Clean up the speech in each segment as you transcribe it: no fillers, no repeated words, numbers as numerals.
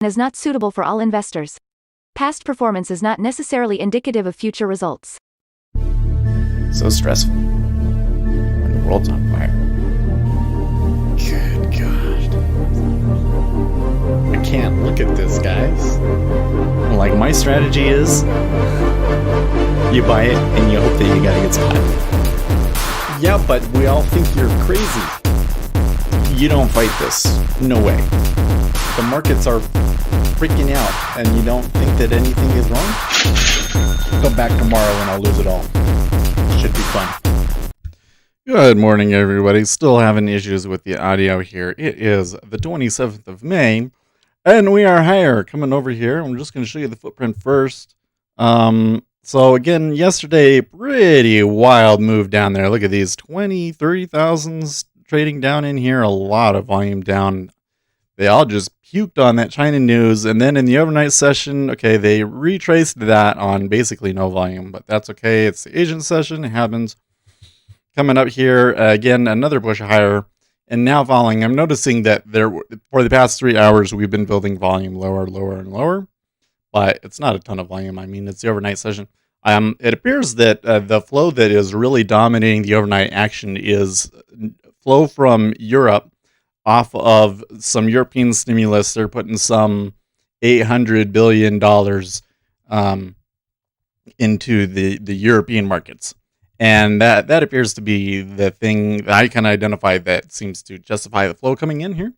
is not suitable for all investors. Past performance is not necessarily indicative of future results. So stressful when the world's on fire. Good God. I can't look at this, guys. Like, my strategy is you buy it and you hope that you got a good spot. Yeah, but we all think you're crazy. You don't fight this. No way. The markets are freaking out and you don't think that anything is wrong? Come back tomorrow and I'll lose it all. Should be fun. Good morning, everybody. Still having issues with the audio here. It is the 27th of May, and we are higher. Coming over here, I'm just going to show you the footprint first. So again, yesterday, pretty wild move down there. Look at these 20, 30,000s trading down in here. A lot of volume down. They all just puked on that China news. And then in the overnight session, okay, they retraced that on basically no volume, but that's okay. It's the Asian session. It happens. Coming up here, again, another push higher. And now following, I'm noticing that for the past 3 hours, we've been building volume lower, lower, and lower. But it's not a ton of volume. I mean, it's the overnight session. It appears that the flow that is really dominating the overnight action is flow from Europe off of some European stimulus. They're putting some $800 billion into the European markets. And that appears to be the thing that I can identify that seems to justify the flow coming in here.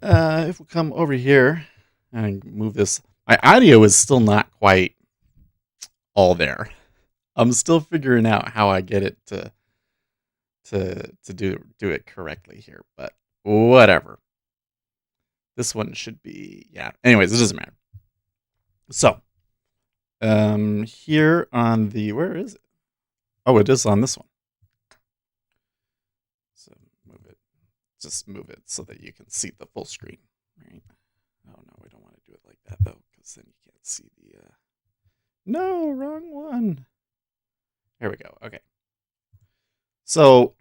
If we come over here and move this, my audio is still not quite all there. I'm still figuring out how I get it to do it correctly here, but whatever. This one should be, yeah. Anyways, it doesn't matter. So, here on the, where is it? Oh, it is on this one. So move it. Just move it so that you can see the full screen, right? Oh no, we don't want to do it like that though, because then you can't see the. No, wrong one. There we go. Okay. So,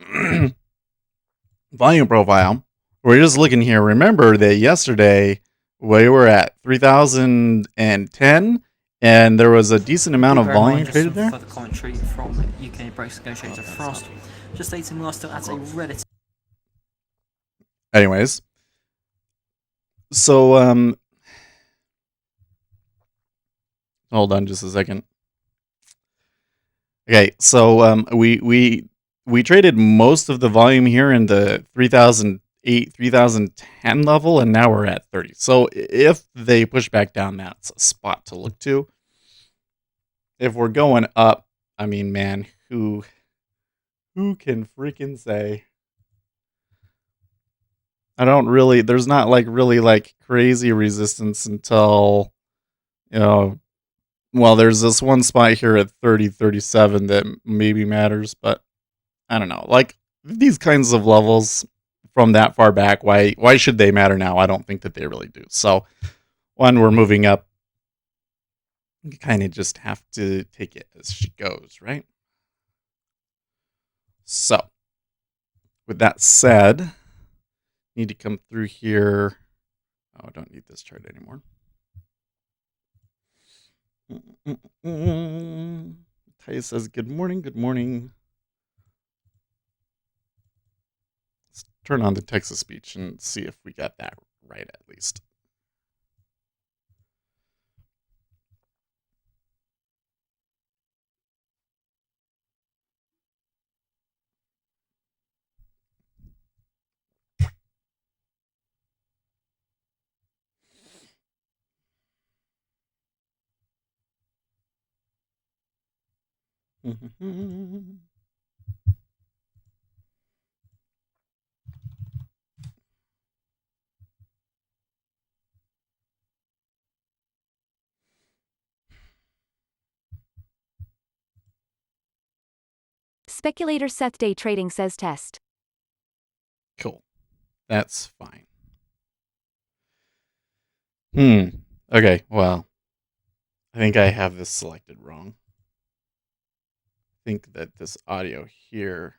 volume profile. We're just looking here. Remember that yesterday we were at 3,010. And there was a decent amount of volume traded there. Further commentary from UK Breaks negotiator Frost, just stating we are still at a relative. Anyways, so hold on just a second. Okay, so we traded most of the volume here in the 3,008, 3,010 level, and now we're at 30. So if they push back down, that's a spot to look to. If we're going up, I mean, man, who can freaking say? I don't really, there's not like really like crazy resistance until, well, there's this one spot here at 30.37 that maybe matters, but I don't know. Like these kinds of levels from that far back, why should they matter now? I don't think that they really do. So when we're moving up, you kind of just have to take it as she goes, right? So, with that said, need to come through here. Oh, I don't need this chart anymore. Ty says, good morning, good morning. Let's turn on the Texas speech and see if we got that right at least. Speculator Seth Day Trading says test. Cool. That's fine. Okay, well, I think I have this selected wrong. I think that this audio here,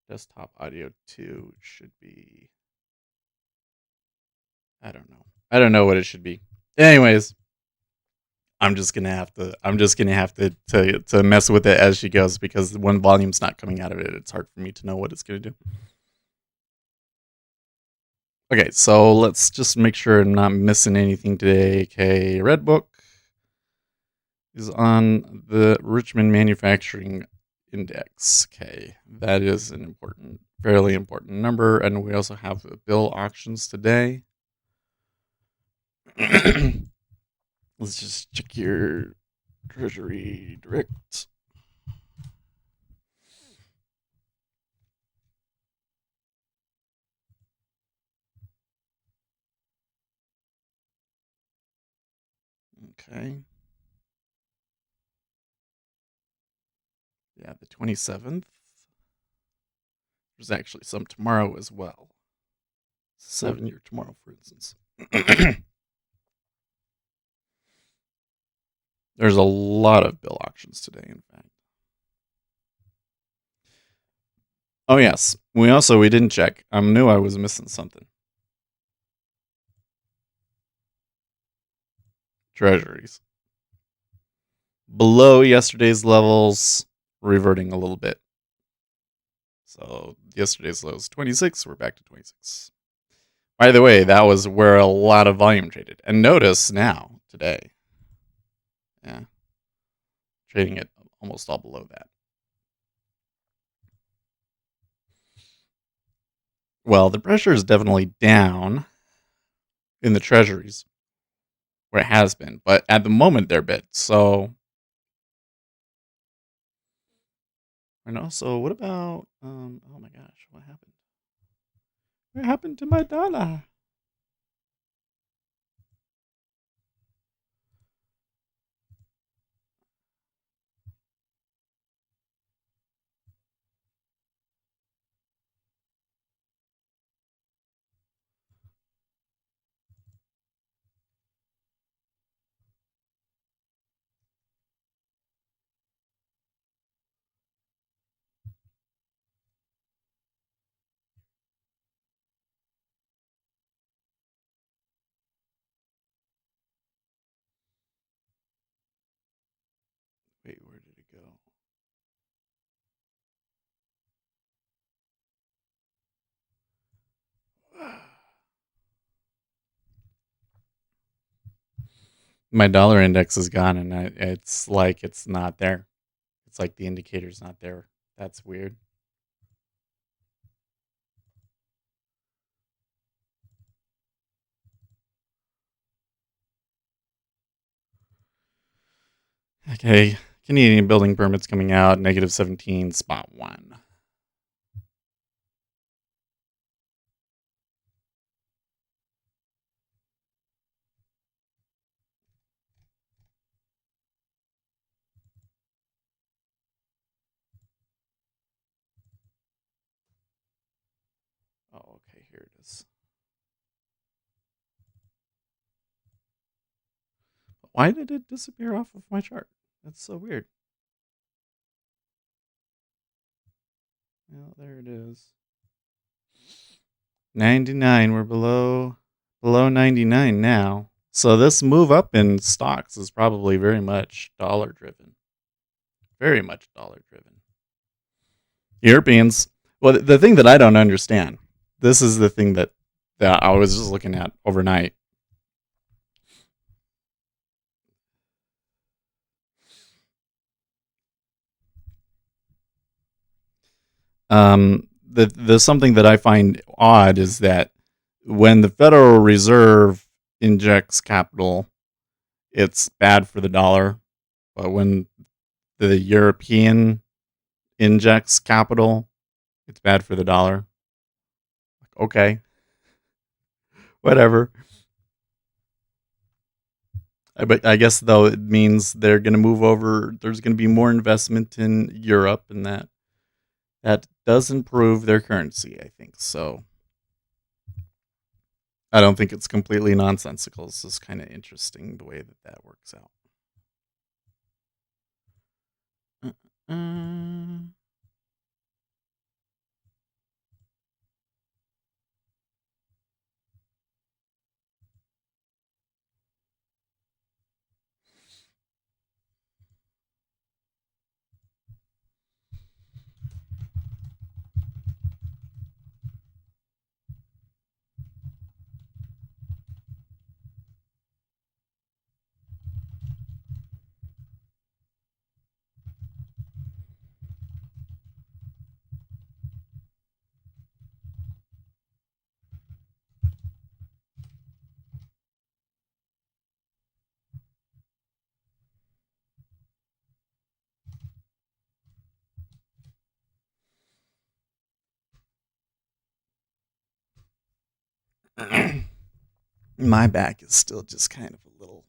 desktop audio 2, should be I don't know. I don't know what it should be. Anyways, I'm just gonna have to mess with it as she goes, because when volume's not coming out of it, it's hard for me to know what it's gonna do. Okay, so let's just make sure I'm not missing anything today. Okay, Red Book is on the Richmond Manufacturing Index. Okay, that is an important, fairly important number, and we also have the bill auctions today. Let's just check your Treasury Direct. Okay. Yeah, the 27th. There's actually some tomorrow as well. 7-year tomorrow, for instance. There's a lot of bill auctions today, in fact. Oh, yes. We didn't check. I knew I was missing something. Treasuries. Below yesterday's levels, reverting a little bit. So yesterday's low was 26. We're back to 26. By the way, that was where a lot of volume traded. And notice now, today. Yeah. Trading it almost all below that. Well, the pressure is definitely down in the treasuries where it has been, but at the moment they're bid. So, and also, what about? Oh my gosh, what happened? What happened to my dollar? Wait, where did it go? My dollar index is gone, and it's like it's not there. It's like the indicator's not there. That's weird. Okay, Canadian building permits coming out, negative 17, spot 1. Oh, okay, here it is. Why did it disappear off of my chart? That's so weird. Well, there it is. 99. We're below 99 now. So this move up in stocks is probably very much dollar driven. Very much dollar driven. Europeans. Well, the thing that I don't understand. This is the thing that I was just looking at overnight. The something that I find odd is that when the Federal Reserve injects capital, it's bad for the dollar. But when the European injects capital, it's bad for the dollar. Okay. Whatever. But I guess, though, it means they're going to move over. There's going to be more investment in Europe, and that does improve their currency, I think. So I don't think it's completely nonsensical. It's just kind of interesting the way that works out. My back is still just kind of a little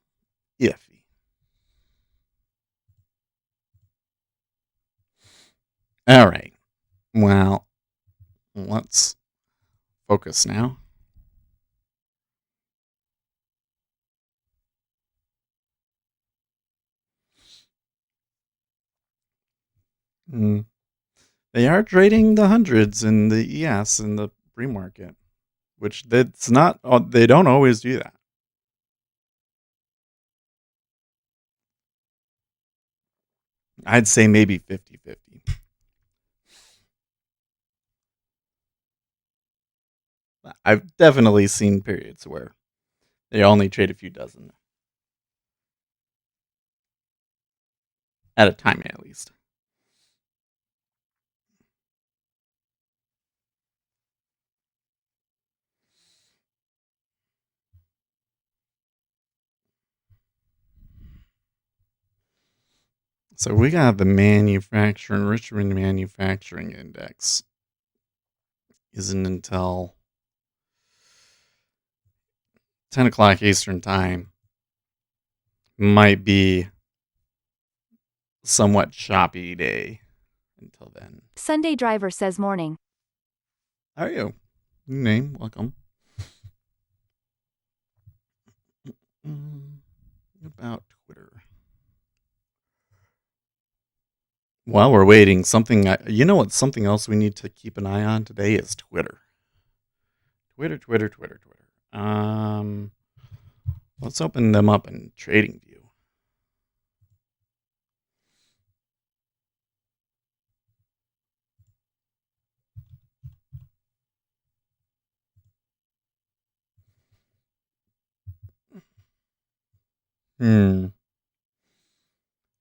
iffy. All right. Well, let's focus now. They are trading the hundreds in the ES in the pre-market, which that's not. They don't always do that. I'd say maybe 50-50. I've definitely seen periods where they only trade a few dozen at a time, at least. So we got the Richmond Manufacturing Index. Isn't until 10 o'clock Eastern Time. Might be somewhat choppy day until then. Sunday Driver says morning. How are you? New name, welcome. About Twitter. While we're waiting, something else we need to keep an eye on today is Twitter. Twitter. Let's open them up in TradingView.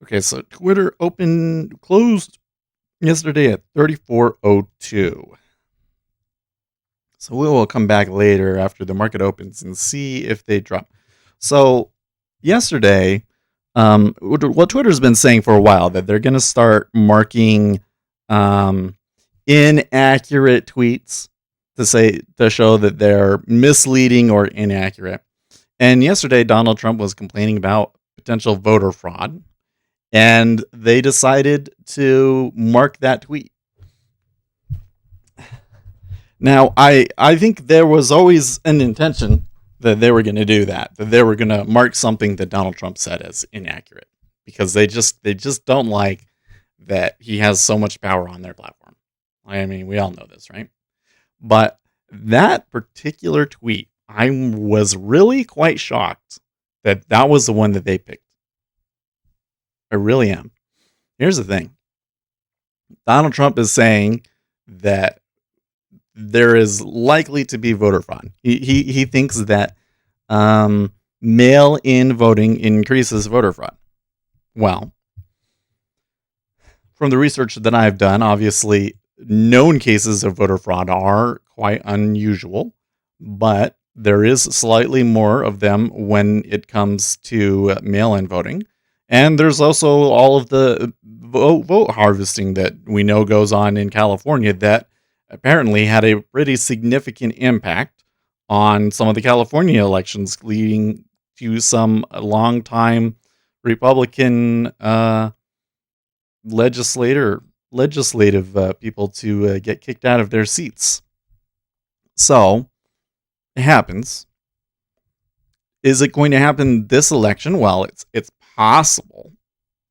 Okay, so Twitter closed yesterday at 34.02. So we will come back later after the market opens and see if they drop. So yesterday, what Twitter's been saying for a while, that they're going to start marking inaccurate tweets to show that they're misleading or inaccurate. And yesterday, Donald Trump was complaining about potential voter fraud, and they decided to mark that tweet. Now, I think there was always an intention that they were going to do that they were going to mark something that Donald Trump said as inaccurate, because they just don't like that he has so much power on their platform. I mean, we all know this, right? But that particular tweet, I was really quite shocked that was the one that they picked. I really am. Here's the thing. Donald Trump is saying that there is likely to be voter fraud. He thinks that mail-in voting increases voter fraud. Well, from the research that I've done, obviously known cases of voter fraud are quite unusual, but there is slightly more of them when it comes to mail-in voting. And there's also all of the vote harvesting that we know goes on in California that apparently had a pretty significant impact on some of the California elections, leading to some longtime Republican legislative people to get kicked out of their seats. So it happens. Is it going to happen this election? Well, it's possible.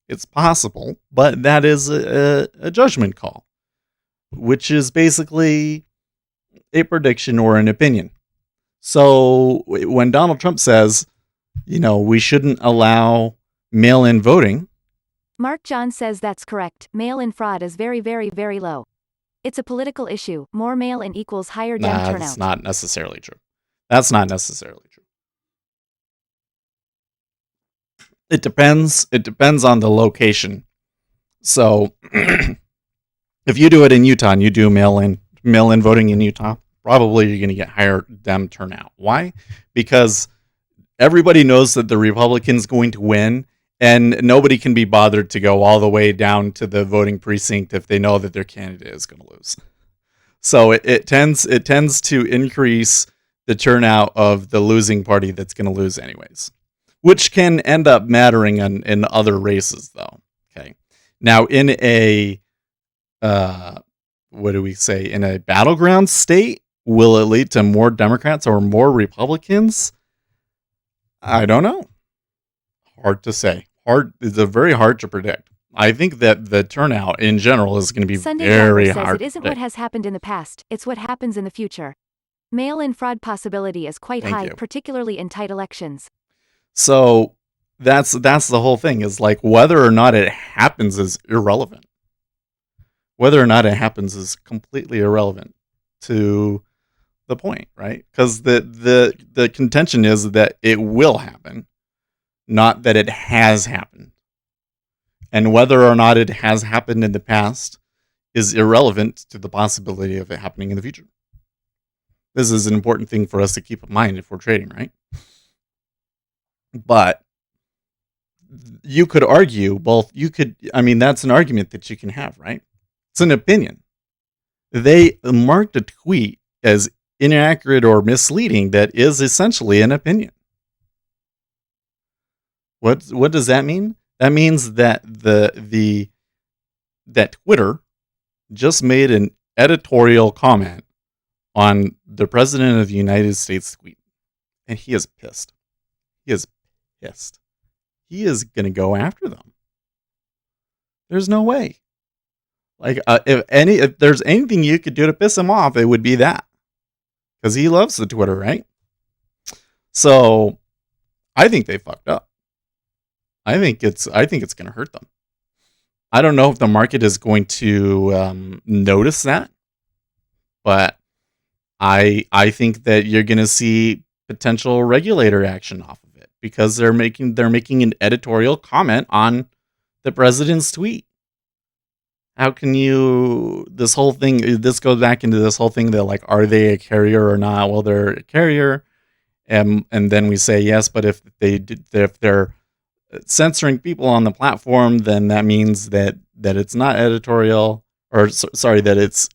It's possible, but that is a judgment call, which is basically a prediction or an opinion. So when Donald Trump says, we shouldn't allow mail-in voting. Mark John says that's correct. Mail-in fraud is very, very, very low. It's a political issue. More mail-in equals higher Dem turnout. That's not necessarily true. That's not necessarily true. It depends. It depends on the location. So if you do it in Utah and you do mail-in voting in Utah, probably you're going to get higher Dem turnout. Why? Because everybody knows that the Republican's going to win, and nobody can be bothered to go all the way down to the voting precinct if they know that their candidate is going to lose. So it tends to increase the turnout of the losing party that's going to lose anyways, which can end up mattering in other races, though. Okay. Now, in a, what do we say, in a battleground state, will it lead to more Democrats or more Republicans? I don't know. Hard to say. It's very hard to predict. I think that the turnout in general is going to be Sunday very Jumper says hard. it isn't what has happened in the past, it's what happens in the future. Mail-in fraud possibility is quite Thank high, you. particularly in tight elections. So that's the whole thing, is like whether or not it happens is irrelevant. Whether or not it happens is completely irrelevant to the point, right? Because the contention is that it will happen, not that it has happened. And whether or not it has happened in the past is irrelevant to the possibility of it happening in the future. This is an important thing for us to keep in mind if we're trading, right? But you could argue that's an argument that you can have, right? It's an opinion. They marked a tweet as inaccurate or misleading that is essentially an opinion. What does that mean? That means that that Twitter just made an editorial comment on the President of the United States tweet, and he is pissed. He is pissed. He is going to go after them. There's no way. Like, if there's anything you could do to piss him off, it would be that, because he loves the Twitter, right? So, I think they fucked up. I think it's going to hurt them. I don't know if the market is going to notice that, but I think that you're going to see potential regulator action off of it, because they're making an editorial comment on the president's tweet. How can you, this goes back into this whole thing that, like, are they a carrier or not? Well, they're a carrier, and then we say yes, but if they're censoring people on the platform, then that means that it's not editorial, or sorry, that it's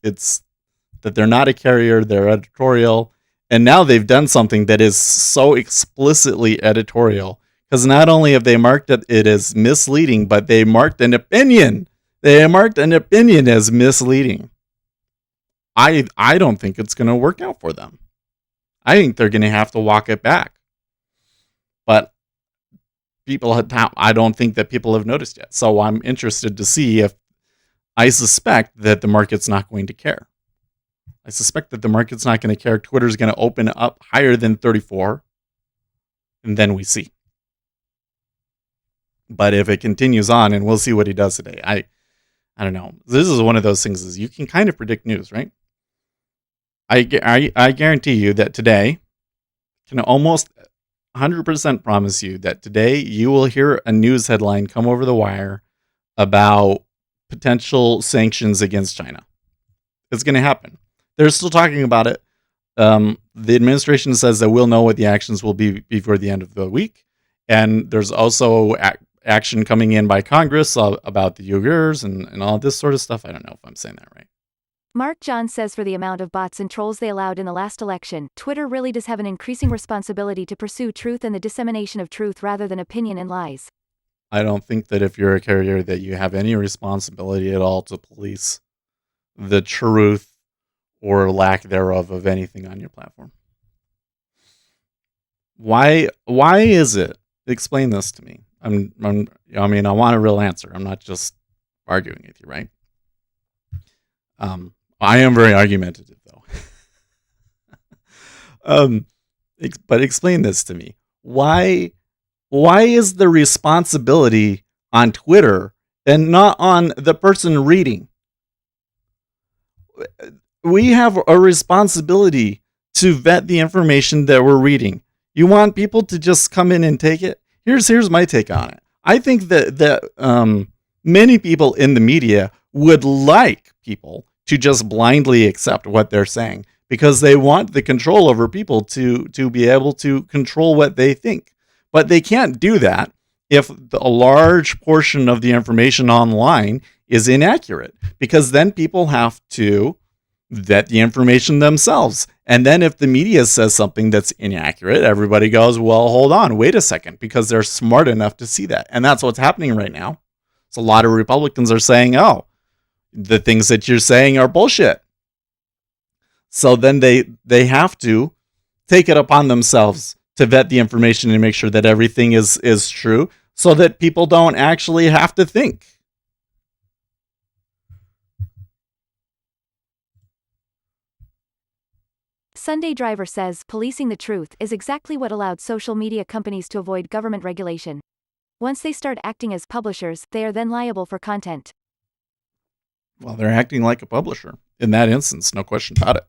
that they're not a carrier, they're editorial. And now they've done something that is so explicitly editorial, because not only have they marked it as misleading, but they marked an opinion. They marked an opinion as misleading. I don't think it's going to work out for them. I think they're going to have to walk it back. But I don't think that people have noticed yet. So I'm interested to see if, I suspect that the market's not going to care. I suspect that the market's not going to care. Twitter's going to open up higher than 34, and then we see. But if it continues on, and we'll see what he does today. I don't know. This is one of those things, is you can kind of predict news, right? I guarantee you that today, can almost 100% promise you that today you will hear a news headline come over the wire about potential sanctions against China. It's going to happen. They're still talking about it. The administration says that we'll know what the actions will be before the end of the week. And there's also action coming in by Congress about the Uyghurs and all this sort of stuff. I don't know if I'm saying that right. Mark John says for the amount of bots and trolls they allowed in the last election, Twitter really does have an increasing responsibility to pursue truth and the dissemination of truth rather than opinion and lies. I don't think that if you're a carrier that you have any responsibility at all to police the truth or lack thereof of anything on your platform. Why is it? Explain this to me. I want a real answer. I'm not just arguing with you, right? I am very argumentative, though. But explain this to me. Why is the responsibility on Twitter and not on the person reading? We have a responsibility to vet the information that we're reading. You want people to just come in and take it? Here's my take on it. I think that many people in the media would like people to just blindly accept what they're saying, because they want the control over people to be able to control what they think. But they can't do that if a large portion of the information online is inaccurate, because then people have to vet the information themselves. And then if the media says something that's inaccurate, everybody goes, well, hold on, wait a second, because they're smart enough to see that. And that's what's happening right now. So a lot of Republicans are saying, oh, the things that you're saying are bullshit. So then they have to take it upon themselves to vet the information and make sure that everything is true so that people don't actually have to think. Sunday Driver says policing the truth is exactly what allowed social media companies to avoid government regulation. Once they start acting as publishers, they are then liable for content. Well, they're acting like a publisher in that instance, no question about it.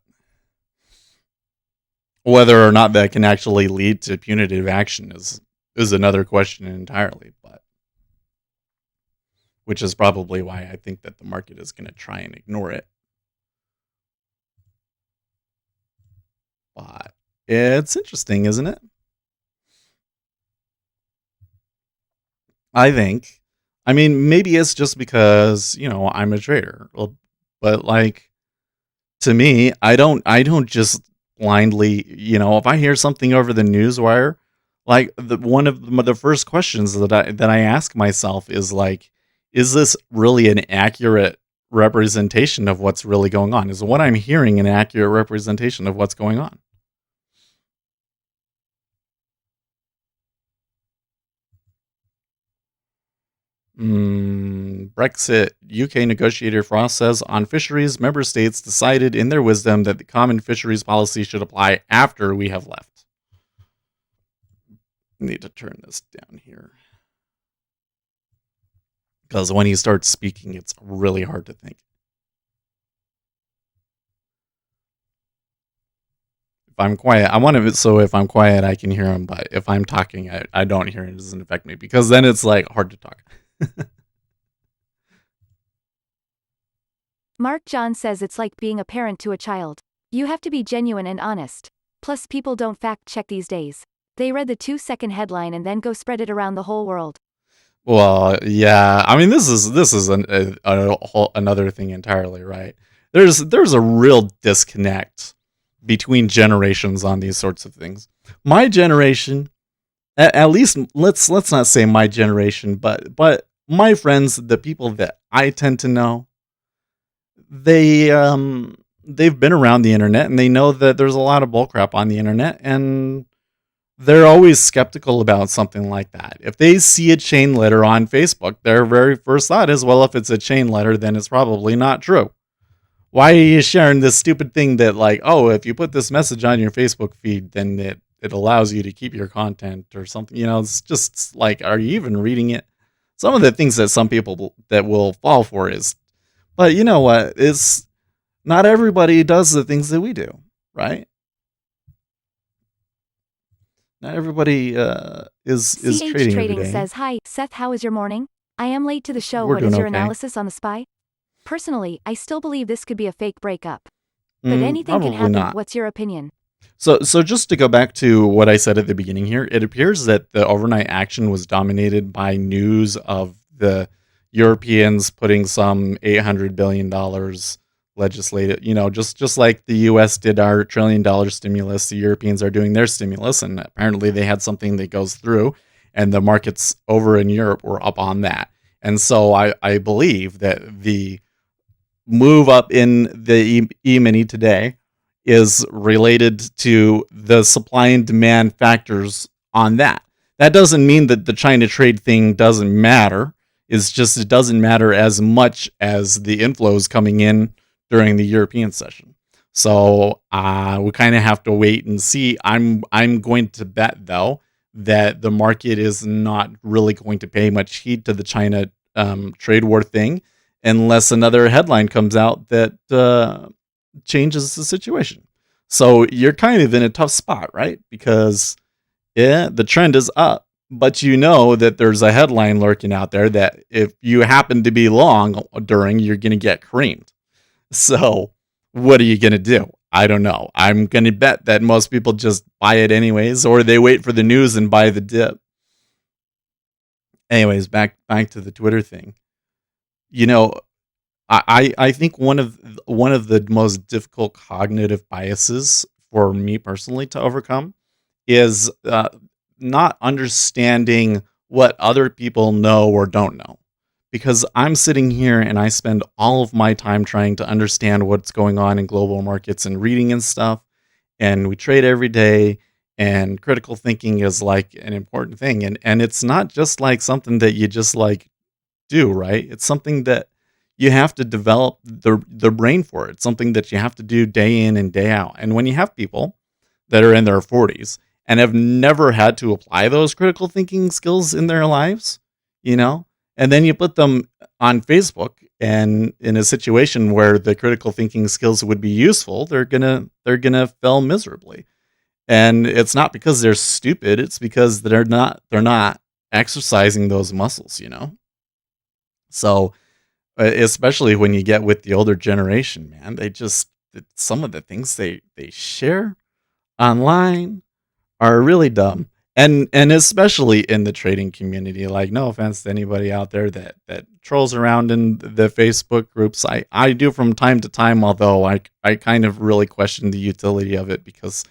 Whether or not that can actually lead to punitive action is another question entirely, but which is probably why I think that the market is going to try and ignore it. But it's interesting, isn't it? I think. I mean, maybe it's just because, I'm a trader. But like to me, I don't just blindly, if I hear something over the newswire, like one of the first questions that I ask myself is like, is this really an accurate representation of what's really going on? Is what I'm hearing an accurate representation of what's going on? Brexit. UK negotiator Frost says on fisheries, member states decided in their wisdom that the common fisheries policy should apply after we have left. Need to turn this down here. Because when he starts speaking, it's really hard to think. If I'm quiet, I want it so if I'm quiet, I can hear him. But if I'm talking, I don't hear it. It doesn't affect me because then it's like hard to talk. Mark John says it's like being a parent to a child. You have to be genuine and honest. Plus, people don't fact check these days. They read the 2-second headline and then go spread it around the whole world. Well, yeah. I mean, this is another thing entirely, right? There's a real disconnect between generations on these sorts of things. My generation, at least let's not say my generation, but my friends, the people that I tend to know, they've been around the internet and they know that there's a lot of bullcrap on the internet, and they're always skeptical about something like that. If they see a chain letter on Facebook, their very first thought is, well, if it's a chain letter, then it's probably not true. Why are you sharing this stupid thing that, like, oh, if you put this message on your Facebook feed, then it allows you to keep your content or something? It's just like, are you even reading it? Some of the things that some people that will fall for is, but you know what? It's not everybody does the things that we do, right? Not everybody is CH trading every Trading day. says, hi, Seth, how is your morning? I am late to the show. We're What is doing your okay. analysis on the spy? Personally, I still believe this could be a fake breakup. But anything Probably can happen. not. What's your opinion? So just to go back to what I said at the beginning here, it appears that the overnight action was dominated by news of the Europeans putting some $800 billion legislated, just like the US did our $1 trillion stimulus, the Europeans are doing their stimulus, and apparently they had something that goes through, and the markets over in Europe were up on that. And so I believe that the move up in the E-mini today is related to the supply and demand factors on that. That doesn't mean that the China trade thing doesn't matter. It's just it doesn't matter as much as the inflows coming in during the European session. So we kind of have to wait and see. I'm going to bet, though, that the market is not really going to pay much heed to the China trade war thing unless another headline comes out that changes the situation. So you're kind of in a tough spot, right? Because the trend is up, but you know that there's a headline lurking out there that if you happen to be long during, you're going to get creamed. So what are you going to do? I don't know. I'm going to bet that most people just buy it anyways, or they wait for the news and buy the dip. Anyways, back to the Twitter thing. I think one of the most difficult cognitive biases for me personally to overcome is not understanding what other people know or don't know. Because I'm sitting here and I spend all of my time trying to understand what's going on in global markets and reading and stuff. And we trade every day, and critical thinking is like an important thing. And it's not just like something that you just like do, right? It's something that you have to develop the brain for. It's something that you have to do day in and day out. And when you have people that are in their 40s and have never had to apply those critical thinking skills in their lives, you know, and then you put them on Facebook and in a situation where the critical thinking skills would be useful, they're gonna fail miserably. And it's not because they're stupid, it's because they're not exercising those muscles, you know. So especially when you get with the older generation, man, some of the things they share online are really dumb. And especially in the trading community, like, no offense to anybody out there that trolls around in the Facebook groups. I do from time to time, although I kind of really question the utility of it, because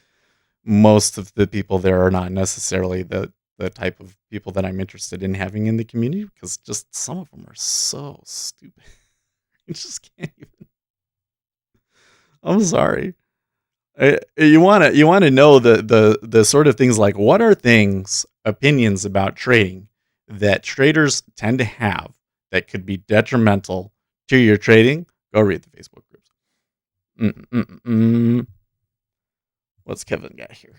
most of the people there are not necessarily the type of people that I'm interested in having in the community, because just some of them are so stupid. I just can't even. I'm sorry. You want to know the sort of things like, what are opinions about trading that traders tend to have that could be detrimental to your trading? Go read the Facebook groups. What's Kevin got here?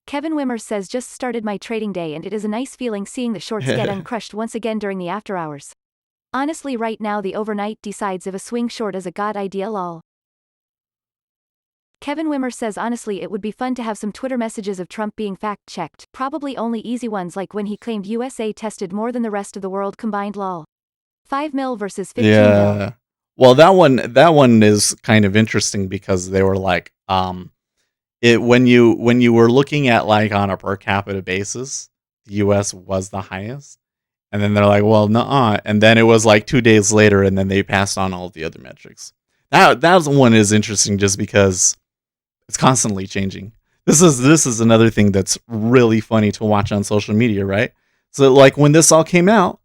Kevin Wimmer says, just started my trading day and it is a nice feeling seeing the shorts get uncrushed once again during the after hours. Honestly, right now the overnight decides if a swing short is a god idea, lol. Kevin Wimmer says, honestly, it would be fun to have some Twitter messages of Trump being fact-checked, probably only easy ones like when he claimed USA tested more than the rest of the world combined, lol. 5 mil versus 15 mil. Yeah. Well, that one is kind of interesting, because they were like, when you were looking at like on a per capita basis, the US was the highest. And then they're like, well, nuh-uh. And then it was like 2 days later, and then they passed on all of the other metrics. That one is interesting just because it's constantly changing. This is another thing that's really funny to watch on social media, right? So like when this all came out,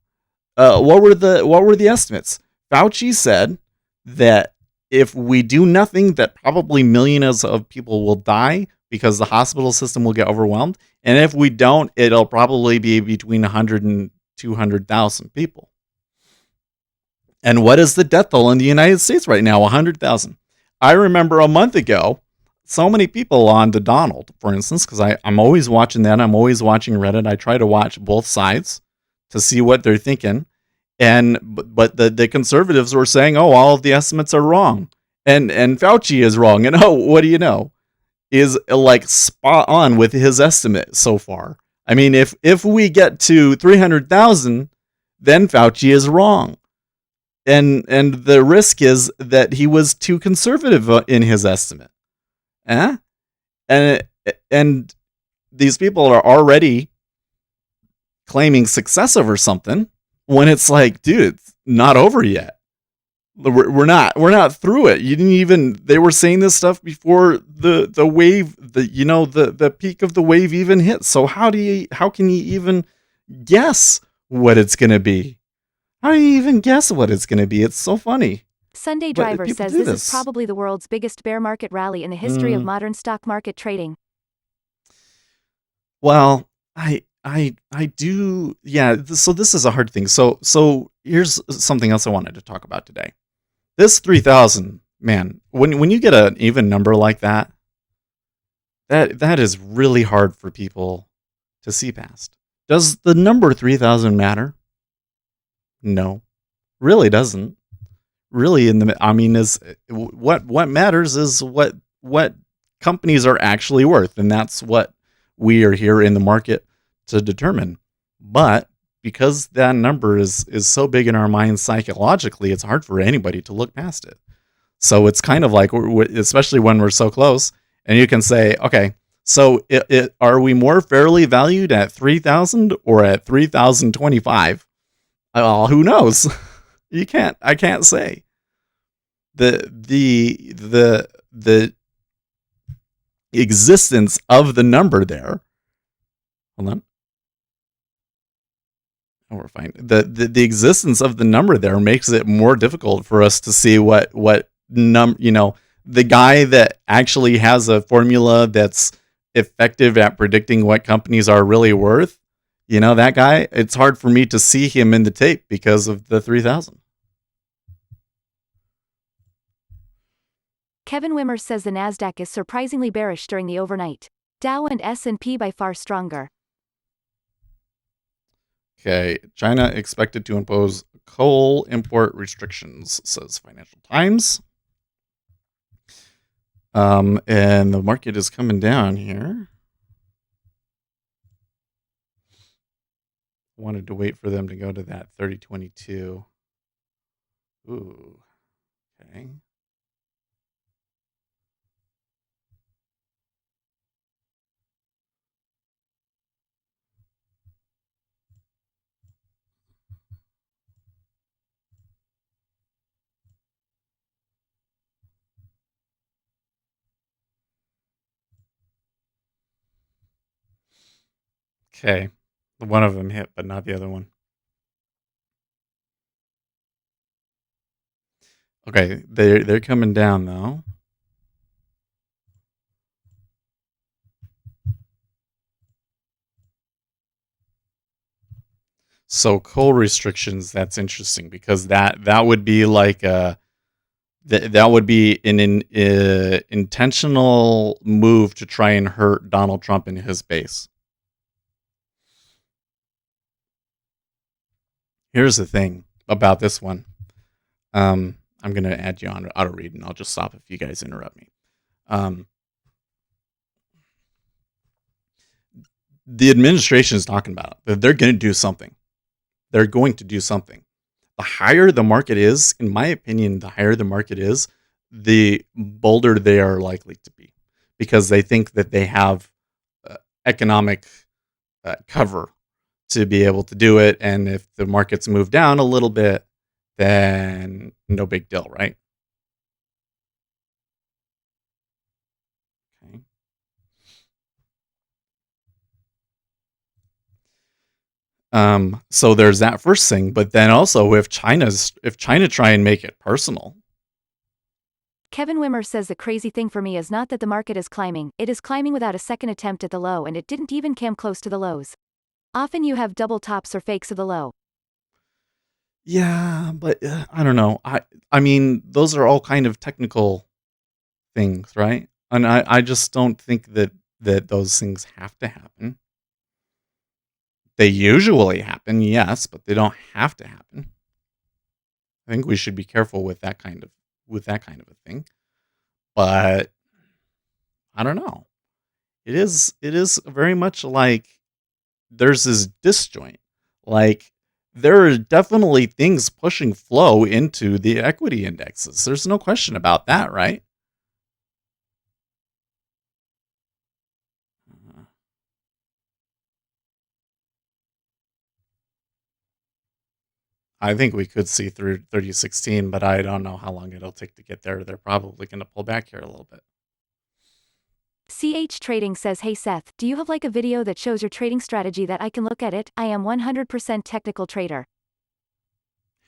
what were the estimates? Fauci said that if we do nothing, that probably millions of people will die because the hospital system will get overwhelmed. And if we don't, it'll probably be between 100 and 200,000 people. And what is the death toll in the United States right now? 100,000. I remember a month ago, so many people on the Donald, for instance, because I'm always watching that. I'm always watching Reddit. I try to watch both sides to see what they're thinking. But the conservatives were saying, oh, all of the estimates are wrong. And Fauci is wrong. And oh, what do you know? Is like spot on with his estimate so far. I mean, if we get to 300,000, then Fauci is wrong. And the risk is that he was too conservative in his estimate. And these people are already claiming success over something when it's like, dude, it's not over yet. We're not through it. You didn't even, they were saying this stuff before the wave, the peak of the wave even hit. So how can you even guess what it's going to be? How do you even guess what it's going to be? It's so funny. Sunday Driver says this is probably the world's biggest bear market rally in the history of modern stock market trading. Well, I do, yeah. So this is a hard thing. So here's something else I wanted to talk about today. This 3,000, man, when you get an even number like that is really hard for people to see past. Does the number 3,000 matter? No, really doesn't. Really, is what matters is what companies are actually worth, and that's what we are here in the market to determine. But because that number is so big in our minds psychologically, it's hard for anybody to look past it. So it's kind of like, especially when we're so close, and you can say, okay, so are we more fairly valued at 3,000 or at 3,025? Who knows? You can't. I can't say. The existence of the number there. Hold on. Oh, we're fine. The existence of the number there makes it more difficult for us to see what the guy that actually has a formula that's effective at predicting what companies are really worth. That guy, it's hard for me to see him in the tape because of the 3000. Kevin Wimmer says the Nasdaq is surprisingly bearish during the overnight. Dow and S&P by far stronger. Okay, China expected to impose coal import restrictions, says Financial Times. And the market is coming down here. Wanted to wait for them to go to that 3022. Ooh, okay. Okay, one of them hit, but not the other one. Okay, they're coming down though. So coal restrictions, that's interesting because that would be like that would be an intentional move to try and hurt Donald Trump and his base. Here's the thing about this one. I'm going to add you on auto read, and I'll just stop if you guys interrupt me. The administration is talking about that they're going to do something. They're going to do something. The higher the market is, in my opinion, the higher the market is, the bolder they are likely to be, because they think that they have economic cover to be able to do it. And if the markets move down a little bit, then no big deal, right? Okay. So there's that first thing, but then also if China try and make it personal. Kevin Wimmer says the crazy thing for me is not that the market is climbing, it is climbing without a second attempt at the low, and it didn't even come close to the lows. Often you have double tops or fakes of the low. Yeah, but I don't know. I mean, those are all kind of technical things, right? And I just don't think that those things have to happen. They usually happen, yes, but they don't have to happen. I think we should be careful with that kind of a thing. But I don't know. It is very much like there's this disjoint. Like there are definitely things pushing flow into the equity indexes. There's no question about that, right? I think we could see through 3016, but I don't know how long it'll take to get there. They're probably going to pull back here a little bit. CH Trading says, hey Seth, do you have like a video that shows your trading strategy that I can look at it? I am 100% technical trader.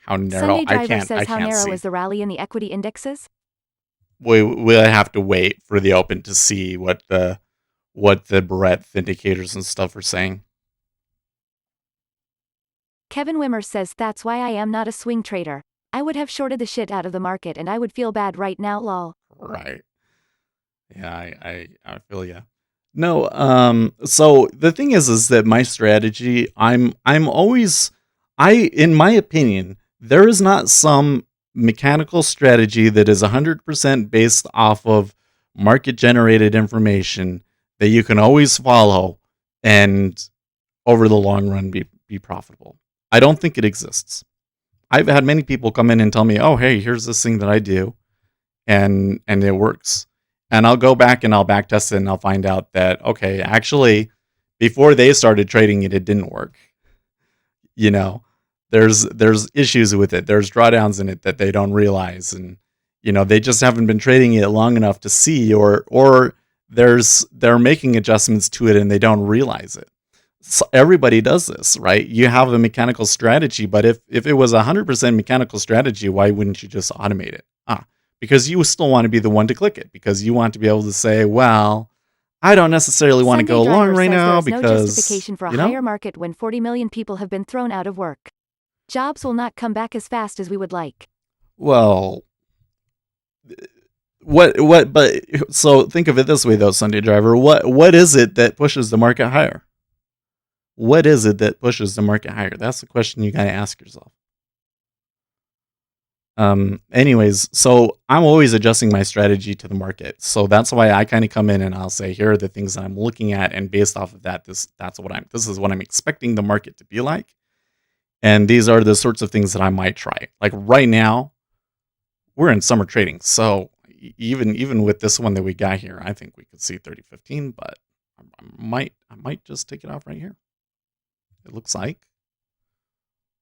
How narrow? Sunday Driver I can't. says, how narrow see. is the rally in the equity indexes? We'll have to wait for the open to see what the breadth indicators and stuff are saying. Kevin Wimmer says, that's why I am not a swing trader. I would have shorted the shit out of the market and I would feel bad right now, lol. Right. Yeah, I feel ya. No, so the thing is that my strategy, I'm always, in my opinion, there is not some mechanical strategy that is 100% based off of market generated information that you can always follow and over the long run be profitable. I don't think it exists. I've had many people come in and tell me, oh, hey, here's this thing that I do, and it works. And I'll go back and I'll back test it and I'll find out that, okay, actually, before they started trading it, it didn't work. there's issues with it. There's drawdowns in it that they don't realize, and they just haven't been trading it long enough to see, or they're making adjustments to it and they don't realize it. So everybody does this, right? You have a mechanical strategy, but if it was 100% mechanical strategy, why wouldn't you just automate it? Because you still want to be the one to click it, because you want to be able to say, well, I don't necessarily want to go long right now because no justification for a higher market when 40 million people have been thrown out of work. Jobs will not come back as fast as we would like. Well, but so think of it this way though, Sunday Driver. What is it that pushes the market higher? What is it that pushes the market higher? That's the question you got to ask yourself. Anyways, so I'm always adjusting my strategy to the market. So that's why I kind of come in and I'll say, here are the things that I'm looking at, and based off of that, this is what I'm expecting the market to be like. And these are the sorts of things that I might try. Like right now, we're in summer trading. So even with this one that we got here, I think we could see 30.15, but I might just take it off right here. It looks like.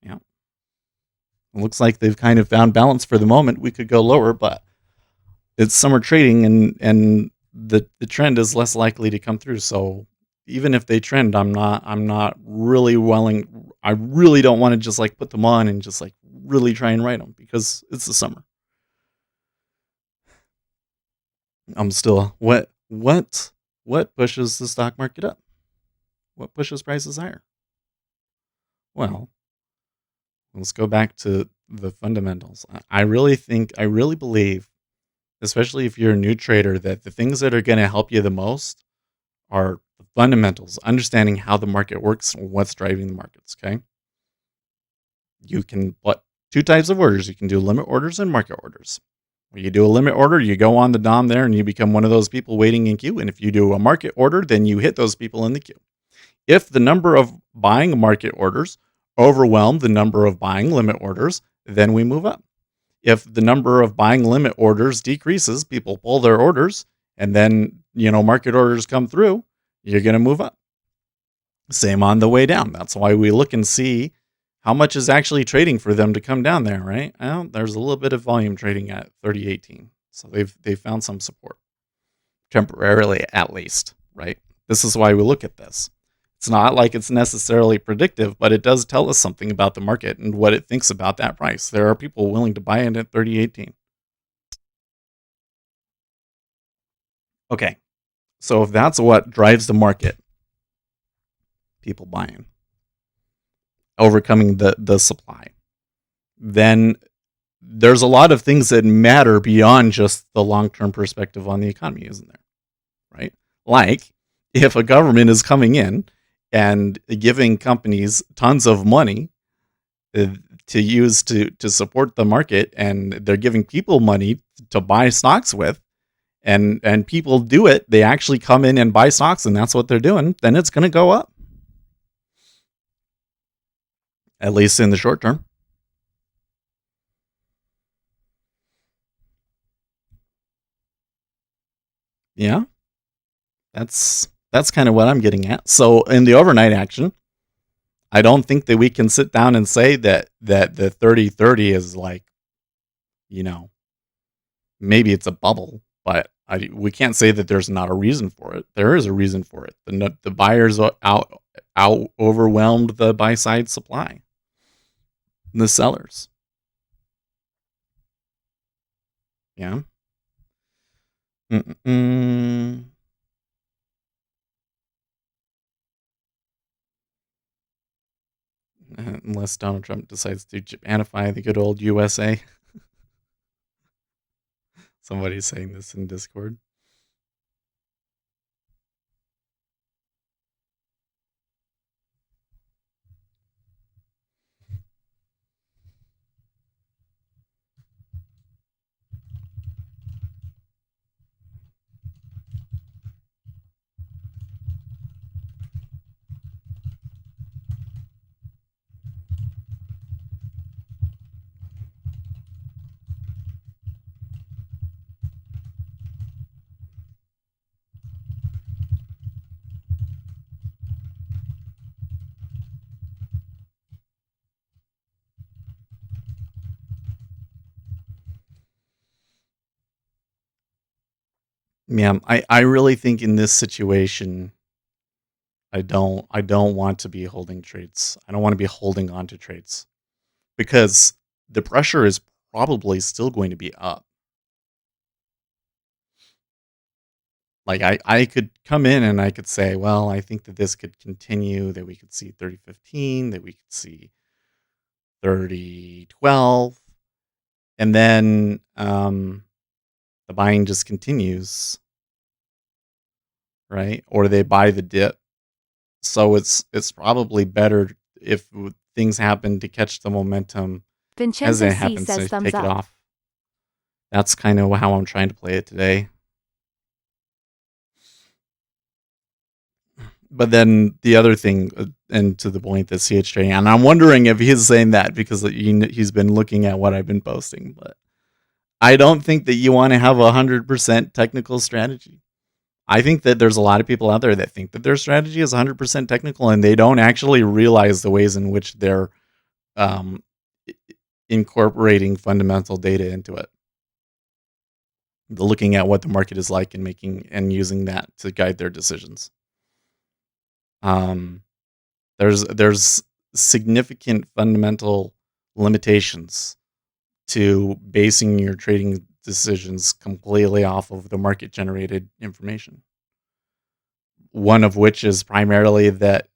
Yeah. It looks like they've kind of found balance for the moment. We could go lower, but it's summer trading, and the trend is less likely to come through. So even if they trend, I'm not really willing. I really don't want to just like put them on and just like really try and write them, because it's the summer. I'm still what pushes the stock market up? What pushes prices higher? Well, let's go back to the fundamentals. I really believe, especially if you're a new trader, that the things that are going to help you the most are the fundamentals, understanding how the market works and what's driving the markets, okay? You can put two types of orders. You can do limit orders and market orders. When you do a limit order, you go on the DOM there and you become one of those people waiting in queue. And if you do a market order, then you hit those people in the queue. If the number of buying market orders overwhelm the number of buying limit orders, then we move up. If the number of buying limit orders decreases, people pull their orders, and then, market orders come through, you're going to move up. Same on the way down. That's why we look and see how much is actually trading for them to come down there, right? Well, there's a little bit of volume trading at 30.18. So they've found some support. Temporarily, at least, right? This is why we look at this. It's not like it's necessarily predictive, but it does tell us something about the market and what it thinks about that price. There are people willing to buy it at 30.18. Okay, so if that's what drives the market, people buying, overcoming the supply, then there's a lot of things that matter beyond just the long-term perspective on the economy, isn't there? Right? Like, if a government is coming in and giving companies tons of money to use to support the market, and they're giving people money to buy stocks with, and people do it, they actually come in and buy stocks, and that's what they're doing, then it's going to go up. At least in the short term. Yeah. That's kind of what I'm getting at. So in the overnight action, I don't think that we can sit down and say that the 30-30 is like, maybe it's a bubble, but we can't say that there's not a reason for it. There is a reason for it. The buyers out overwhelmed the buy side supply. The sellers. Yeah. Unless Donald Trump decides to Japanify the good old USA. Somebody's saying this in Discord. Yeah, I really think in this situation, I don't want to be holding trades. I don't want to be holding on to trades because the pressure is probably still going to be up. Like I could come in and I could say, well, I think that this could continue, that we could see 30.15, that we could see 30.12, and then the buying just continues, right? Or they buy the dip. So it's probably better if things happen to catch the momentum as Vincenzo it C happens says to thumbs take it up. off. That's kind of how I'm trying to play it today. But then the other thing, and to the point that CH trading, and I'm wondering if he's saying that because he's been looking at what I've been posting, but I don't think that you want to have 100% technical strategy. I think that there's a lot of people out there that think that their strategy is 100% technical and they don't actually realize the ways in which they're um, incorporating fundamental data into it. Looking at what the market is like and using that to guide their decisions. There's significant fundamental limitations to basing your trading decisions completely off of the market generated information. One of which is primarily that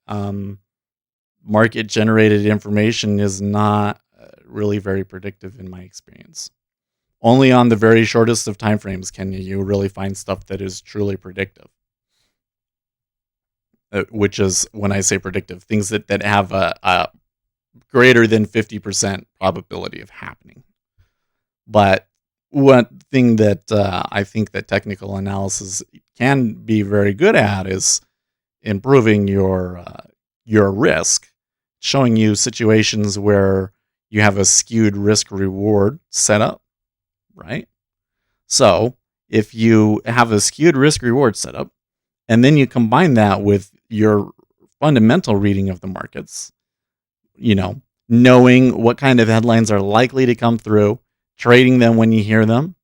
market generated information is not really very predictive in my experience. Only on the very shortest of time frames can you really find stuff that is truly predictive. Which is, when I say predictive, things that have a greater than 50% probability of happening. But one thing that I think that technical analysis can be very good at is improving your risk, showing you situations where you have a skewed risk reward setup, right? So if you have a skewed risk reward setup, and then you combine that with your fundamental reading of the markets, knowing what kind of headlines are likely to come through, trading them when you hear them.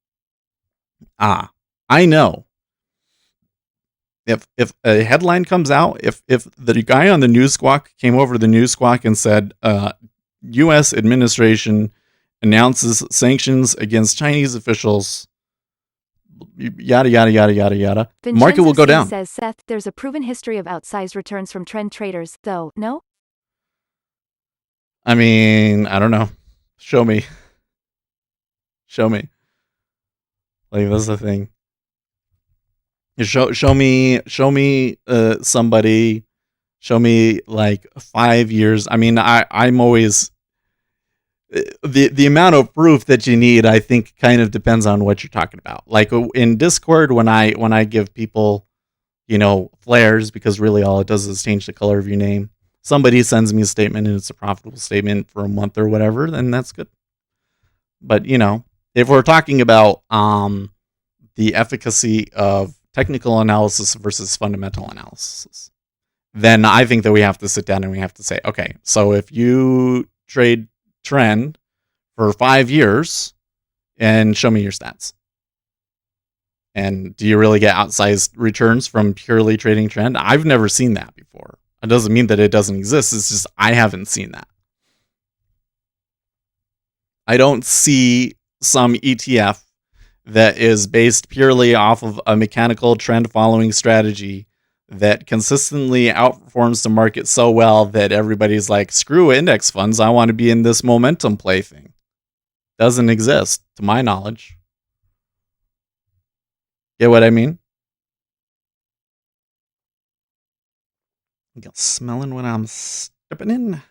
I know if a headline comes out, if the guy on the news squawk came over to the news squawk and said, U.S. administration announces sanctions against Chinese officials, yada yada yada yada yada, Vincenzo market will go down. says, Seth, there's a proven history of outsized returns from trend traders, though, no? I mean, I don't know. Show me. Like, that's the thing. Show me somebody. Show me like 5 years. I mean, I'm always the amount of proof that you need, I think, kind of depends on what you're talking about. Like in Discord, when I give people, flares, because really all it does is change the color of your name. Somebody sends me a statement and it's a profitable statement for a month or whatever, then that's good. But if we're talking about the efficacy of technical analysis versus fundamental analysis, then I think that we have to sit down and we have to say, okay, so if you trade trend for 5 years and show me your stats, and do you really get outsized returns from purely trading trend? I've never seen that before. It doesn't mean that it doesn't exist. It's just I haven't seen that. I don't see some ETF that is based purely off of a mechanical trend following strategy that consistently outperforms the market so well that everybody's like, screw index funds, I want to be in this momentum play thing. Doesn't exist, to my knowledge. Get what I mean? You're smelling what I'm stepping in.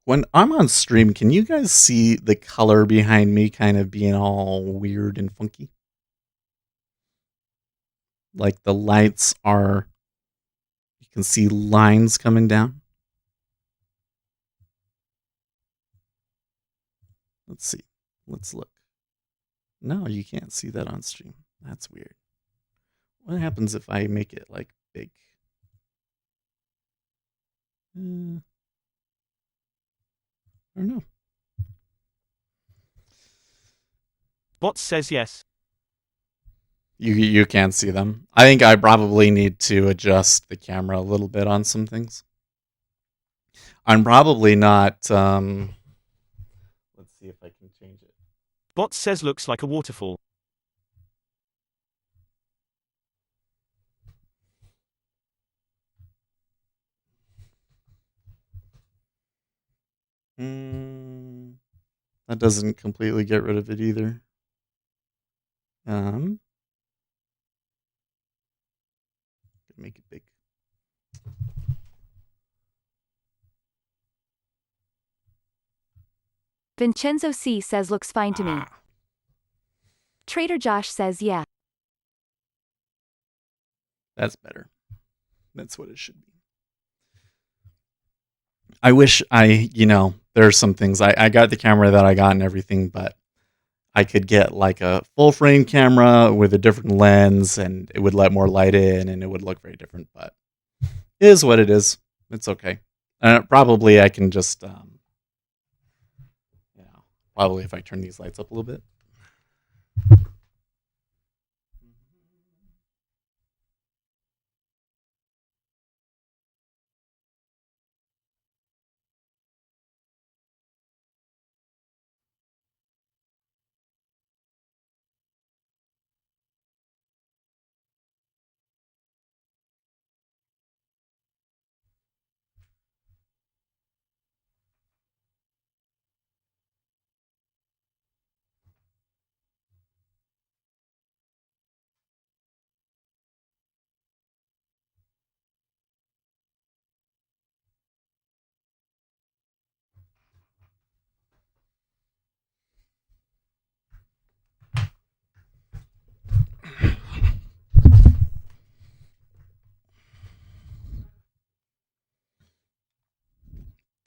When I'm on stream, can you guys see the color behind me kind of being all weird and funky? Like the lights are, you can see lines coming down. Let's see. Let's look. No, you can't see that on stream. That's weird. What happens if I make it like big? I don't know. Bot says yes. You can't see them. I think I probably need to adjust the camera a little bit on some things. I'm probably not. Let's see if I can change it. Bot says looks like a waterfall. That doesn't completely get rid of it either. Make it big. Vincenzo C says looks fine to me. Trader Josh says yeah. That's better. That's what it should be. I wish there are some things. I got the camera that I got and everything, but I could get like a full frame camera with a different lens and it would let more light in and it would look very different, but it is what it is. It's okay. Probably I can just, probably if I turn these lights up a little bit.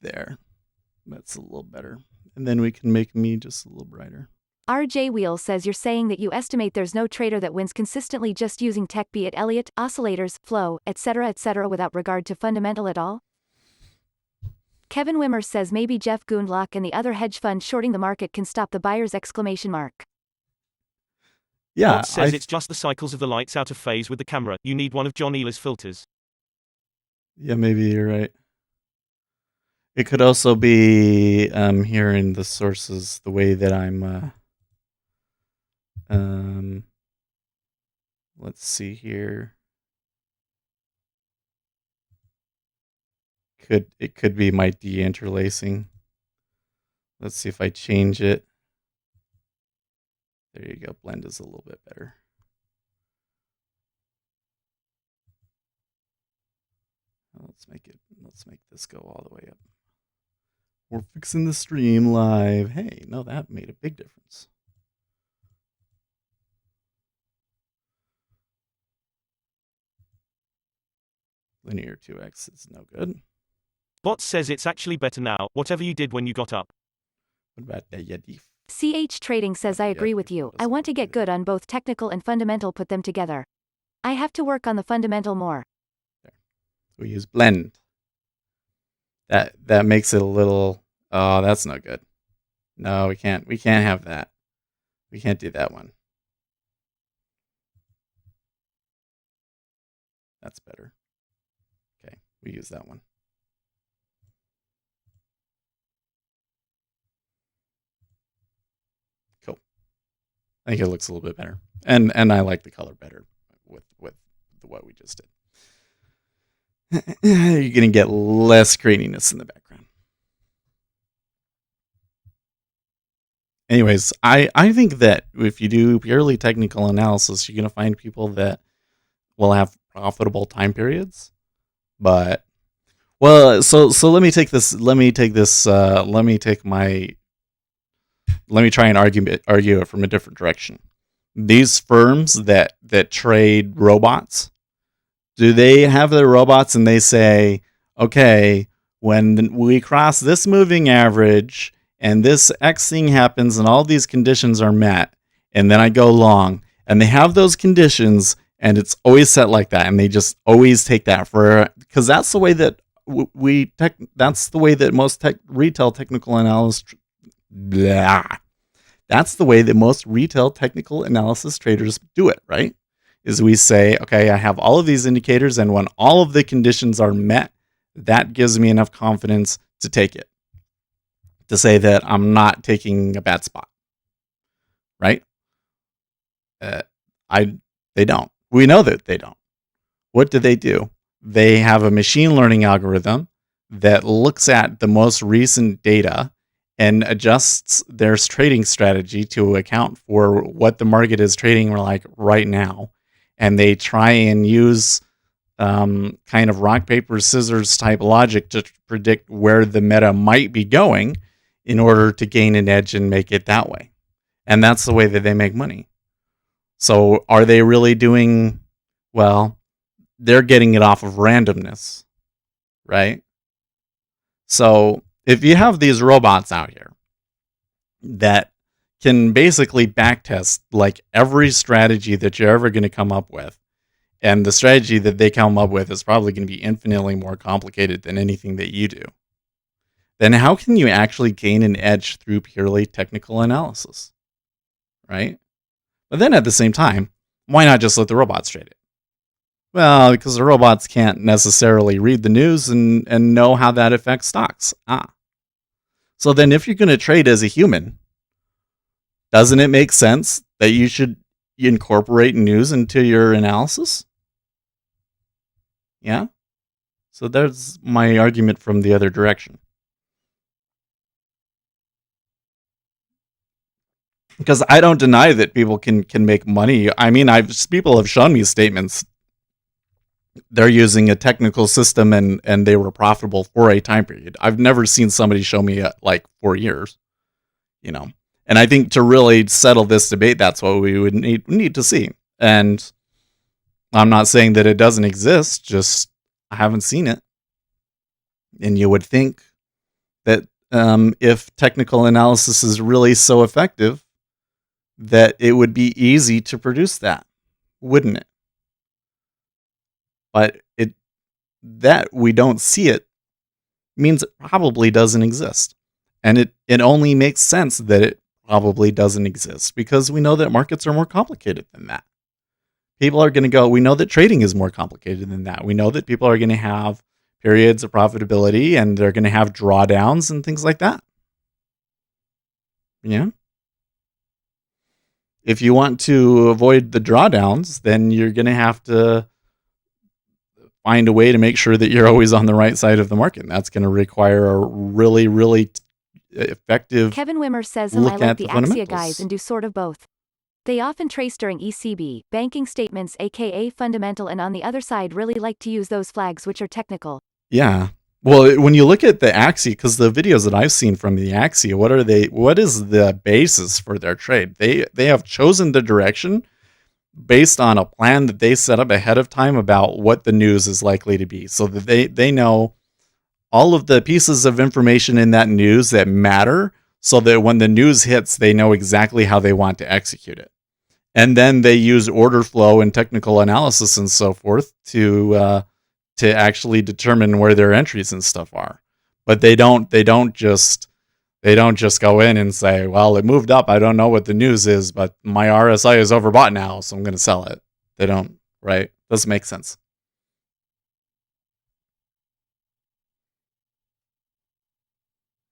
There. That's a little better. And then we can make me just a little brighter. RJ Wheel says you're saying that you estimate there's no trader that wins consistently just using tech, be it Elliott, oscillators, flow, etc., without regard to fundamental at all? Kevin Wimmer says maybe Jeff Gundlach and the other hedge fund shorting the market can stop the buyers! Yeah, Bot says it's just the cycles of the lights out of phase with the camera. You need one of John Ealer's filters. Yeah, maybe you're right. It could also be here in the sources, the way that I'm let's see here. It could be my deinterlacing. Let's see if I change it. There you go. Blend is a little bit better. Let's make this go all the way up. We're fixing the stream live. Hey, no, that made a big difference. Linear 2x is no good. Bot says it's actually better now, whatever you did when you got up. What about the Yadif? CH Trading says I agree with you. I want to get good on both technical and fundamental, put them together. I have to work on the fundamental more. There. We use blend. That makes it a little. Oh, that's no good. No, we can't have that. We can't do that one. That's better. Okay, we use that one. Cool. I think it looks a little bit better, and I like the color better with what we just did. You're gonna get less graininess in the background. Anyways, I think that if you do purely technical analysis, you're gonna find people that will have profitable time periods. But so let me take this. Let me try and argue it from a different direction. These firms that trade robots, do they have their robots and they say, okay, when we cross this moving average and this X thing happens and all these conditions are met, and then I go long, and they have those conditions and it's always set like that, and they just always take that because that's the way that that's the way that most retail technical analysis. That's the way that most retail technical analysis traders do it, right? is we say, okay, I have all of these indicators, and when all of the conditions are met, that gives me enough confidence to take it, to say that I'm not taking a bad spot, right? Uh, they don't. We know that they don't. What do? They have a machine learning algorithm that looks at the most recent data and adjusts their trading strategy to account for what the market is trading like right now. And they try and use kind of rock, paper, scissors type logic to predict where the meta might be going in order to gain an edge and make it that way. And that's the way that they make money. So are they really doing well? They're getting it off of randomness, right? So if you have these robots out here that can basically backtest like every strategy that you're ever going to come up with, and the strategy that they come up with is probably going to be infinitely more complicated than anything that you do, then how can you actually gain an edge through purely technical analysis, right? But then at the same time, why not just let the robots trade it? Well, because the robots can't necessarily read the news and know how that affects stocks. So then if you're going to trade as a human, doesn't it make sense that you should incorporate news into your analysis? Yeah? So there's my argument from the other direction. Because I don't deny that people can make money. I mean, people have shown me statements. They're using a technical system and they were profitable for a time period. I've never seen somebody show me like 4 years, you know. And I think to really settle this debate, that's what we would need to see. And I'm not saying that it doesn't exist, just I haven't seen it. And you would think that if technical analysis is really so effective, that it would be easy to produce that, wouldn't it? But that we don't see it means it probably doesn't exist. And it only makes sense that it probably doesn't exist because we know that markets are more complicated than that. People are going to go, we know that trading is more complicated than that. We know that people are going to have periods of profitability and they're going to have drawdowns and things like that. Yeah. If you want to avoid the drawdowns, then you're going to have to find a way to make sure that you're always on the right side of the market. And that's going to require a really, really effective Kevin Wimmer says, look I at like the the Axia fundamentals. guys and do sort of both. They often trace during ECB, banking statements aka fundamental, and on the other side really like to use those flags which are technical. Yeah. Well, when you look at the Axia, because the videos that I've seen from the Axia, what is the basis for their trade? They have chosen the direction based on a plan that they set up ahead of time about what the news is likely to be, so that they know all of the pieces of information in that news that matter, so that when the news hits, they know exactly how they want to execute it. And then they use order flow and technical analysis and so forth to actually determine where their entries and stuff are. But they don't just go in and say, well, it moved up. I don't know what the news is, but my RSI is overbought now, so I'm going to sell it. They don't, right? Doesn't make sense.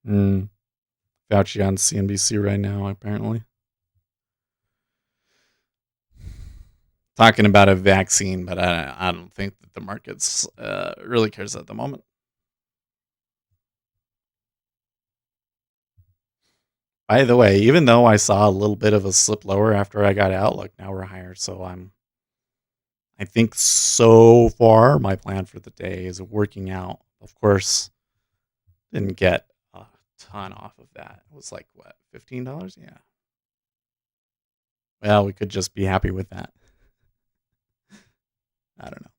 Fauci on CNBC right now, apparently. Talking about a vaccine, but I don't think that the markets really cares at the moment. By the way, even though I saw a little bit of a slip lower after I got out, look, now we're higher. So I think so far my plan for the day is working out. Of course, didn't get a ton off of that. It was like, what, $15? Yeah. Well, we could just be happy with that. I don't know.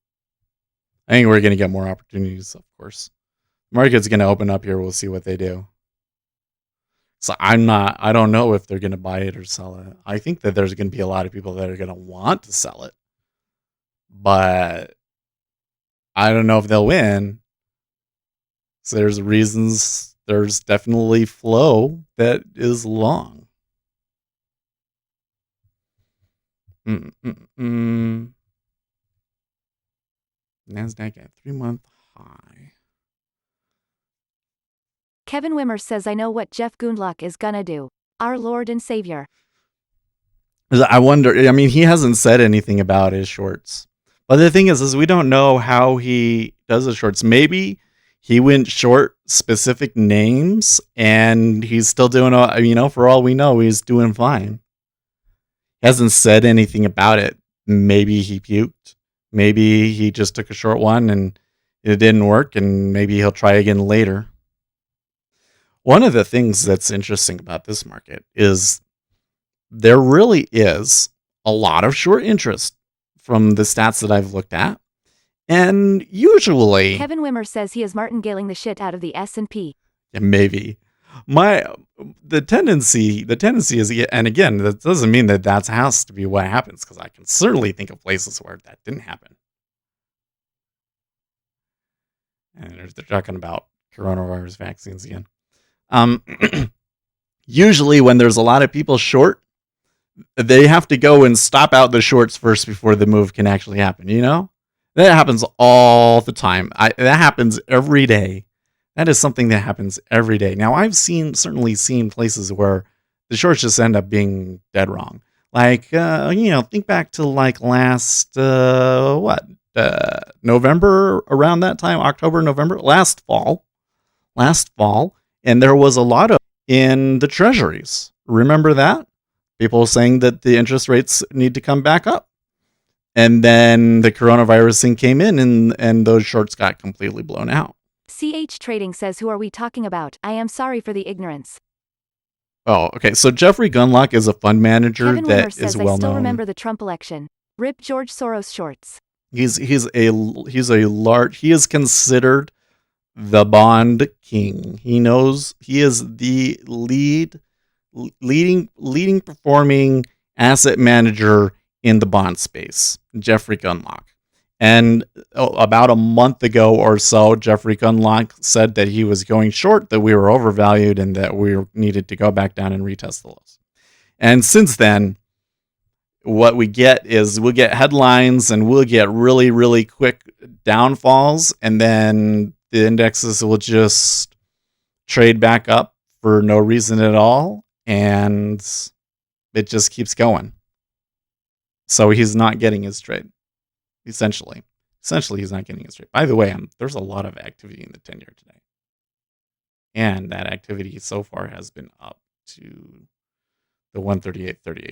I think we're going to get more opportunities, of course. The market's going to open up here. We'll see what they do. So I don't know if they're going to buy it or sell it. I think that there's going to be a lot of people that are going to want to sell it. But I don't know if they'll win. So there's reasons, there's definitely flow that is long. NASDAQ at 3-month high. Kevin Wimmer says I know what Jeff Gundlach is gonna do. Our Lord and Savior. I wonder, I mean, he hasn't said anything about his shorts. But the thing is we don't know how he does his shorts. Maybe he went short specific names and he's still doing, for all we know, he's doing fine. He hasn't said anything about it. Maybe he puked. Maybe he just took a short one and it didn't work, and maybe he'll try again later. One of the things that's interesting about this market is there really is a lot of short interest from the stats that I've looked at. And usually... Kevin Wimmer says he is martingaling the shit out of the S&P. Yeah, maybe. The tendency is, and again, that doesn't mean that has to be what happens, because I can certainly think of places where that didn't happen. And they're talking about coronavirus vaccines again. Usually when there's a lot of people short, they have to go and stop out the shorts first before the move can actually happen, That happens all the time. That happens every day. That is something that happens every day. Now, I've certainly seen places where the shorts just end up being dead wrong. Like, think back to like last, November, around that time, October, November, last fall. And there was a lot of in the treasuries. Remember that? People saying that the interest rates need to come back up. And then the coronavirus thing came in and those shorts got completely blown out. CH Trading says, who are we talking about? I am sorry for the ignorance. Oh, okay. So Jeffrey Gundlach is a fund manager Kevin Wimmer that says, is well known. I still remember the Trump election. Rip George Soros shorts. He is considered the bond king. He is the leading performing asset manager in the bond space, Jeffrey Gundlach. And about a month ago or so, Jeffrey Gundlach said that he was going short, that we were overvalued, and that we needed to go back down and retest the lows. And since then, what we get is we'll get headlines and we'll get really, really quick downfalls, and then the indexes will just trade back up for no reason at all, and it just keeps going. So he's not getting his trade. Essentially, he's not getting his trade. By the way, there's a lot of activity in the 10-year today. And that activity so far has been up to the 138.30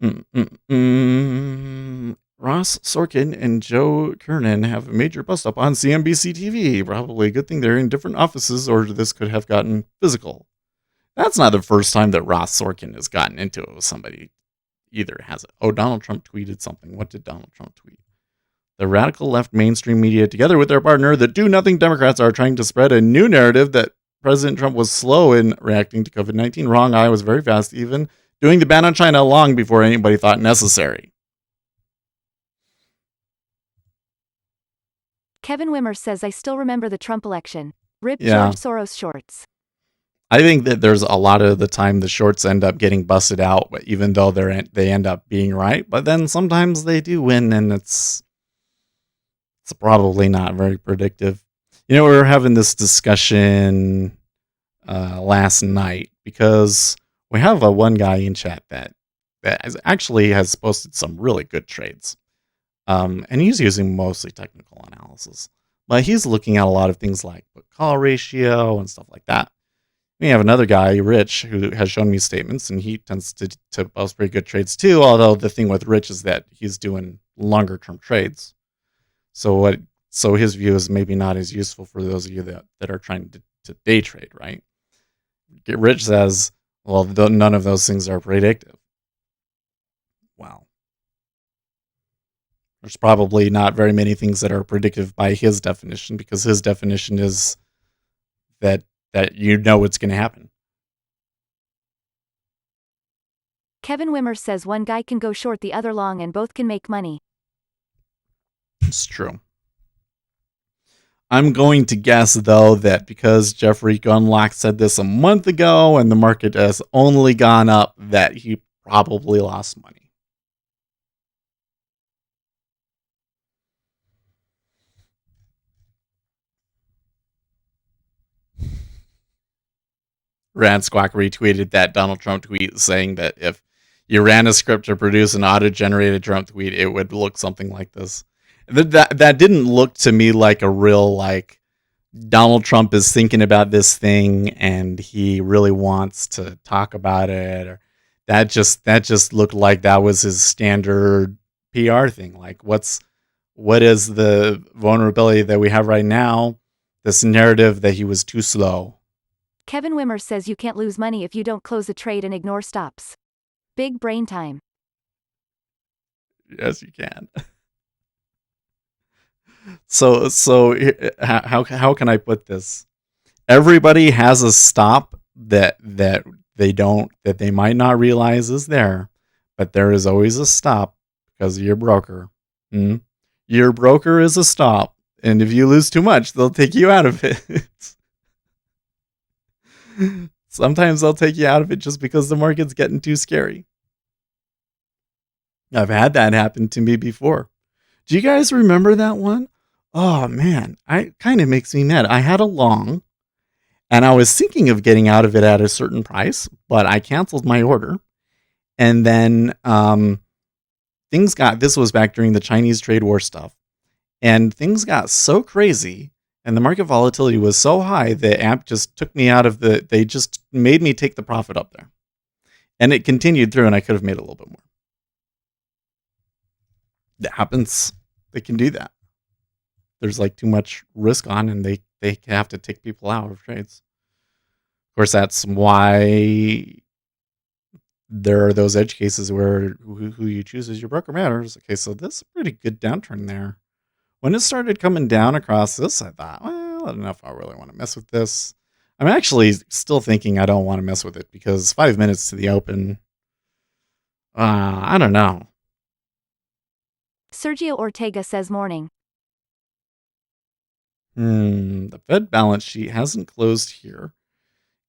again. Ross Sorkin and Joe Kernan have a major bust up on CNBC TV. Probably a good thing they're in different offices, or this could have gotten physical. That's not the first time that Ross Sorkin has gotten into it with somebody either, has it? Oh, Donald Trump tweeted something. What did Donald Trump tweet? The radical left mainstream media, together with their partner, the do-nothing Democrats, are trying to spread a new narrative that President Trump was slow in reacting to COVID-19. Wrong. I was very fast, even doing the ban on China long before anybody thought necessary. Kevin Wimmer says, I still remember the Trump election. Rip George Soros shorts. I think that there's a lot of the time the shorts end up getting busted out, even though they end up being right. But then sometimes they do win, and it's probably not very predictive. We were having this discussion last night because we have one guy in chat that actually has posted some really good trades. And he's using mostly technical analysis. But he's looking at a lot of things like put-call ratio and stuff like that. We have another guy, Rich, who has shown me statements, and he tends to post pretty good trades too, although the thing with Rich is that he's doing longer-term trades. So his view is maybe not as useful for those of you that are trying to day trade, right? Rich says, well, none of those things are predictive. Well, there's probably not very many things that are predictive by his definition, because his definition is that what's going to happen. Kevin Wimmer says one guy can go short, the other long, and both can make money. It's true. I'm going to guess, though, that because Jeffrey Gundlach said this a month ago and the market has only gone up, that he probably lost money. Rand Squawk retweeted that Donald Trump tweet saying that if you ran a script to produce an auto-generated Trump tweet, it would look something like this. That didn't look to me like a real, like, Donald Trump is thinking about this thing and he really wants to talk about it. Or that just looked like that was his standard PR thing. Like, what is the vulnerability that we have right now? This narrative that he was too slow. Kevin Wimmer says you can't lose money if you don't close a trade and ignore stops. Big brain time. Yes, you can. So how can I put this? Everybody has a stop that they might not realize is there, but there is always a stop because of your broker. Your broker is a stop, and if you lose too much, they'll take you out of it. Sometimes they'll take you out of it just because the market's getting too scary. I've had that happen to me before. Do you guys remember that one? Oh man, it kind of makes me mad. I had a long, and I was thinking of getting out of it at a certain price, but I canceled my order. And then this was back during the Chinese trade war stuff, and things got so crazy, and the market volatility was so high, the app just took me out of they just made me take the profit up there. And it continued through, and I could have made a little bit more. That happens. They can do that. There's like too much risk on, and they have to take people out of trades. Of course, that's why there are those edge cases where who you choose as your broker matters. Okay, so this is a pretty good downturn there. When it started coming down across this, I thought, well, I don't know if I really want to mess with this. I'm actually still thinking I don't want to mess with it because 5 minutes to the open, I don't know. Sergio Ortega says morning. The Fed balance sheet hasn't closed here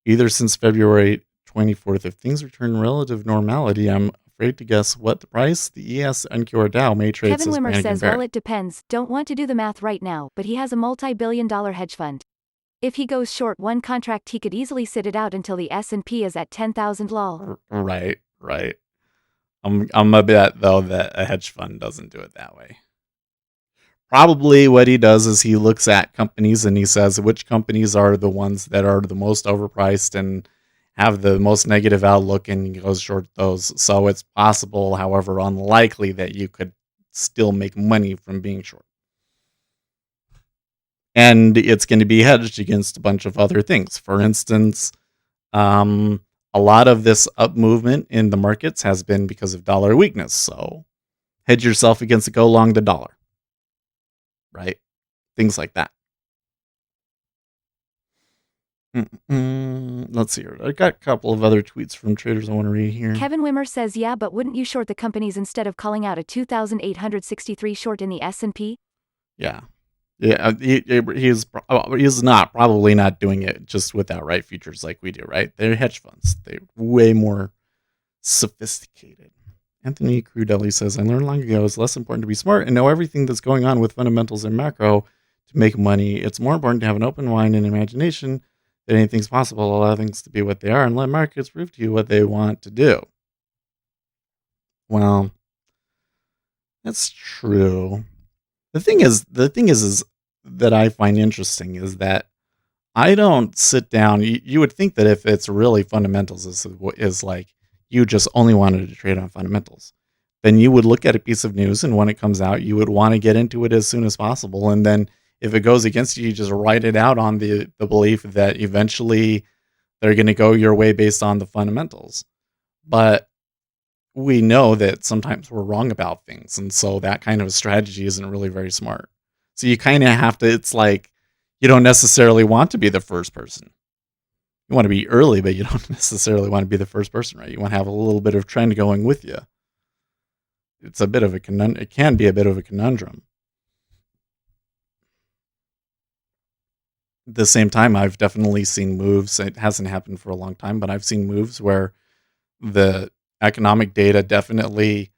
either since February 24th. If things return relative normality, I'm afraid to guess what the price the ES NQR Dow may trade. Kevin Wimmer says, well, it depends. Don't want to do the math right now, but he has a multi-billion-dollar hedge fund. If he goes short one contract, he could easily sit it out until the S&P is at 10,000 lol. Right. I'm a bet, though, that a hedge fund doesn't do it that way. Probably what he does is he looks at companies and he says which companies are the ones that are the most overpriced and have the most negative outlook, and he goes short those. So it's possible, however unlikely, that you could still make money from being short. And it's going to be hedged against a bunch of other things. For instance, a lot of this up movement in the markets has been because of dollar weakness. So hedge yourself against it, go long the dollar. Right? Things like that. Let's see here. I got a couple of other tweets from traders I want to read here. Kevin Wimmer says, yeah, but wouldn't you short the companies instead of calling out a 2,863 short in the S&P? Yeah. He's probably not doing it just with outright futures like we do, right? They're hedge funds. They're way more sophisticated. Anthony Crudelli says, I learned long ago it's less important to be smart and know everything that's going on with fundamentals and macro to make money. It's more important to have an open mind and imagination that anything's possible, allow things to be what they are, and let markets prove to you what they want to do. Well, that's true. The thing is that I find interesting is that I don't sit down. You would think that if it's really fundamentals is like you just only wanted to trade on fundamentals, then you would look at a piece of news, and when it comes out, you would want to get into it as soon as possible. And then if it goes against you, you just write it out on the belief that eventually they're going to go your way based on the fundamentals. But we know that sometimes we're wrong about things. And so that kind of a strategy isn't really very smart. So you kind of have to, it's like, you don't necessarily want to be the first person. You want to be early, but you don't necessarily want to be the first person, right? You want to have a little bit of trend going with you. It's a bit of a it can be a bit of a conundrum. At the same time, I've definitely seen moves. It hasn't happened for a long time, but I've seen moves where the economic data definitely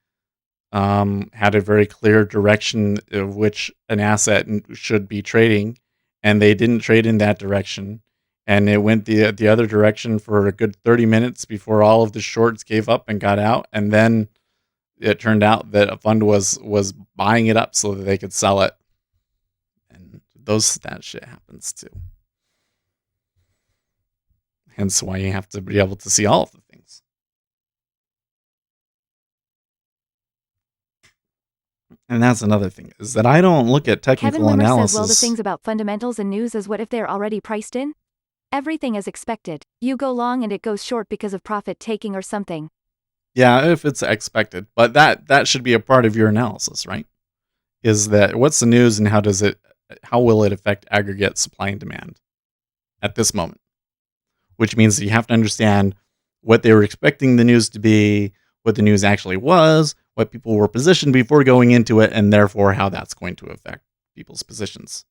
had a very clear direction of which an asset should be trading, and they didn't trade in that direction. and it went the other direction for a good 30 minutes before all of the shorts gave up and got out, and then it turned out that a fund was buying it up so that they could sell it, and that shit happens too. Hence why you have to be able to see all of the things. And that's another thing, is that I don't look at Kevin technical Wimmer analysis. says, well, the things about fundamentals and news is what if they're already priced in? Everything is expected. You go long and it goes short because of profit taking or something. Yeah, if it's expected. But that should be a part of your analysis, right? Is that what's the news and how will it affect aggregate supply and demand at this moment? Which means that you have to understand what they were expecting the news to be, what the news actually was, what people were positioned before going into it, and therefore how that's going to affect people's positions.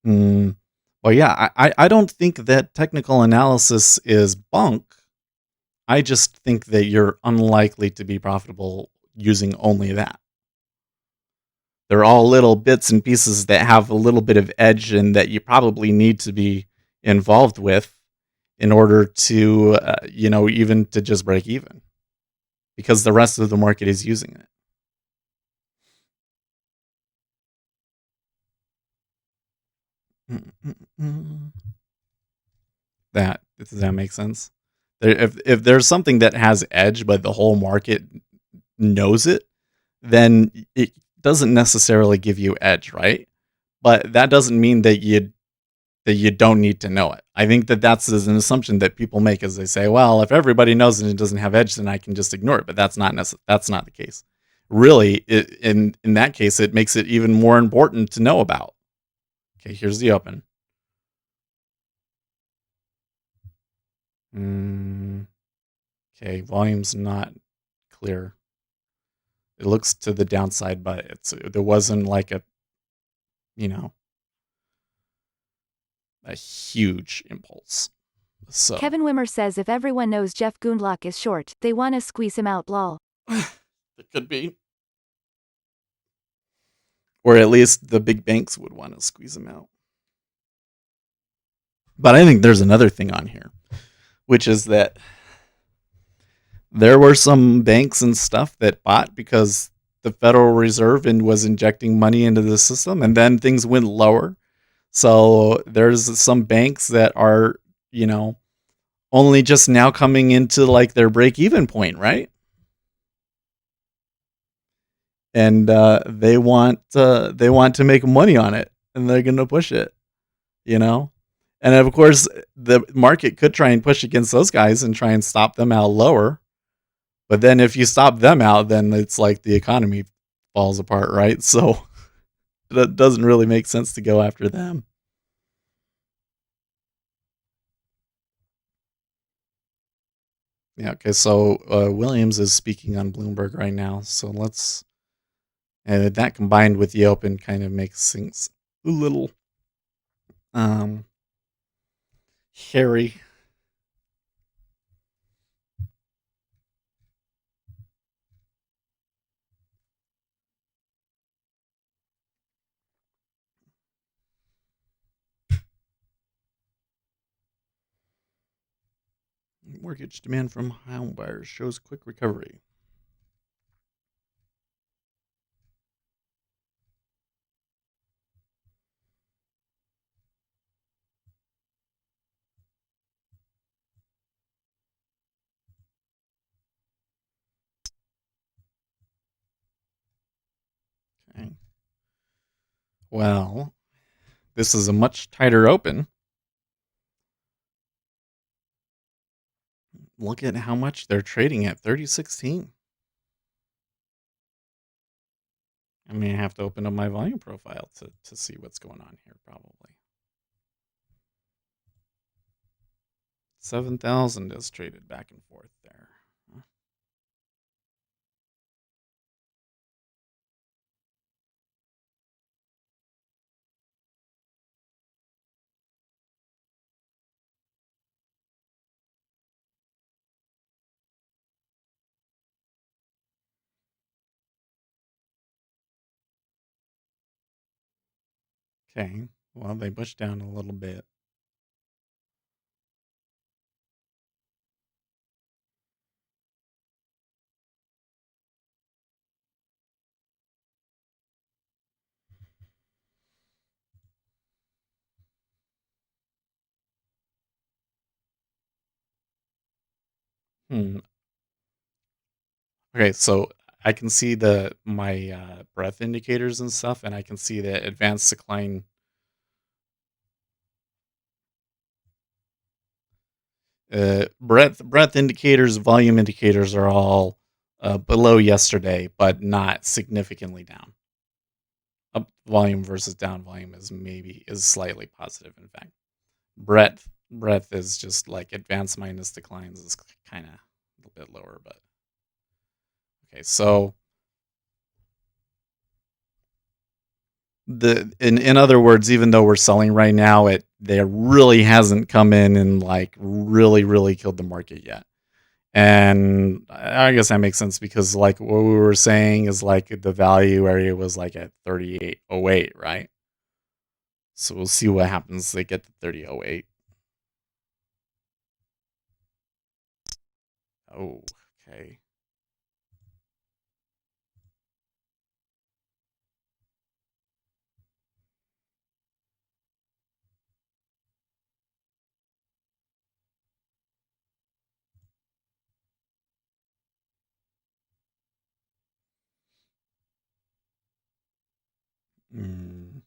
Well, yeah, I don't think that technical analysis is bunk. I just think that you're unlikely to be profitable using only that. They're all little bits and pieces that have a little bit of edge and that you probably need to be involved with in order to, even to just break even, because the rest of the market is using it. Does that make sense? If there's something that has edge, but the whole market knows it, then it doesn't necessarily give you edge, right? But that doesn't mean that you don't need to know it. I think that that's an assumption that people make, as they say, well, if everybody knows it doesn't have edge, then I can just ignore it. But that's not the case. Really, in that case, it makes it even more important to know about. Okay, here's the open. Okay, volume's not clear. It looks to the downside, but there wasn't like a huge impulse. So Kevin Wimmer says if everyone knows Jeff Gundlach is short, they want to squeeze him out, lol. It could be. Or at least the big banks would want to squeeze him out. But I think there's another thing on here, which is that there were some banks and stuff that bought because the Federal Reserve was injecting money into the system, and then things went lower. So there's some banks that are, only just now coming into like their break-even point, right? And they want to make money on it, and they're going to push it, And of course, the market could try and push against those guys and try and stop them out lower. But then if you stop them out, then it's like the economy falls apart, right? So that doesn't really make sense to go after them. Yeah, okay, so Williams is speaking on Bloomberg right now. So and that combined with the open kind of makes things a little hairy. Mortgage demand from home buyers shows quick recovery. Okay. Well, this is a much tighter open. Look at how much they're trading at 3016. I mean, I have to open up my volume profile to see what's going on here, probably. 7,000 is traded back and forth there. Okay, well, they pushed down a little bit. Hmm. Okay, so I can see my breath indicators and stuff, and I can see the advanced decline. Breadth indicators, volume indicators are all below yesterday, but not significantly down. Up volume versus down volume is slightly positive. In fact, breadth is just like advanced minus declines is kind of a little bit lower, but okay. So in other words, even though we're selling right now, it there really hasn't come in and like really killed the market yet. And I guess that makes sense because like what we were saying is like the value area was like at 3808, right? So we'll see what happens. They get to 3008. Oh, okay. Mm,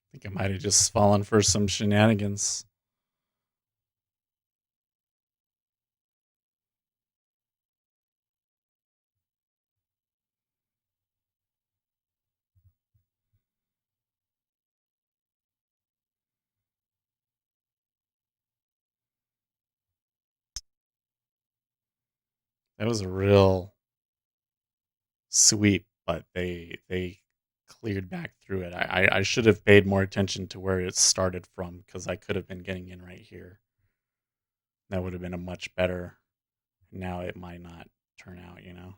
I think I might have just fallen for some shenanigans. That was a real sweep, but they cleared back through it. I should have paid more attention to where it started from because I could have been getting in right here. That would have been a much better. Now it might not turn out, you know.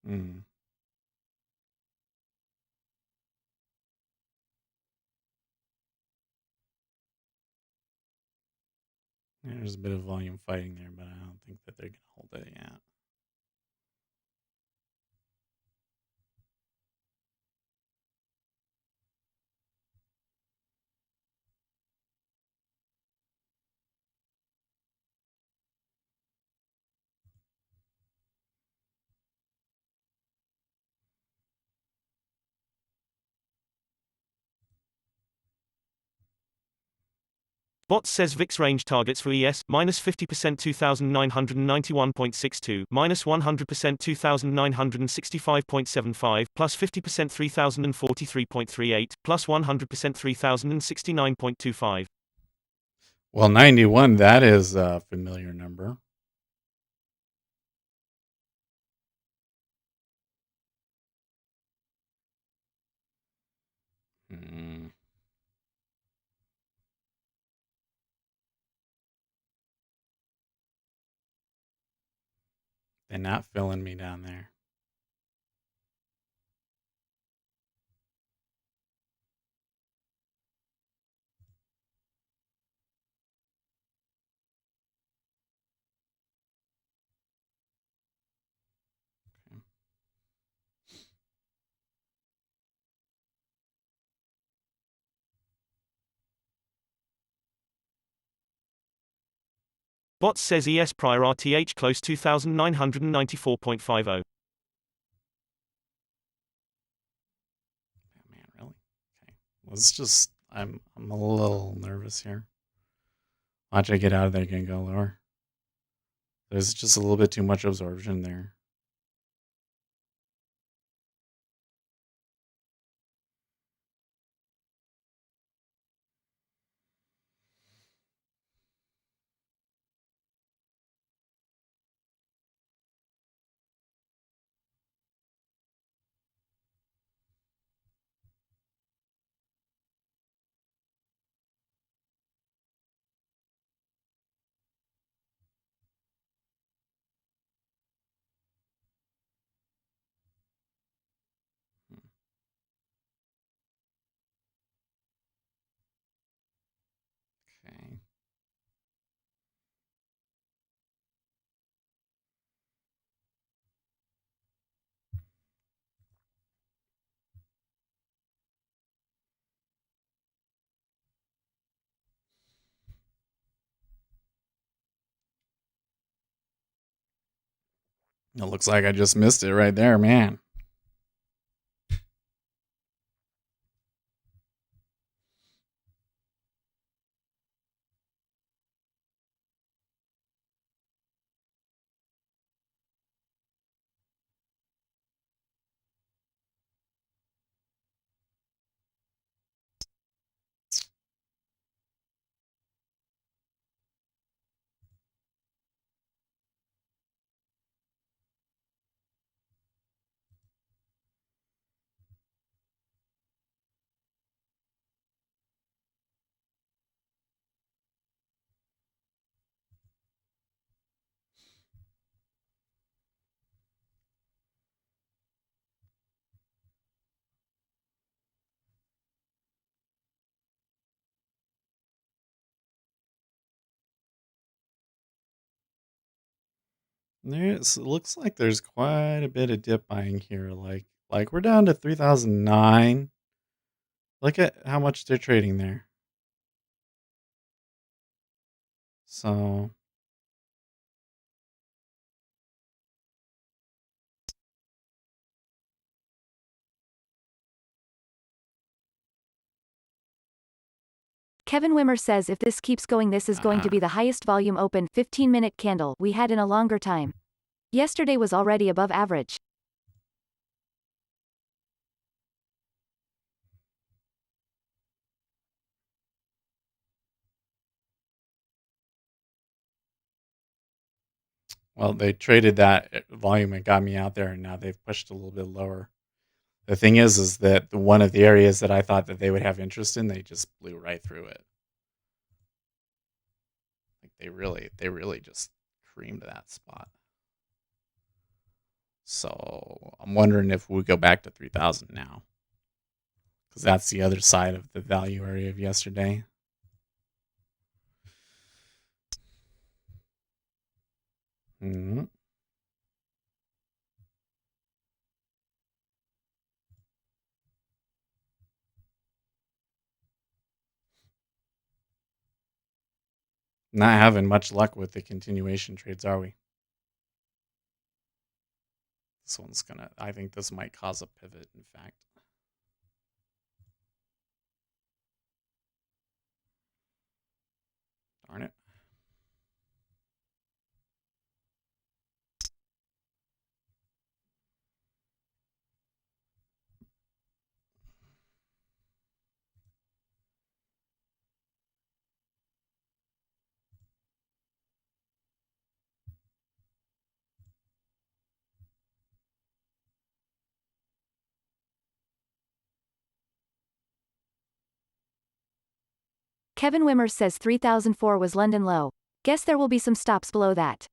Mm. There's a bit of volume fighting there, but I don't think that they're gonna hold it yet. Bot says VIX range targets for ES minus 50% 2991.62, minus 100% 2965.75, plus 50% 3043.38, plus 100% 3069.25. Well, 91, that is a familiar number. Mm. They're not filling me down there. Bot says ES prior RTH close 2994.50. Oh, man, really? Okay. Let's just. I'm a little nervous here. Watch I get out of there and go lower. There's just a little bit too much absorption there. It looks like I just missed it right there, man. It looks like there's quite a bit of dip buying here. Like we're down to 3009. Look at how much they're trading there. So Kevin Wimmer says if this keeps going, this is going to be the highest volume open 15-minute candle we had in a longer time. Yesterday was already above average. well, they traded that volume and got me out there, and now they've pushed a little bit lower. The thing is that one of the areas that I thought that they would have interest in, they just blew right through it. Like they really just creamed that spot. So I'm wondering if we go back to 3000 now, because that's the other side of the value area of yesterday. Mm-hmm. Not having much luck with the continuation trades, are we? This one's gonna, I think this might cause a pivot, in fact. Darn it. Kevin Wimmer says 3004 was London low. Guess there will be some stops below that.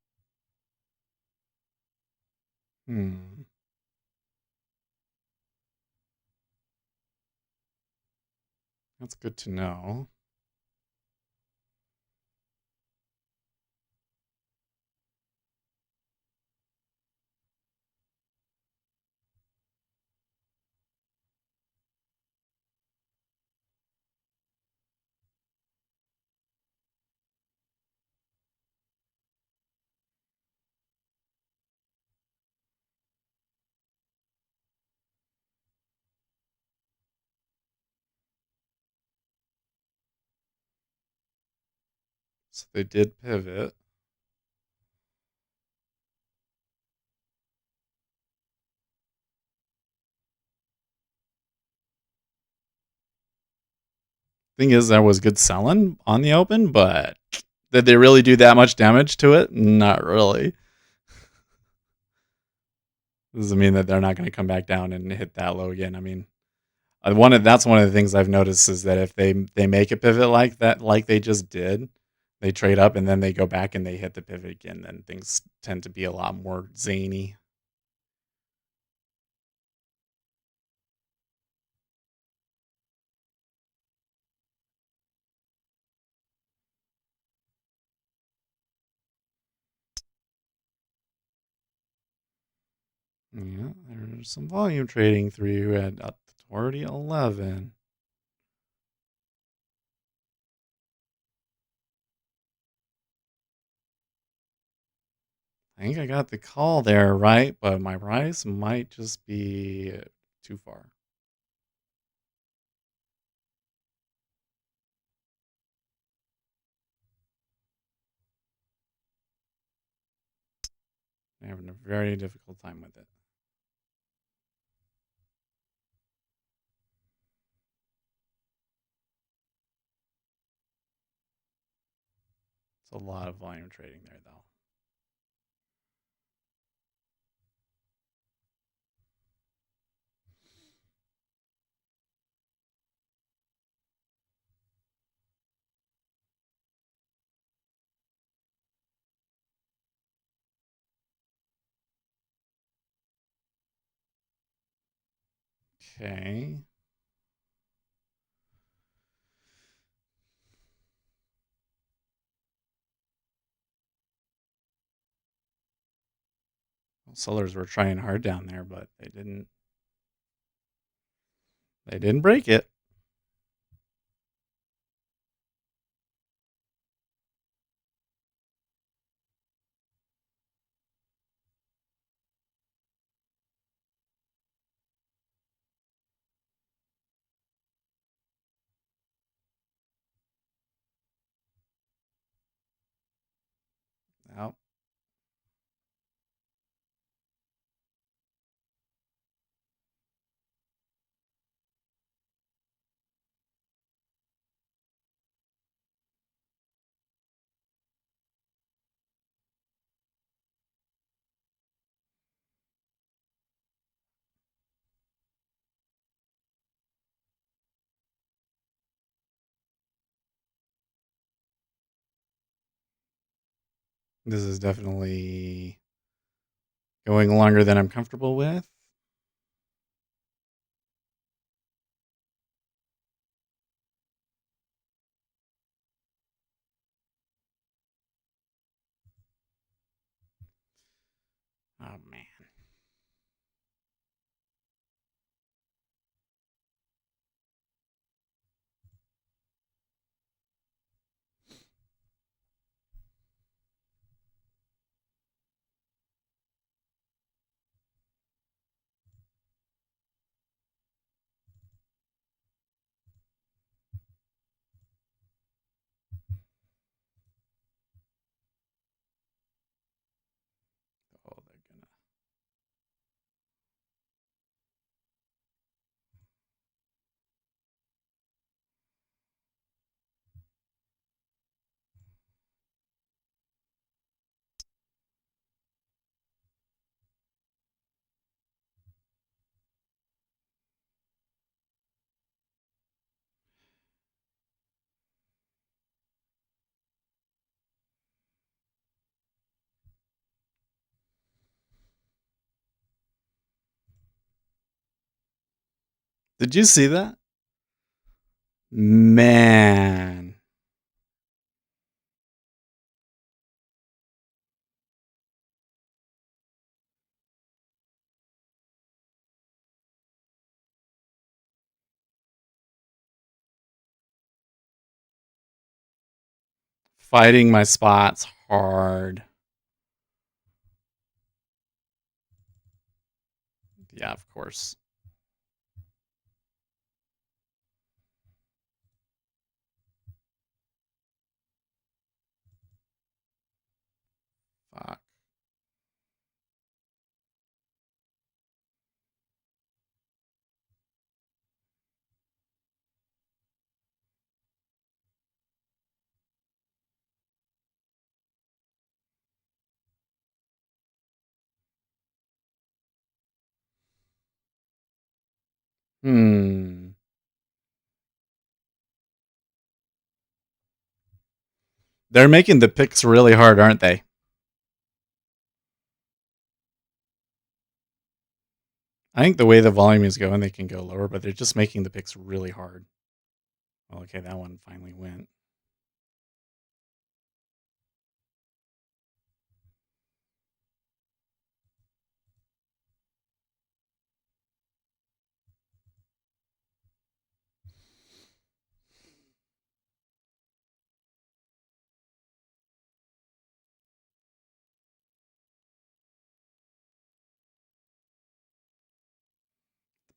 That's good to know. So they did pivot. Thing is, that was good selling on the open, but did they really do that much damage to it? Not really. Doesn't mean that they're not going to come back down and hit that low again. I mean, that's one of the things I've noticed is that if they make a pivot like that, like they just did, they trade up and then they go back and they hit the pivot again, then things tend to be a lot more zany. Yeah, there's some volume trading through at 4011. I think I got the call there right, but my price might just be too far. I'm having a very difficult time with it. It's a lot of volume trading there, though. Okay. Well, sellers were trying hard down there, but they didn't. They didn't break it. Nope. This is definitely going longer than I'm comfortable with. Oh, man. Oh, they're gonna. Did you see that? Man. Fighting my spots hard. Yeah, of course. Fuck. Hmm. They're making the picks really hard, aren't they? I think the way the volume is going, they can go lower, but they're just making the picks really hard. Well, okay, that one finally went.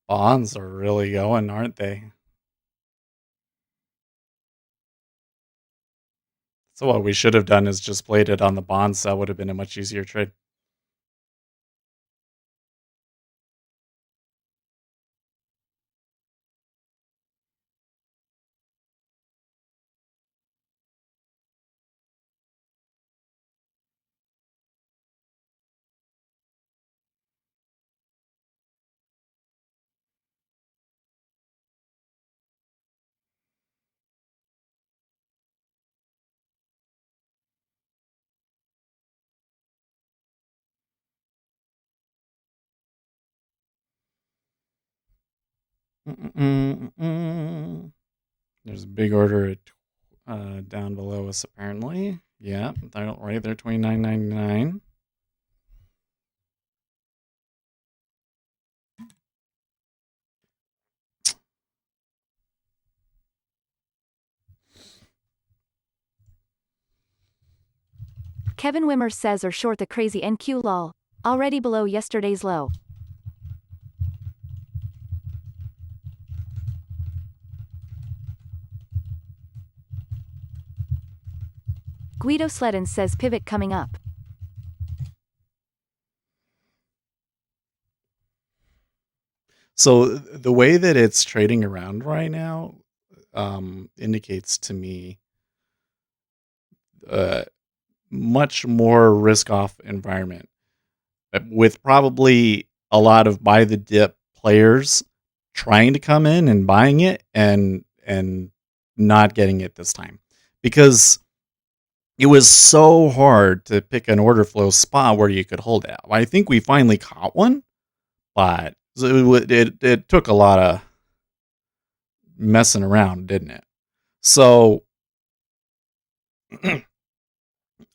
Bonds are really going, aren't they? So what we should have done is just played it on the bonds. That would have been a much easier trade. There's a big order at down below us apparently. Yeah, they're right there, $29.99. Kevin Wimmer says or short the crazy NQ lol. Already below yesterday's low. Guido Sledden says pivot coming up. So the way that it's trading around right now indicates to me much more risk-off environment with probably a lot of buy the dip players trying to come in and buying it and not getting it this time, because it was so hard to pick an order flow spot where you could hold it. I think we finally caught one, but it took a lot of messing around, didn't it? So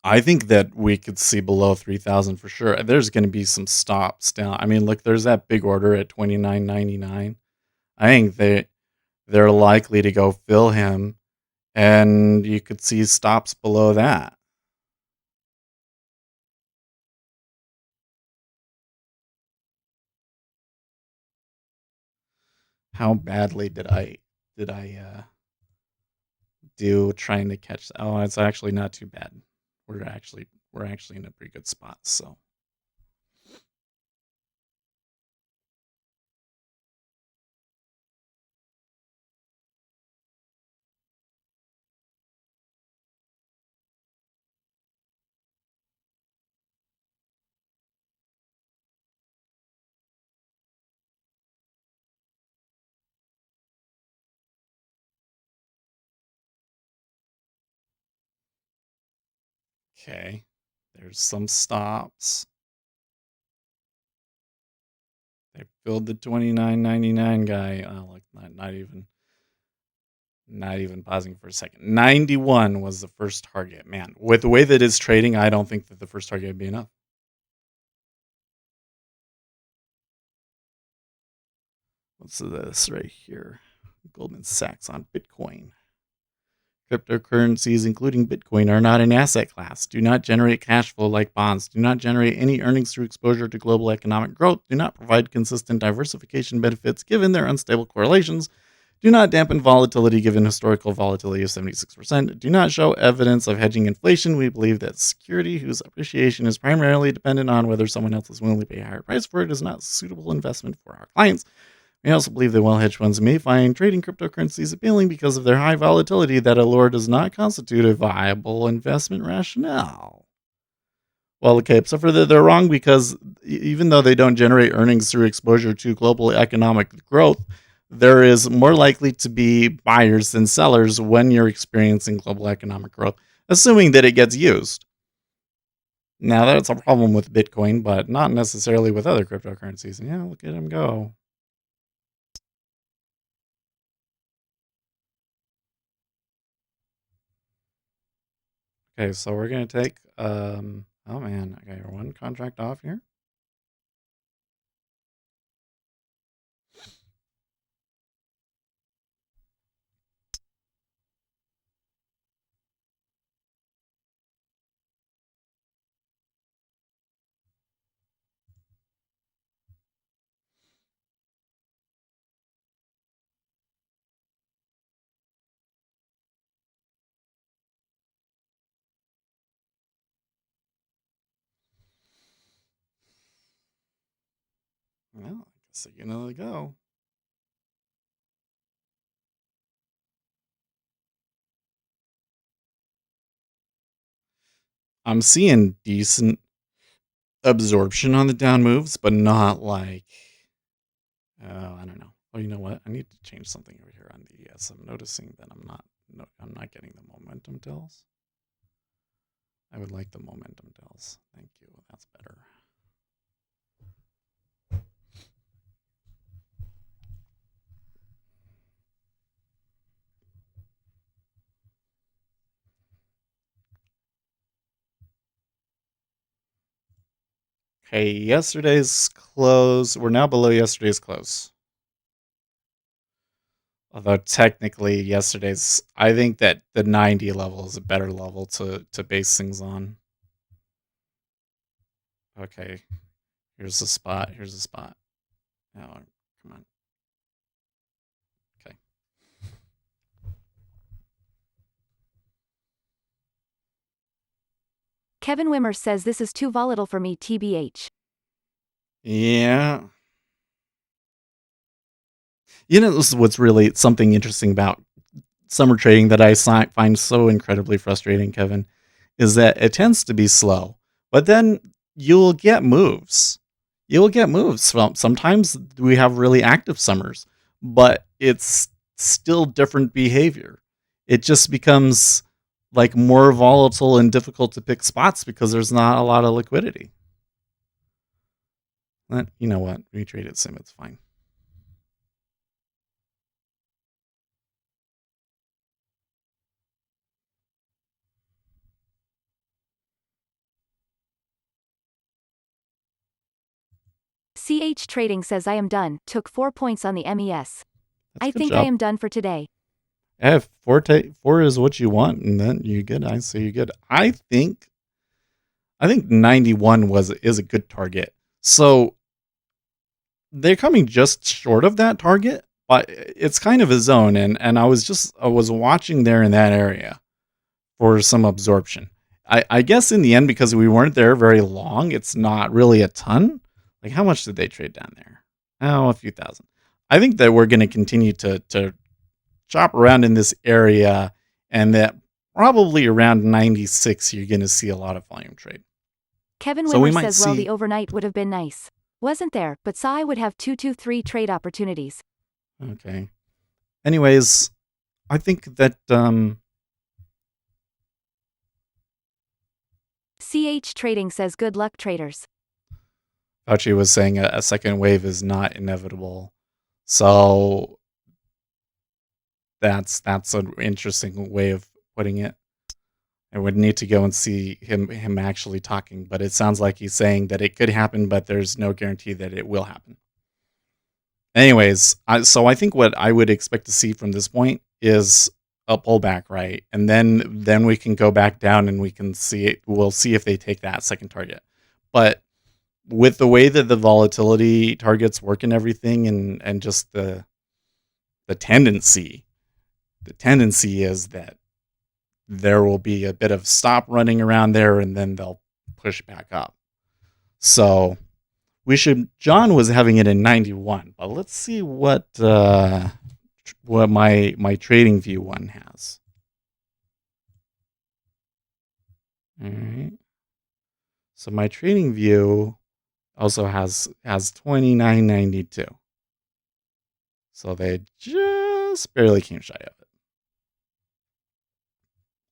I think that we could see below 3,000 for sure. There's going to be some stops down. I mean, look, there's that big order at $29.99. I think they're likely to go fill him, and you could see stops below that. How badly did I do trying to catch? Oh, it's actually not too bad. We're actually in a pretty good spot. So okay, there's some stops. They filled the $29.99 guy. Oh, like not even pausing for a second. 91 was the first target. Man, with the way that it's trading, I don't think that the first target would be enough. What's this right here? Goldman Sachs on Bitcoin. Cryptocurrencies, including Bitcoin, are not an asset class, do not generate cash flow like bonds, do not generate any earnings through exposure to global economic growth, do not provide consistent diversification benefits given their unstable correlations, do not dampen volatility given historical volatility of 76%, do not show evidence of hedging inflation. We believe that security whose appreciation is primarily dependent on whether someone else is willing to pay a higher price for it is not a suitable investment for our clients. We also believe that while hedge funds may find trading cryptocurrencies appealing because of their high volatility, that allure does not constitute a viable investment rationale. Well, okay, so they're wrong because even though they don't generate earnings through exposure to global economic growth, there is more likely to be buyers than sellers when you're experiencing global economic growth, assuming that it gets used. Now, that's a problem with Bitcoin, but not necessarily with other cryptocurrencies. And yeah, look at them go. Okay, so we're gonna take oh man, I got one contract off here. Signal to go. I'm seeing decent absorption on the down moves, but not like, I don't know. Oh, you know what? I need to change something over here on the ES. I'm noticing that I'm not getting the momentum tells. I would like the momentum tells. Thank you. That's better. Okay, yesterday's close. We're now below yesterday's close. Although technically yesterday's, I think that the 90 level is a better level to base things on. Okay, here's the spot. Here's the spot. Oh, come on. Okay. Kevin Wimmer says this is too volatile for me, TBH. Yeah. You know, this is what's really something interesting about summer trading that I find so incredibly frustrating, Kevin, is that it tends to be slow, but then you'll get moves. You'll get moves. Sometimes we have really active summers, but it's still different behavior. It just becomes like more volatile and difficult to pick spots because there's not a lot of liquidity. But you know what? Retrade it sim, it's fine. CH Trading says I am done, took 4 points on the MES. That's I good think job. I am done for today. Yeah, four is what you want, and then you good. I say you good. I think 91 is a good target. So they're coming just short of that target, but it's kind of a zone, and I was watching there in that area for some absorption. I guess in the end, because we weren't there very long, it's not really a ton. Like, how much did they trade down there? Oh, a few thousand. I think that we're going to continue to chop around in this area, and that probably around 96 you're going to see a lot of volume trade. Kevin So we Wimmer might says well see- the overnight would have been nice. Wasn't there, but saw I would have 223 trade opportunities. Okay. Anyways, I think that CH Trading says good luck traders. Fauci was saying a second wave is not inevitable. So that's an interesting way of putting it. I would need to go and see him actually talking, but it sounds like he's saying that it could happen, but there's no guarantee that it will happen. Anyways, so I think what I would expect to see from this point is a pullback, right? And then we can go back down and we can see it. We'll see if they take that second target. But with the way that the volatility targets work and everything, and just the tendency is that there will be a bit of stop running around there, and then they'll push back up. So John was having it in 91, but let's see what my trading view one has. All right. So my trading view also has 2992. So they just barely came shy of it.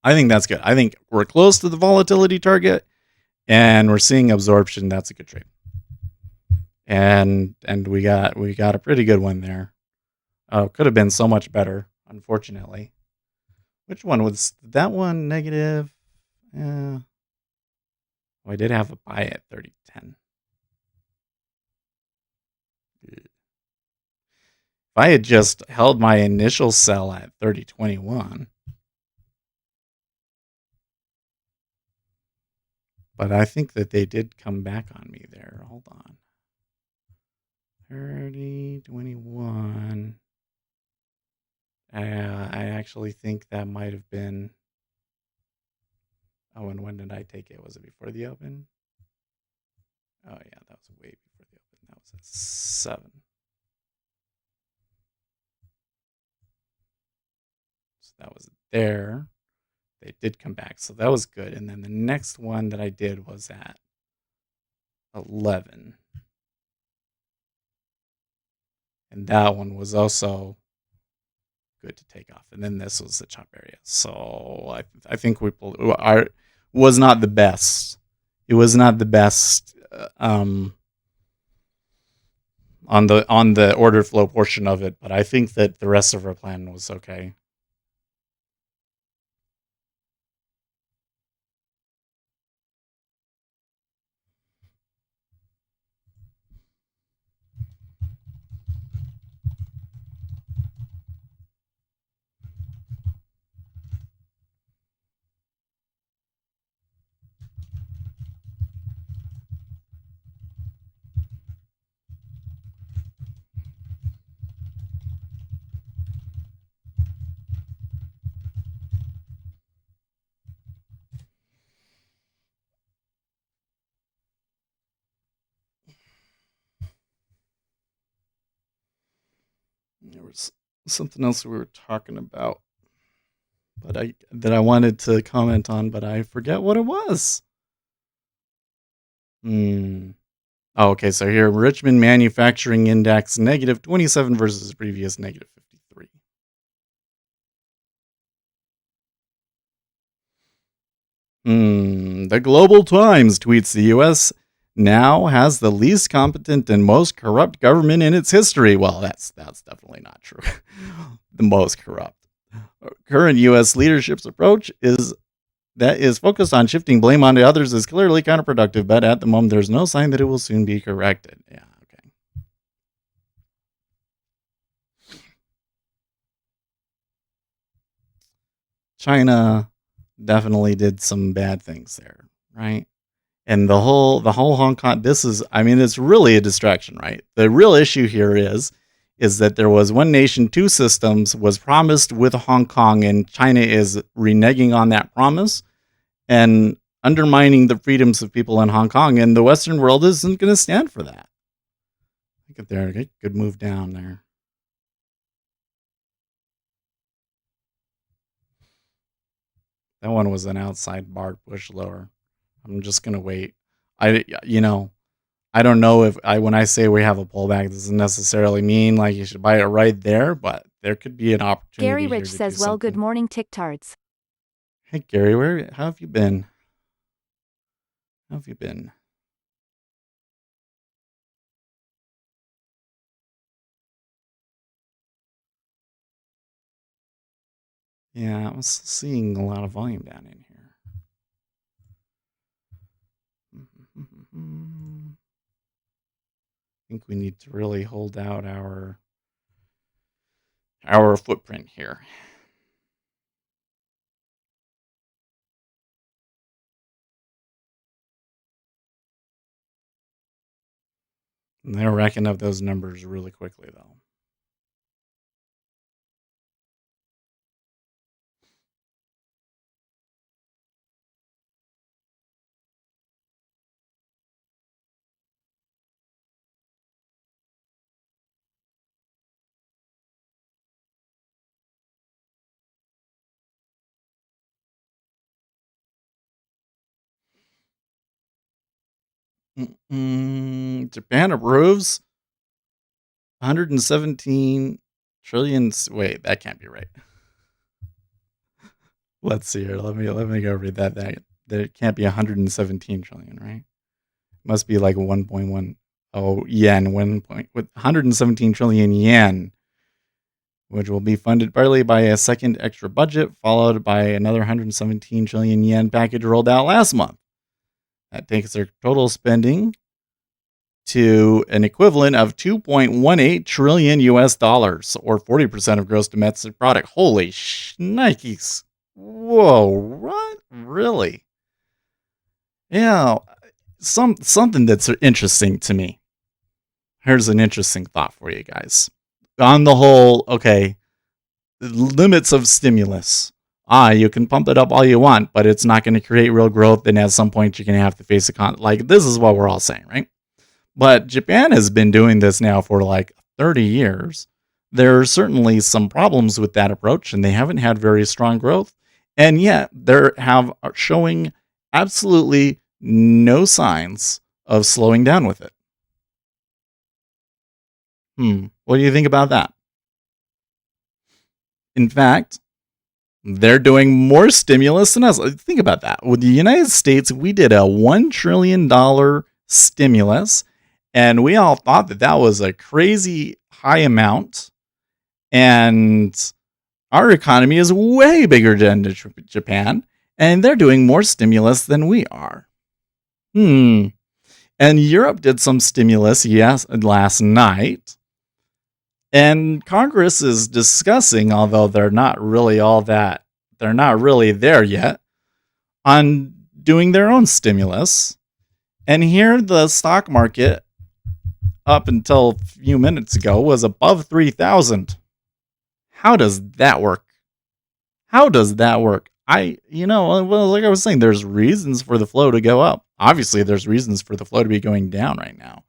I think that's good. I think we're close to the volatility target, and we're seeing absorption. That's a good trade. And we got a pretty good one there. Oh, could have been so much better, unfortunately. Which one was that one? Negative? Yeah. Oh, I did have a buy at 3010. If I had just held my initial sell at 3021. But I think that they did come back on me there. Hold on. 3021. I actually think that might have been. Oh, and when did I take it? Was it before the open? Oh, yeah, that was way before the open. That was at 7. that was there. They did come back, so that was good. And then the next one that I did was at 11. And that one was also good to take off. And then this was the chop area. So I think was not the best. It was not the best on the order flow portion of it, but I think that the rest of our plan was okay. There was something else we were talking about, but I wanted to comment on, but I forget what it was. Oh, okay, so here, Richmond Manufacturing Index, negative 27 versus previous negative 53. The Global Times tweets the U.S. now has the least competent and most corrupt government in its history. Well, that's definitely not true. The most corrupt. Current U.S. leadership's approach is focused on shifting blame onto others is clearly counterproductive, but at the moment there's no sign that it will soon be corrected. Yeah, okay. China definitely did some bad things there, right? And the whole Hong Kong, it's really a distraction, right? The real issue here is that there was one nation, two systems was promised with Hong Kong, and China is reneging on that promise and undermining the freedoms of people in Hong Kong, and the Western world isn't going to stand for that. Look at there, good move down there. That one was an outside bar push lower. I'm just going to wait. I don't know if when I say we have a pullback, this doesn't necessarily mean like you should buy it right there, but there could be an opportunity. Gary Rich says, well, good morning, TikTards. Hey, Gary, how have you been? How have you been? Yeah, I'm seeing a lot of volume down in here. I think we need to really hold out our footprint here. And they're racking up those numbers really quickly, though. Japan approves 117 trillion. Wait, that can't be right. Let's see here. Let me go read that. That it can't be 117 trillion, right? It must be like 1.1 yen, 117 trillion yen, which will be funded partly by a second extra budget, followed by another 117 trillion yen package rolled out last month. That takes their total spending to an equivalent of 2.18 trillion US dollars, or 40% of gross domestic product. Holy shnikes. Whoa, what? Really? Yeah, something that's interesting to me. Here's an interesting thought for you guys. On the whole, okay, limits of stimulus. You can pump it up all you want, but it's not going to create real growth, and at some point you're going to have to face like this is what we're all saying, right? But Japan has been doing this now for like 30 years. There are certainly some problems with that approach, and they haven't had very strong growth. And yet, are showing absolutely no signs of slowing down with it. What do you think about that? In fact, they're doing more stimulus than us. Think about that. With the United States, we did a $1 trillion stimulus, and we all thought that that was a crazy high amount. And our economy is way bigger than Japan, and they're doing more stimulus than we are. And Europe did some stimulus, yes, last night. And Congress is discussing, although they're not really there yet, on doing their own stimulus. And here the stock market, up until a few minutes ago, was above 3,000. How does that work? Like I was saying, there's reasons for the flow to go up. Obviously, there's reasons for the flow to be going down right now.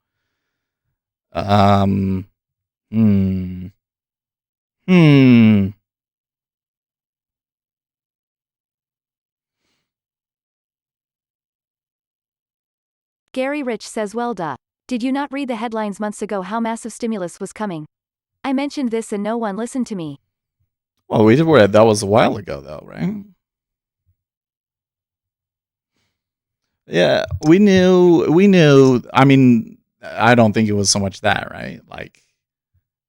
Gary Rich says, well, duh. Did you not read the headlines months ago how massive stimulus was coming? I mentioned this and no one listened to me. Well, that was a while ago, though, right? Yeah, we knew. I mean, I don't think it was so much that, right? Like,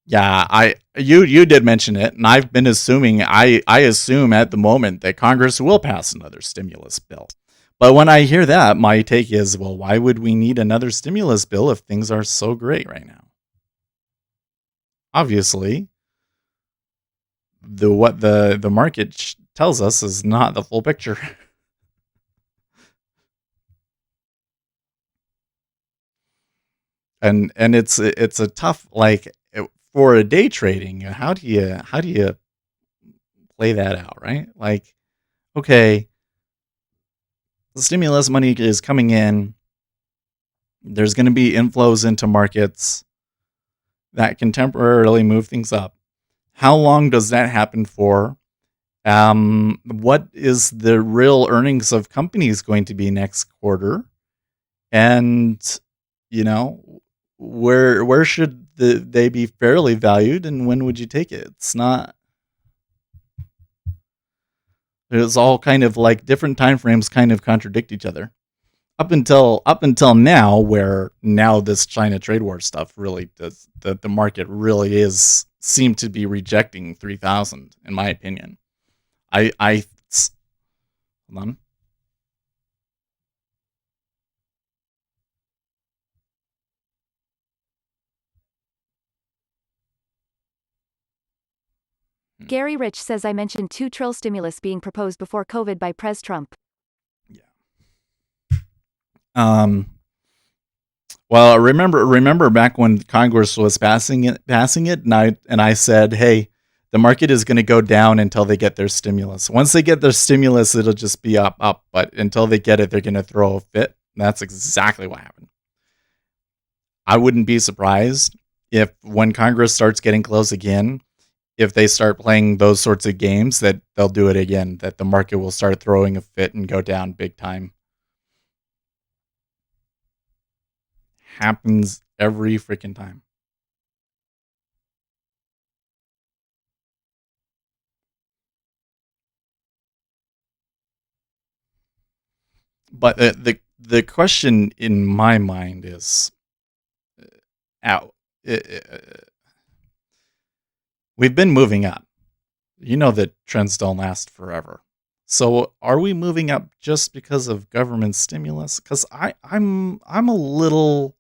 yeah, you did mention it, and I've been assuming, I assume at the moment that Congress will pass another stimulus bill. But when I hear that, my take is, well, why would we need another stimulus bill if things are so great right now? Obviously, what the market tells us is not the full picture. and it's a tough, like, for a day trading. How do you play that out, right? Like, okay, the stimulus money is coming in. There's going to be inflows into markets that can temporarily move things up. How long does that happen for? What is the real earnings of companies going to be next quarter? And, where should they be fairly valued, and when would you take it? It's all kind of like different time frames kind of contradict each other. Up until now, where now this China trade war stuff really does, the market really seem to be rejecting 3,000, in my opinion. Hold on. Gary Rich says, I mentioned $2 trillion stimulus being proposed before COVID by Pres Trump. Well, remember back when Congress was passing it, and I said, hey, the market is going to go down until they get their stimulus. Once they get their stimulus, it'll just be up. But until they get it, they're going to throw a fit. That's exactly what happened. I wouldn't be surprised if when Congress starts getting close again, if they start playing those sorts of games, that they'll do it again, that the market will start throwing a fit and go down big time. Happens every freaking time. But the question in my mind is, we've been moving up. You know that trends don't last forever. So are we moving up just because of government stimulus? Because I'm a little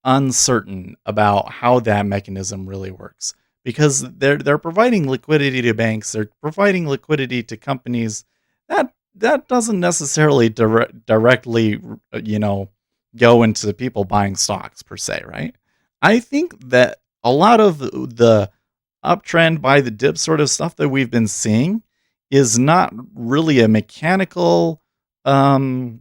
uncertain about how that mechanism really works, because they're providing liquidity to banks, they're providing liquidity to companies. That doesn't necessarily directly go into people buying stocks per se, right? I think that a lot of the uptrend by the dip sort of stuff that we've been seeing is not really a mechanical, it's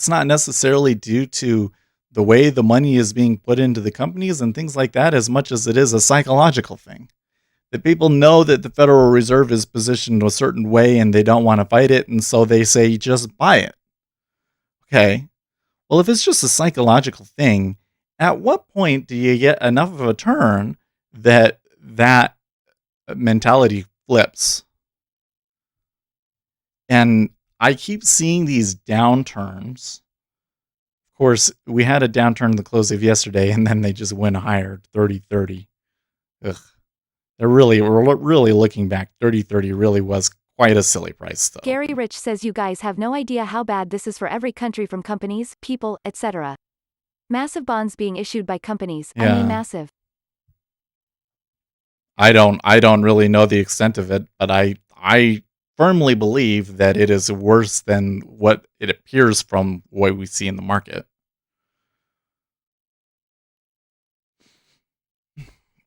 not necessarily due to the way the money is being put into the companies and things like that, as much as it is a psychological thing. That people know that the Federal Reserve is positioned a certain way and they don't want to fight it, and so they say, just buy it. Okay. Well, if it's just a psychological thing, at what point do you get enough of a turn that mentality flips? And I keep seeing these downturns. Of course, we had a downturn in the close of yesterday, and then they just went higher, 30-30. Ugh. We're really looking back, 30-30 really was quite a silly price, though. Gary Rich says you guys have no idea how bad this is for every country, from companies, people, etc. Massive bonds being issued by companies. I mean massive. I don't really know the extent of it, but I firmly believe that it is worse than what it appears from what we see in the market.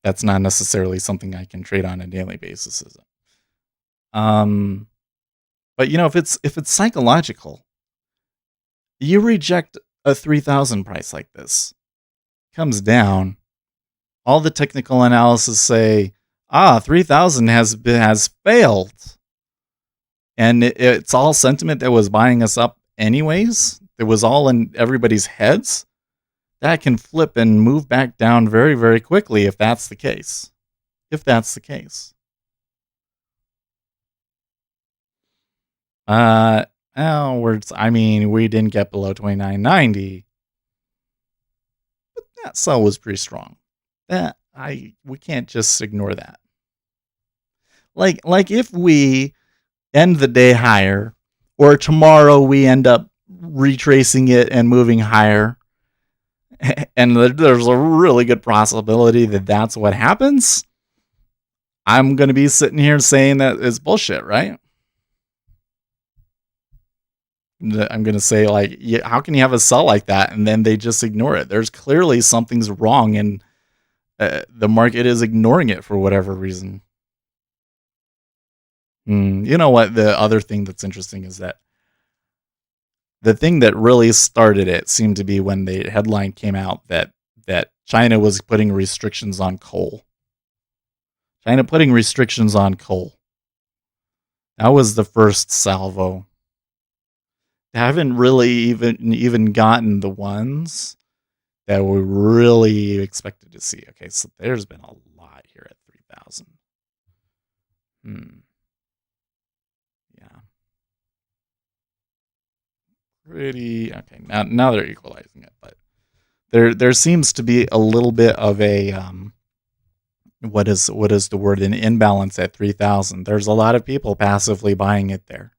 That's not necessarily something I can trade on a daily basis, is it? But if it's psychological, you reject a 3,000 price like this, comes down. All the technical analysis say, 3,000 has failed, and it's all sentiment that was buying us up anyways. It was all in everybody's heads. That can flip and move back down very, very quickly if that's the case. We didn't get below 29.90, but that sell was pretty strong. We can't just ignore that. Like if we end the day higher, or tomorrow we end up retracing it and moving higher, and there's a really good possibility that that's what happens, I'm going to be sitting here saying that it's bullshit, right? I'm going to say, how can you have a sell like that and then they just ignore it? There's clearly something's wrong, and the market is ignoring it for whatever reason. You know what? The other thing that's interesting is that the thing that really started it seemed to be when the headline came out that China was putting restrictions on coal. That was the first salvo. They haven't really even gotten the ones that we really expected to see. Okay, so there's been a lot here at 3,000. Yeah. Pretty okay. Now they're equalizing it, but there seems to be a little bit of a what is the word, an imbalance at 3,000. There's a lot of people passively buying it there.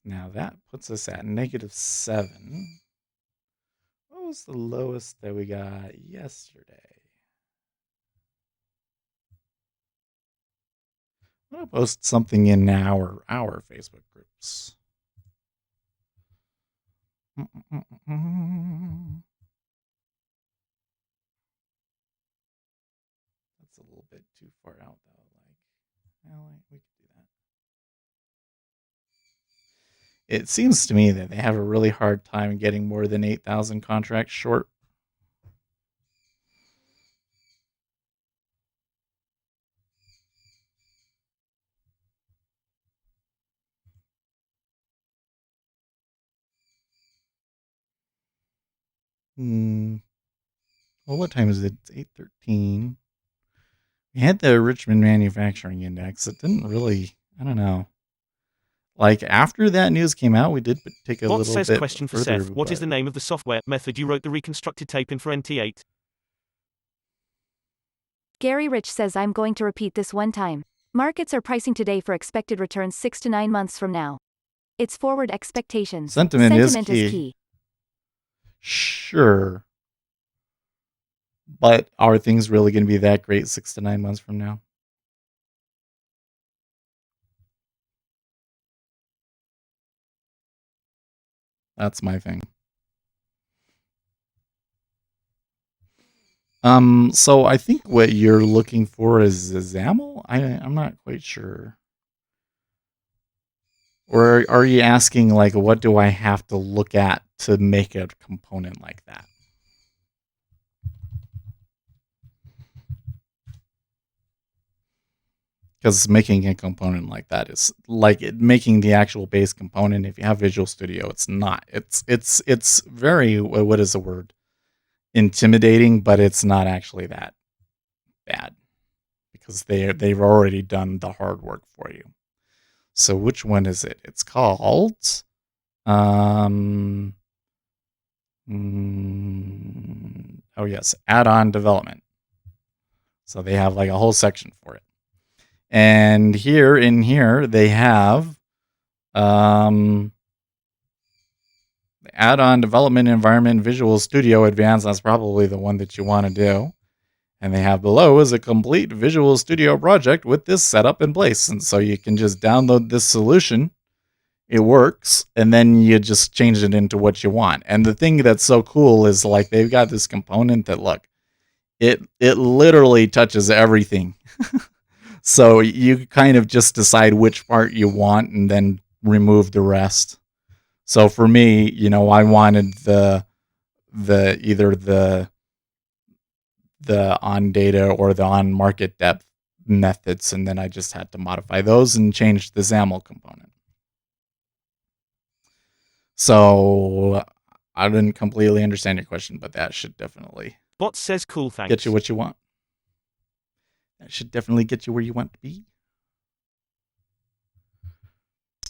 Now that puts us at -7. What was the lowest that we got yesterday? I'm going to post something in our Facebook groups. That's a little bit too far out, though. We could do that. It seems to me that they have a really hard time getting more than 8,000 contracts short. Well, what time is it? It's 8:13. We had the Richmond Manufacturing Index. It didn't really, I don't know. After that news came out, we did take a Bot little says bit question for further. Seth. What is the name of the software method you wrote the reconstructed tape in for NT8? Gary Rich says I'm going to repeat this one time. Markets are pricing today for expected returns 6 to 9 months from now. It's forward expectations. Sentiment is key. Sure. But are things really going to be that great 6 to 9 months from now? That's my thing. So I think what you're looking for is a XAML? I'm not quite sure. Or are you asking, like, what do I have to look at to make a component like that? Because making a component like that is like making the actual base component. If you have Visual Studio, it's not. It's very, what is the word? Intimidating, but it's not actually that bad because they've already done the hard work for you. So which one is it? It's called oh yes, add-on development. So they have like a whole section for it. And in here they have the add-on development environment Visual Studio Advanced. That's probably the one that you want to do. And they have below is a complete Visual Studio project with this setup in place. And so you can just download this solution. It works, and then you just change it into what you want. And the thing that's so cool is like they've got this component that, look, it literally touches everything. So you kind of just decide which part you want and then remove the rest. So for me, I wanted the either the on data or the on market depth methods, and then I just had to modify those and change the XAML component. So I didn't completely understand your question, but that should definitely Bot says cool, thanks. get you what you want. That should definitely get you where you want to be.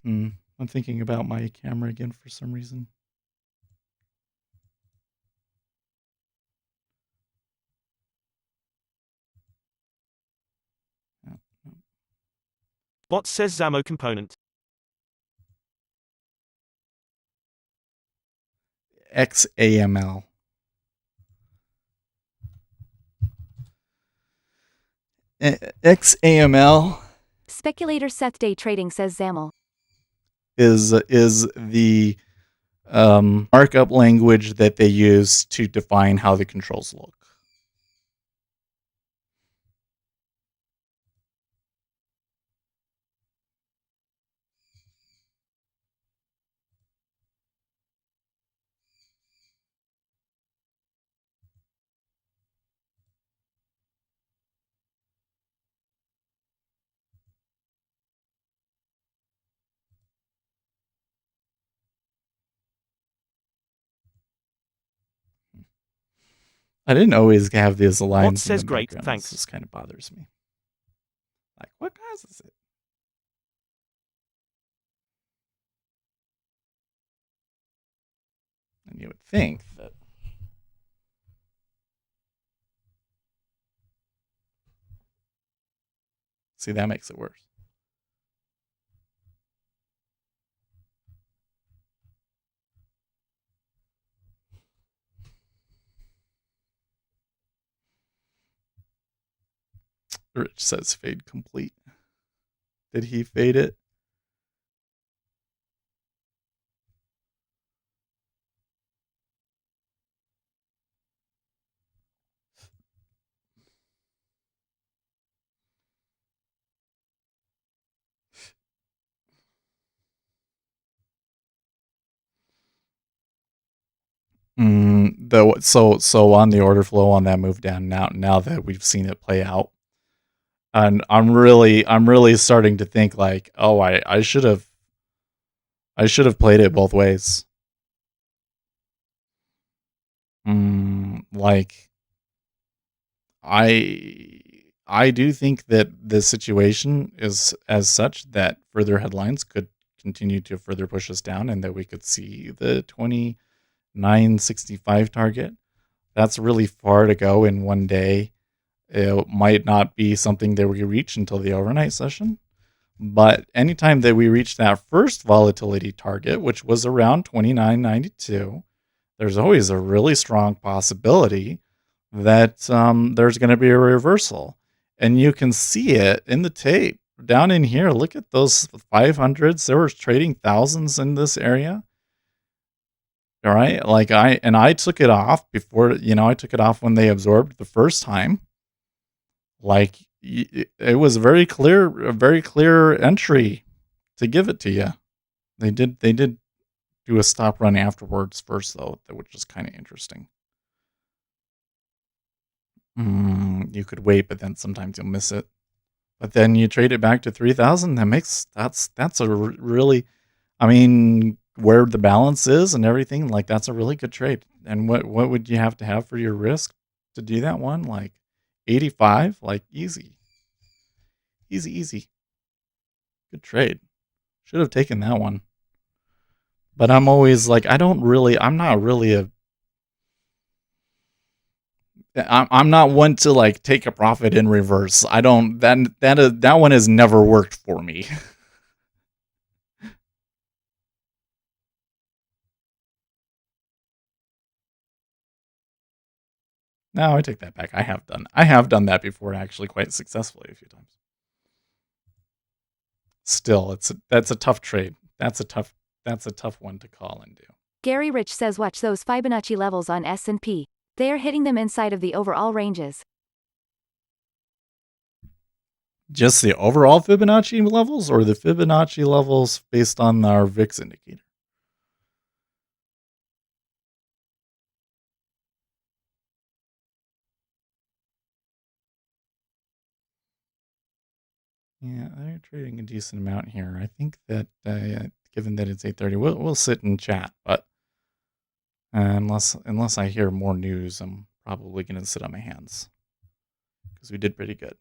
I'm thinking about my camera again for some reason. Bot says XAML component. XAML. XAML Speculator Seth Day Trading says XAML. is the markup language that they use to define how the controls look. I didn't always have these lines in says the great, background. thanks. This just kind of bothers me. Like, what causes it? And you would think that. See, that makes it worse. Rich says fade complete. Did he fade it? So on the order flow on that move down now that we've seen it play out, and I'm really starting to think like, oh, I should have played it both ways. Like I do think that the situation is as such that further headlines could continue to further push us down, and that we could see the 2965 target. That's really far to go in one day. It might not be something that we reach until the overnight session. But anytime that we reach that first volatility target, which was around 2992, there's always a really strong possibility that there's going to be a reversal. And you can see it in the tape down in here. Look at those 500s. They were trading thousands in this area. All right, like I took it off before, I took it off when they absorbed the first time. Like it was a very clear entry to give it to you. They did do a stop run afterwards first though, which is kind of interesting. You could wait, but then sometimes you'll miss it. But then you trade it back to 3,000. That's a really, I mean, where the balance is and everything, like that's a really good trade. And what would you have to have for your risk to do that one? Like 85, like easy. Good trade. Should have taken that one. But I'm always like, I'm not one to like take a profit in reverse. I don't, that one has never worked for me. No, I take that back. I have done that before, actually, quite successfully a few times. Still, that's a tough trade. That's a tough one to call and do. Gary Rich says watch those Fibonacci levels on S&P. They are hitting them inside of the overall ranges. Just the overall Fibonacci levels, or the Fibonacci levels based on our VIX indicator? Yeah, they're trading a decent amount here. I think that given that it's 8:30, we'll sit and chat. But unless I hear more news, I'm probably going to sit on my hands because we did pretty good.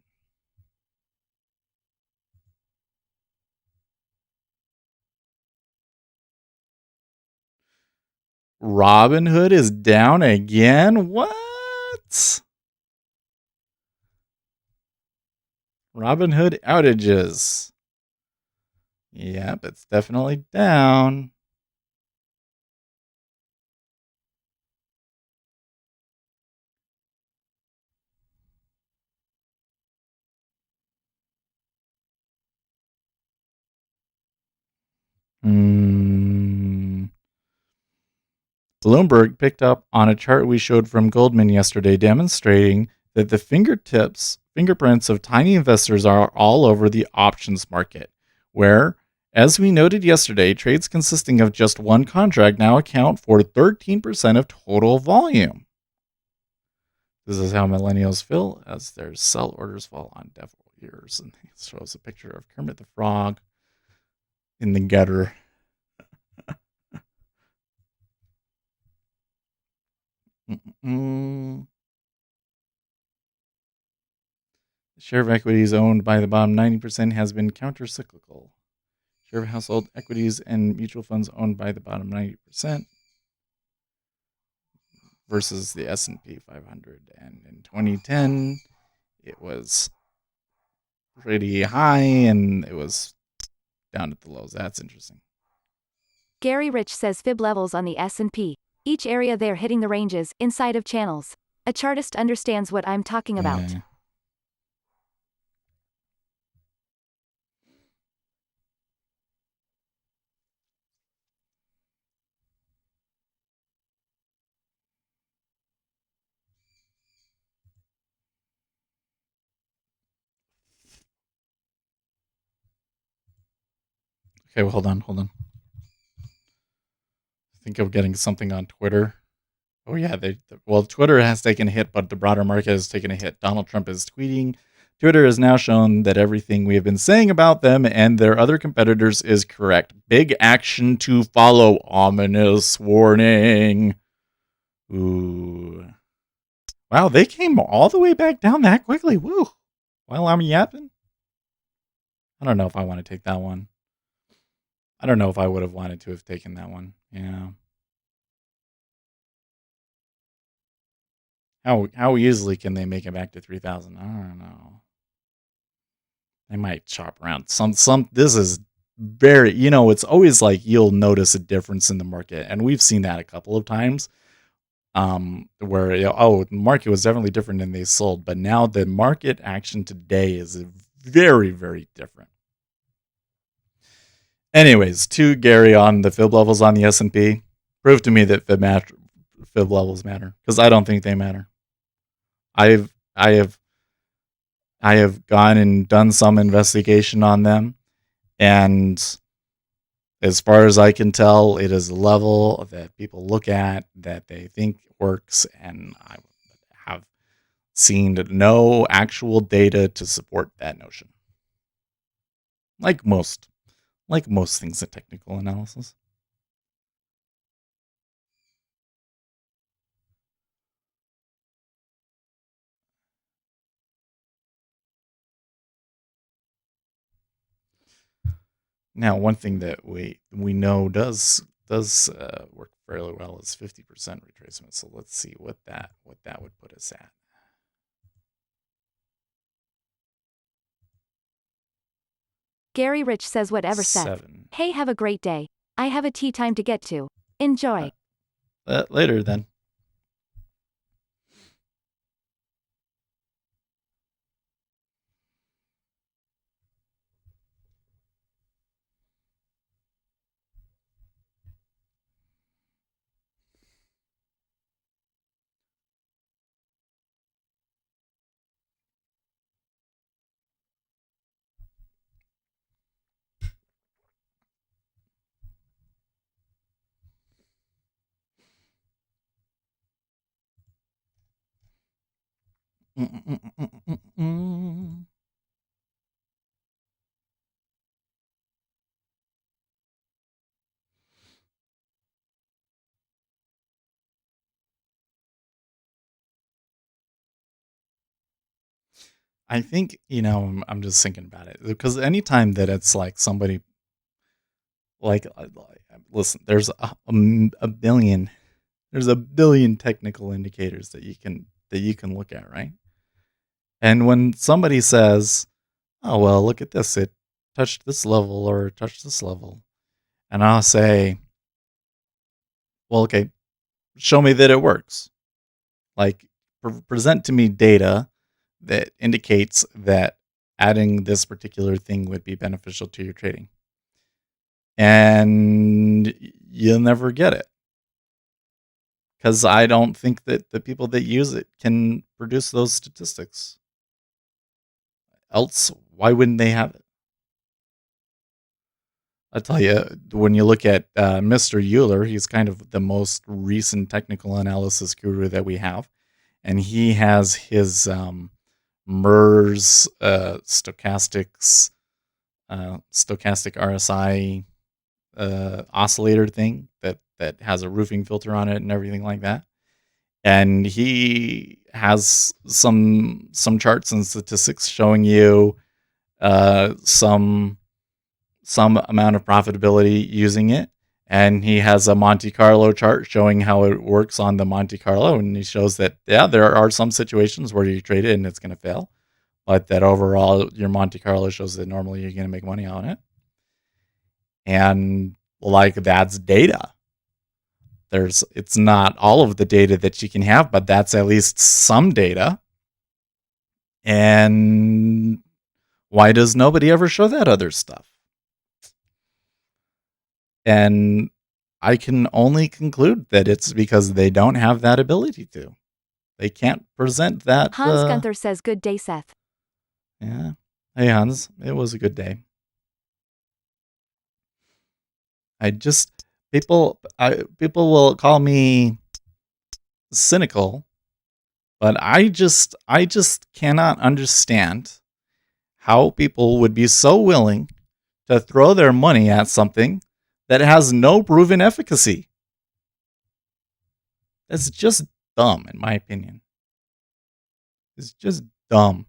Robinhood is down again? What? Robinhood outages. Yep, it's definitely down. Bloomberg picked up on a chart we showed from Goldman yesterday, demonstrating that the fingerprints of tiny investors are all over the options market, where, as we noted yesterday, trades consisting of just one contract now account for 13% of total volume. This is how millennials feel as their sell orders fall on deaf ears. And it shows a picture of Kermit the Frog in the gutter. The share of equities owned by the bottom 90% has been counter-cyclical. Share of household equities and mutual funds owned by the bottom 90% versus the S&P 500. And in 2010, it was pretty high and it was down at the lows. That's interesting. Gary Rich says fib levels on the S&P. Each area they're hitting the ranges, inside of channels. A chartist understands what I'm talking about. Okay, well, hold on. I think I'm getting something on Twitter. Oh yeah, Twitter has taken a hit, but the broader market has taken a hit. Donald Trump is tweeting, Twitter has now shown that everything we have been saying about them and their other competitors is correct. Big action to follow. Ominous warning. Ooh. Wow, they came all the way back down that quickly. Woo. While I'm yapping. I don't know if I want to take that one. I don't know if I would have wanted to have taken that one. Yeah. How easily can they make it back to 3,000? I don't know. They might chop around. This is very, it's always like you'll notice a difference in the market. And we've seen that a couple of times. Where, the market was definitely different than they sold. But now the market action today is very, very different. Anyways, to Gary on the fib levels on the S&P. Prove to me that fib levels matter, because I don't think they matter. I have gone and done some investigation on them, and as far as I can tell, it is a level that people look at that they think works, and I have seen no actual data to support that notion. Like most things in technical analysis. Now, one thing that we know does work fairly well is 50% retracement. So let's see what that would put us at. Gary Rich says whatever, Seth. 7. Hey, have a great day. I have a tea time to get to. Enjoy. Later then. I think, I'm just thinking about it, because anytime that it's like somebody, listen, there's a billion technical indicators that you can look at, right? And when somebody says, oh, well, look at this, it touched this level or touched this level, and I'll say, well, okay, show me that it works. Like, present to me data that indicates that adding this particular thing would be beneficial to your trading. And you'll never get it, because I don't think that the people that use it can produce those statistics. Else, why wouldn't they have it? I'll tell you, when you look at Mr. Euler, he's kind of the most recent technical analysis guru that we have. And he has his MERS stochastic RSI oscillator thing that has a roofing filter on it and everything like that. And he has some charts and statistics showing you some amount of profitability using it. And he has a Monte Carlo chart showing how it works on the Monte Carlo. And he shows that, yeah, there are some situations where you trade it and it's going to fail, but that overall your Monte Carlo shows that normally you're going to make money on it. And like, that's data. It's not all of the data that you can have, but that's at least some data. And why does nobody ever show that other stuff? And I can only conclude that it's because they don't have that ability to. They can't present that. Hans Gunther says good day, Seth. Yeah. Hey, Hans. It was a good day. People will call me cynical, but I just cannot understand how people would be so willing to throw their money at something that has no proven efficacy. That's just dumb, in my opinion. It's just dumb.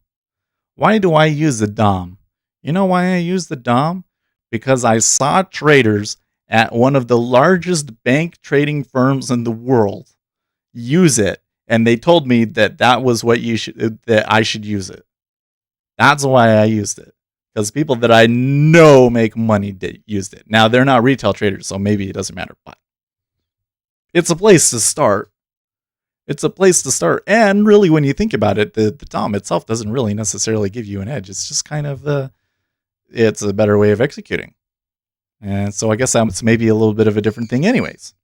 Why do I use the DOM? You know why I use the DOM? Because I saw traders at one of the largest bank trading firms in the world use it, and they told me that was what that I should use it. That's why I used it. Because people that I know make money used it. Now, they're not retail traders, so maybe it doesn't matter, but it's a place to start. It's a place to start. And really, when you think about it, the DOM itself doesn't really necessarily give you an edge. It's just kind of it's a better way of executing. And so I guess that's maybe a little bit of a different thing anyways.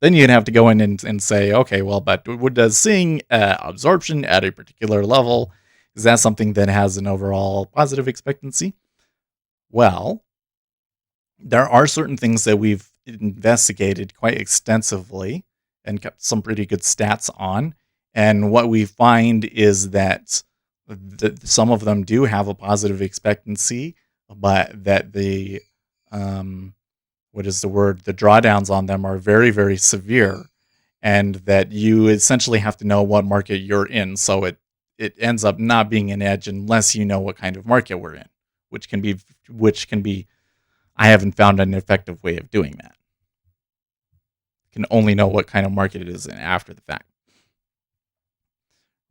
Then you'd have to go in and say, okay, well, but does seeing absorption at a particular level, is that something that has an overall positive expectancy? Well, there are certain things that we've investigated quite extensively and kept some pretty good stats on. And what we find is that some of them do have a positive expectancy, but that the what is the word? The drawdowns on them are very, very severe, and that you essentially have to know what market you're in. So it ends up not being an edge unless you know what kind of market we're in, which can be. I haven't found an effective way of doing that. Can only know what kind of market it is in after the fact.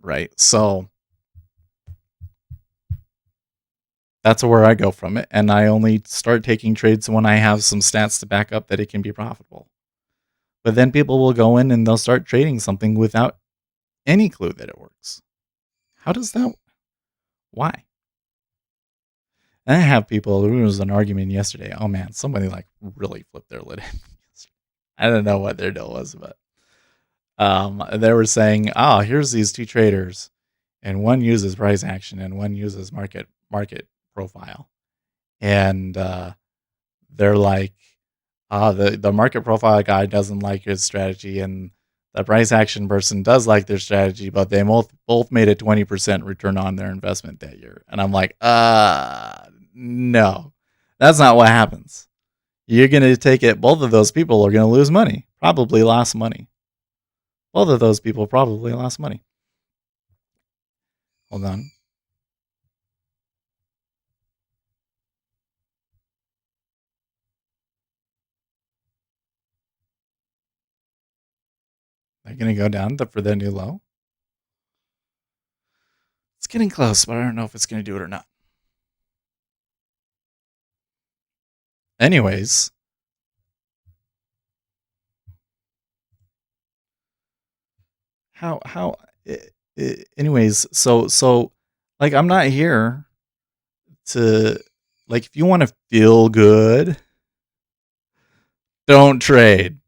Right? So that's where I go from it. And I only start taking trades when I have some stats to back up that it can be profitable. But then people will go in and they'll start trading something without any clue that it works. How does that? Why? And I have people, there was an argument yesterday. Oh man, somebody like really flipped their lid. I don't know what their deal was, but they were saying, oh, here's these two traders, and one uses price action and one uses market profile. And they're like, the market profile guy doesn't like his strategy, and the price action person does like their strategy, but they both made a 20% return on their investment that year. And I'm like, no, that's not what happens. You're going to take it. Both of those people are going to lose money, probably lost money. Both of those people probably lost money. Hold on. They're going to go down for the new low. It's getting close, but I don't know if it's going to do it or not. Anyways. Anyways, so like, I'm not here to, like, if you want to feel good, don't trade,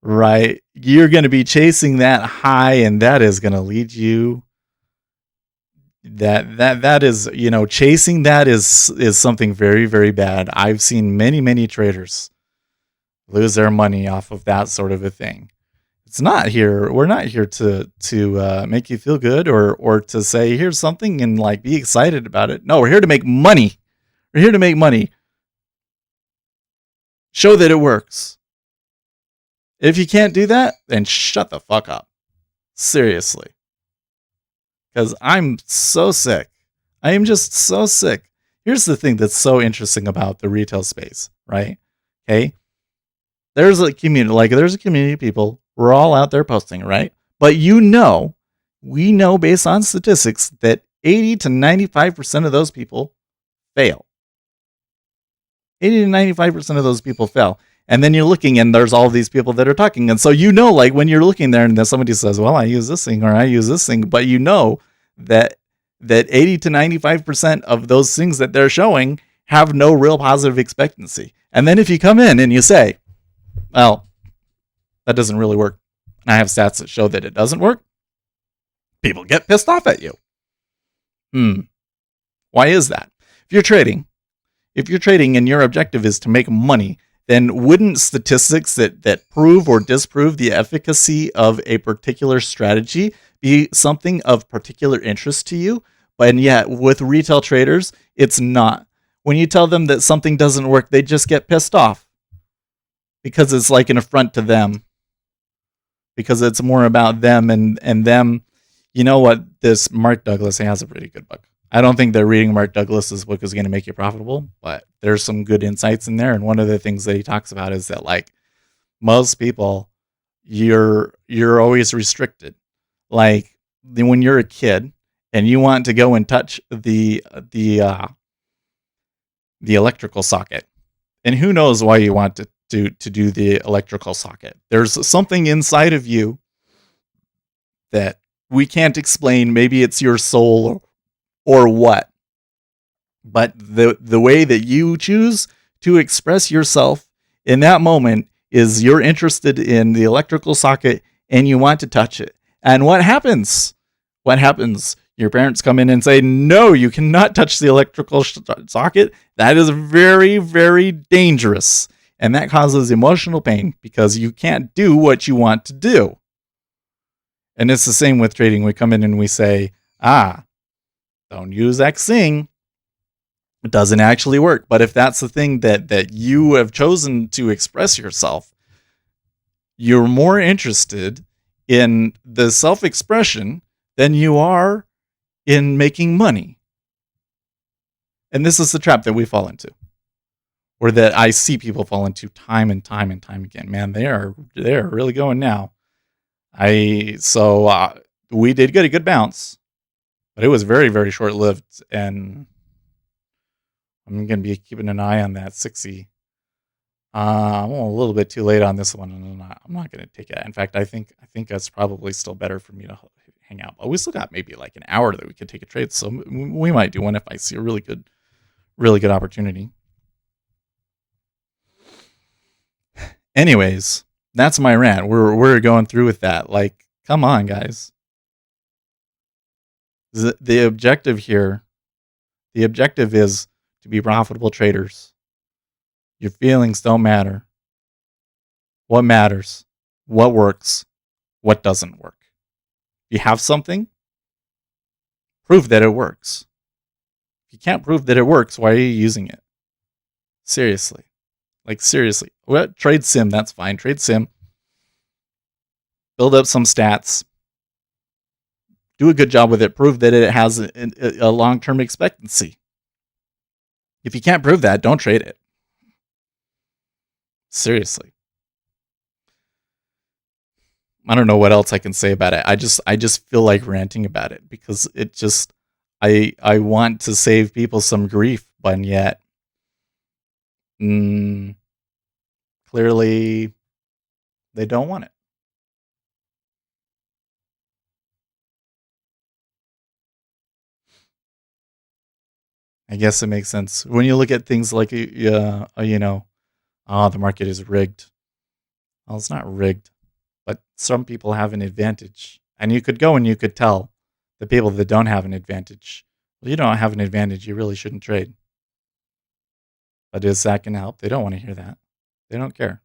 right? You're going to be chasing that high, and that is going to lead you. That is, chasing that is something very, very bad. I've seen many traders lose their money off of that sort of a thing. We're not here to make you feel good or to say here's something and like be excited about it. No, we're here to make money. We're here to make money. Show that it works. If you can't do that, then shut the fuck up. Seriously. Because I'm so sick. I am just so sick. Here's the thing that's so interesting about the retail space, right? Okay. There's a community of people. We're all out there posting, right? But we know based on statistics that 80 to 95% of those people fail. 80 to 95% of those people fail. And then you're looking and there's all these people that are talking. And so, like when you're looking there and then somebody says, well, I use this thing or I use this thing, but that 80 to 95% of those things that they're showing have no real positive expectancy. And then if you come in and you say, well, that doesn't really work, and I have stats that show that it doesn't work, people get pissed off at you. Why is that? If you're trading and your objective is to make money, then wouldn't statistics that prove or disprove the efficacy of a particular strategy be something of particular interest to you? But yet with retail traders, it's not. When you tell them that something doesn't work, they just get pissed off because it's like an affront to them. Because it's more about them and them. You know what? This Mark Douglas has a pretty good book. I don't think that reading Mark Douglas's book is going to make you profitable, but there's some good insights in there. And one of the things that he talks about is that, like, most people, you're always restricted. Like when you're a kid and you want to go and touch the electrical socket, and who knows why you want to do the electrical socket. There's something inside of you that we can't explain. Maybe it's your soul or what. But the way that you choose to express yourself in that moment is you're interested in the electrical socket and you want to touch it. And what happens? What happens? Your parents come in and say, no, you cannot touch the electrical socket. That is very, very dangerous. And that causes emotional pain because you can't do what you want to do. And it's the same with trading. We come in and we say, don't use Xing. It doesn't actually work. But if that's the thing that you have chosen to express yourself, you're more interested in the self-expression than you are in making money. And this is the trap that we fall into, or that I see people fall into time and time and time again. Man, they are really going now. We did get a good bounce, but it was very, very short-lived, and I'm going to be keeping an eye on that 60. I'm a little bit too late on this one, and I'm not going to take it. In fact, I think that's probably still better for me to hang out. But we still got maybe like an hour that we could take a trade, so we might do one if I see a really good opportunity. Anyways, that's my rant. We're going through with that. Like, come on, guys. The objective here, the objective is to be profitable traders. Your feelings don't matter. What matters? What works? What doesn't work? If you have something, prove that it works. If you can't prove that it works, why are you using it? Seriously. Like, seriously. What? Trade sim, that's fine. Trade sim. Build up some stats. Do a good job with it. Prove that it has a long-term expectancy. If you can't prove that, don't trade it. Seriously. I don't know what else I can say about it. I just feel like ranting about it because it just I want to save people some grief, but yet clearly they don't want it. I guess it makes sense when you look at things like the market is rigged. Well, it's not rigged, but some people have an advantage, and you could go and you could tell the people that don't have an advantage. Well, you don't have an advantage. You really shouldn't trade. But is that going to help? They don't want to hear that. They don't care.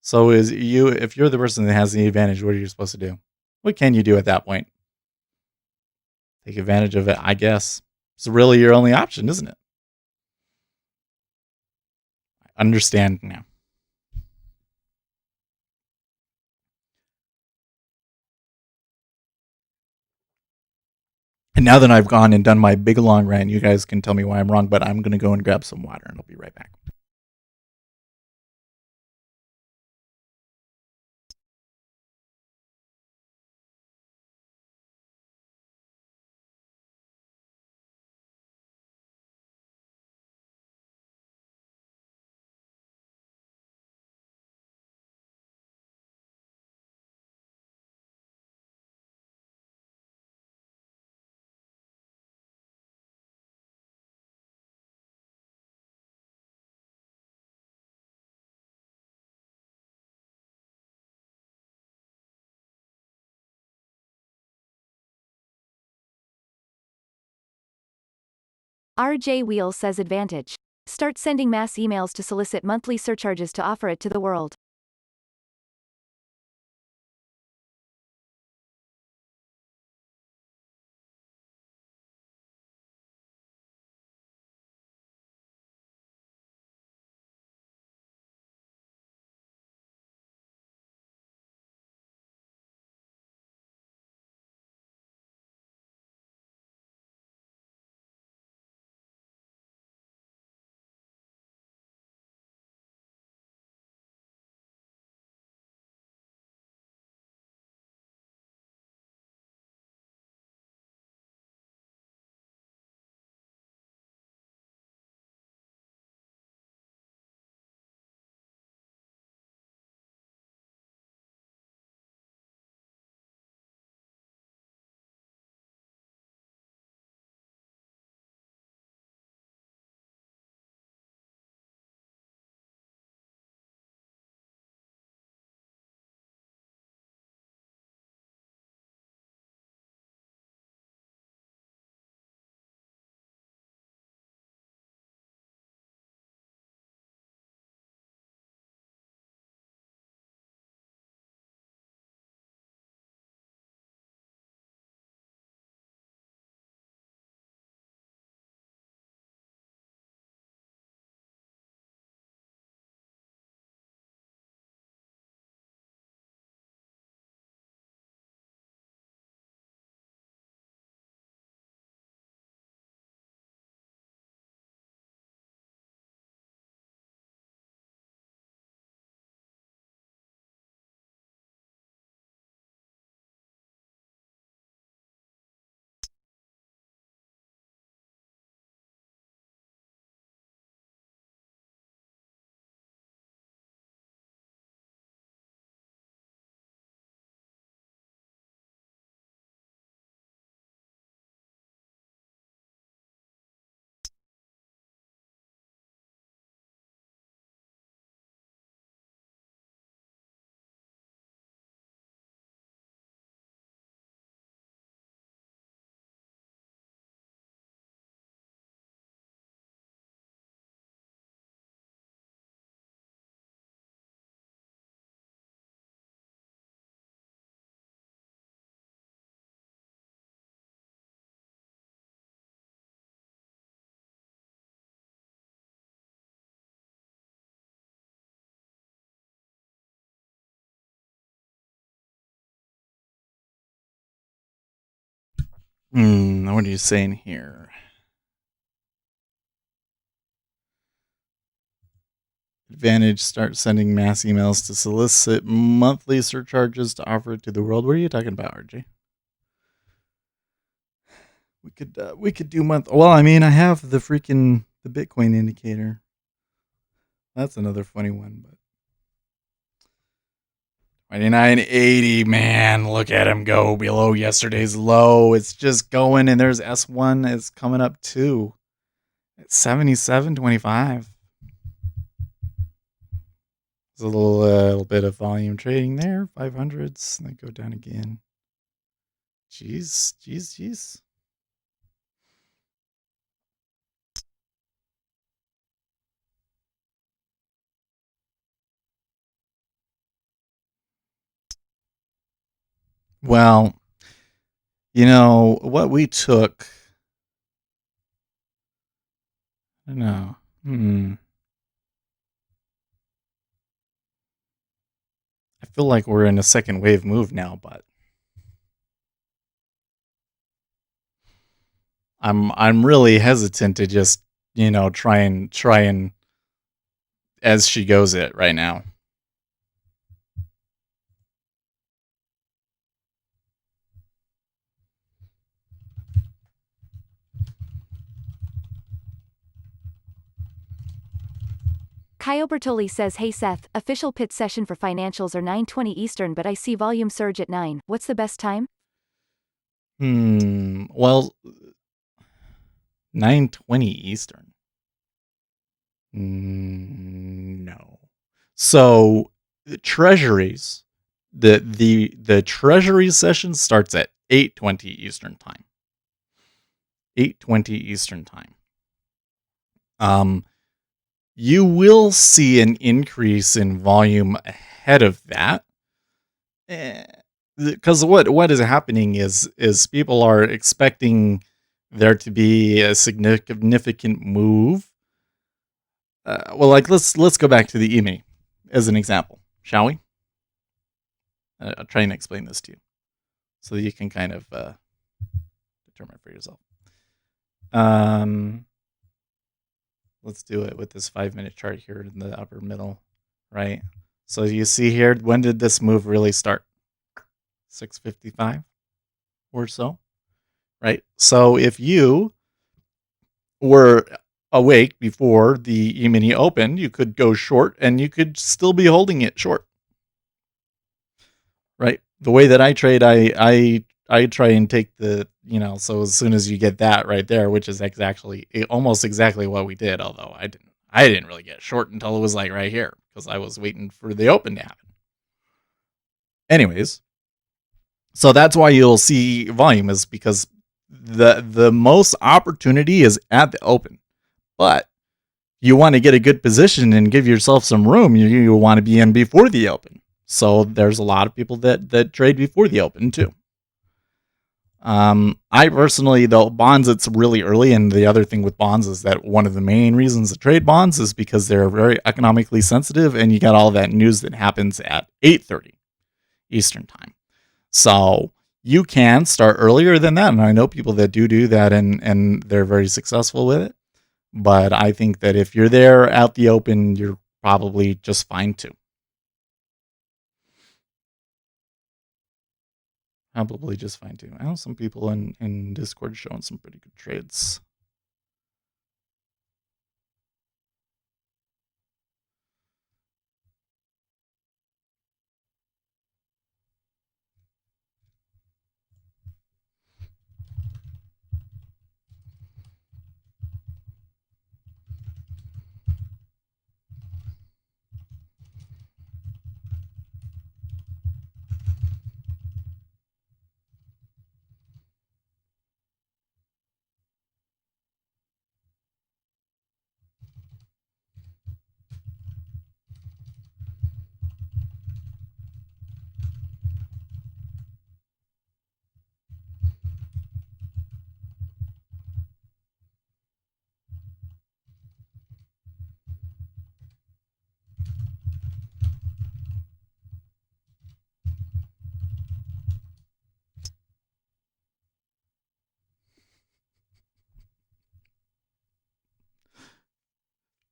So if you're the person that has the advantage, what are you supposed to do? What can you do at that point? Take advantage of it, I guess. It's really your only option, isn't it? I understand now. And now that I've gone and done my big long rant, you guys can tell me why I'm wrong, but I'm going to go and grab some water and I'll be right back. RJ Wheel says advantage. Start sending mass emails to solicit monthly surcharges to offer it to the world. What are you saying here? Advantage start sending mass emails to solicit monthly surcharges to offer it to the world. What are you talking about, RJ? We could do month. Well, I mean, I have the Bitcoin indicator. That's another funny one, but 29.80, man, look at him go below yesterday's low. It's just going, and there's S1 is coming up too. It's 77.25. There's a little bit of volume trading there. 500s, and then go down again. Jeez. Well, what we took. I don't know. I feel like we're in a second wave move now, but I'm really hesitant to just try and as she goes it right now. Kyle Bertoli says, hey Seth, official pit session for financials are 9:20 Eastern, but I see volume surge at 9. What's the best time? Well, 9:20 Eastern. No. So the treasuries, the treasury session starts at 8:20 Eastern time. 8:20 Eastern time. You will see an increase in volume ahead of that. Because what is happening is people are expecting there to be a significant move. Well, like let's go back to the EMI as an example, shall we? I'll try and explain this to you so that you can kind of determine for yourself. Let's do it with this 5-minute chart here in the upper middle, right? So you see here, when did this move really start? 6:55 or so, right? So if you were awake before the E-mini opened, you could go short and you could still be holding it short, right? The way that I trade, I try and take the, so as soon as you get that right there, which is almost exactly what we did, although I didn't really get short until it was like right here because I was waiting for the open to happen. Anyways, so that's why you'll see volume is because the most opportunity is at the open, but you want to get a good position and give yourself some room. You want to be in before the open. So there's a lot of people that trade before the open too. I personally, though, bonds, it's really early. And the other thing with bonds is that one of the main reasons to trade bonds is because they're very economically sensitive and you got all that news that happens at 8:30 Eastern time. So you can start earlier than that. And I know people that do that and they're very successful with it. But I think that if you're there out the open, you're probably just fine too. Probably just fine too. I know some people in Discord showing some pretty good trades.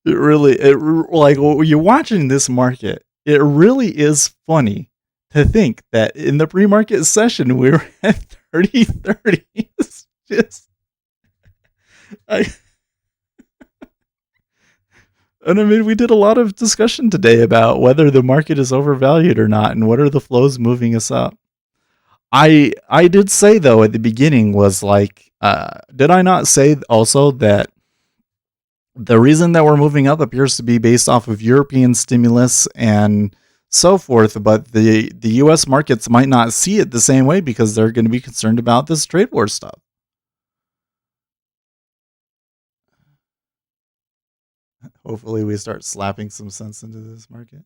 like when you're watching this market, it really is funny to think that in the pre-market session we were at 30-30. It's just, I and I mean, we did a lot of discussion today about whether the market is overvalued or not, and what are the flows moving us up. I did say though at the beginning was like, did I not say also that the reason that we're moving up appears to be based off of European stimulus and so forth, but the U.S. markets might not see it the same way because they're going to be concerned about this trade war stuff. Hopefully, we start slapping some sense into this market.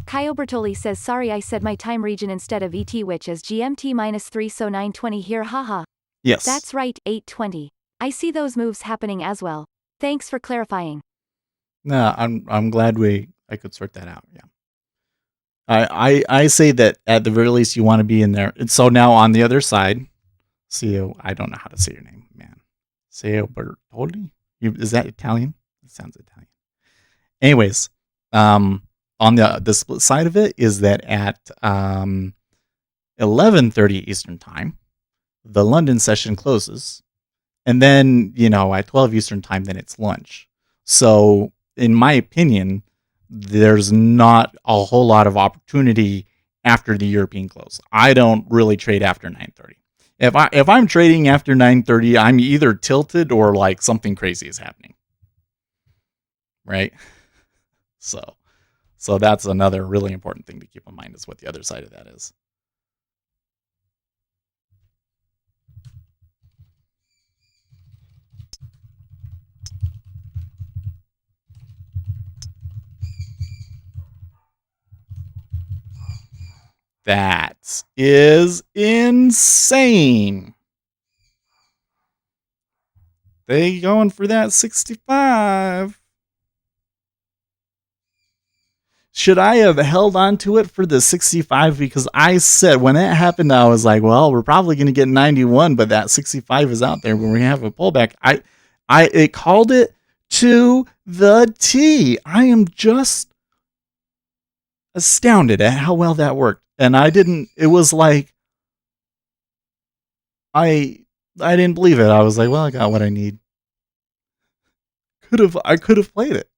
Caio Bertoli says sorry I said my time region instead of ET which is GMT -3 so 9:20 here haha. Yes. That's right, 8:20. I see those moves happening as well. Thanks for clarifying. No, I'm glad I could sort that out. Yeah. I say that at the very least you want to be in there. And so now on the other side, Cio, I don't know how to say your name, man. Cio Bertoli? Is that Italian? It sounds Italian. Anyways, on the split side of it is that at 11:30 Eastern time, the London session closes, and then at 12 Eastern time, then it's lunch. So, in my opinion, there's not a whole lot of opportunity after the European close. I don't really trade after 9:30. If I'm trading after 9:30, I'm either tilted or like something crazy is happening. Right? So that's another really important thing to keep in mind is what the other side of that is. That is insane. They going for that 65. Should I have held on to it for the 65? Because I said when that happened, I was like, well, we're probably going to get 91, but that 65 is out there when we have a pullback. It called it to the T. I am just astounded at how well that worked. And it was like, I didn't believe it. I was like, well, I got what I need. I could have played it.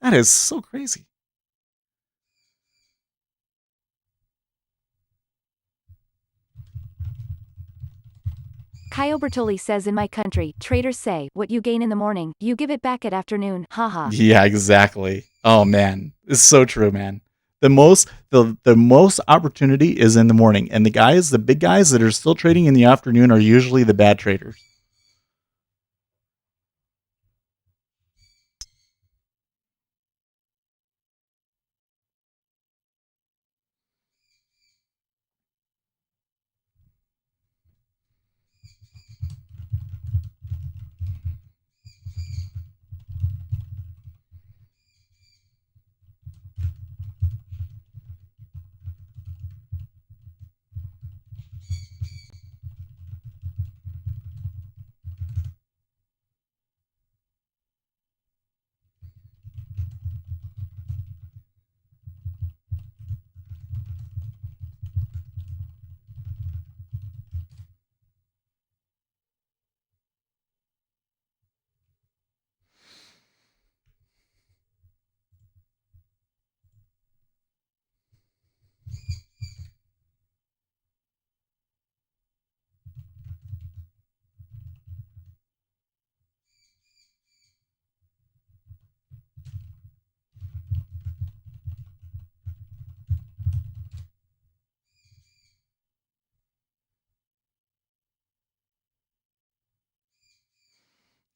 That is so crazy. Caio Bertoli says in my country, traders say, what you gain in the morning, you give it back at afternoon, haha. Yeah, exactly. Oh man, it's so true, man. The most opportunity is in the morning, and the big guys that are still trading in the afternoon are usually the bad traders.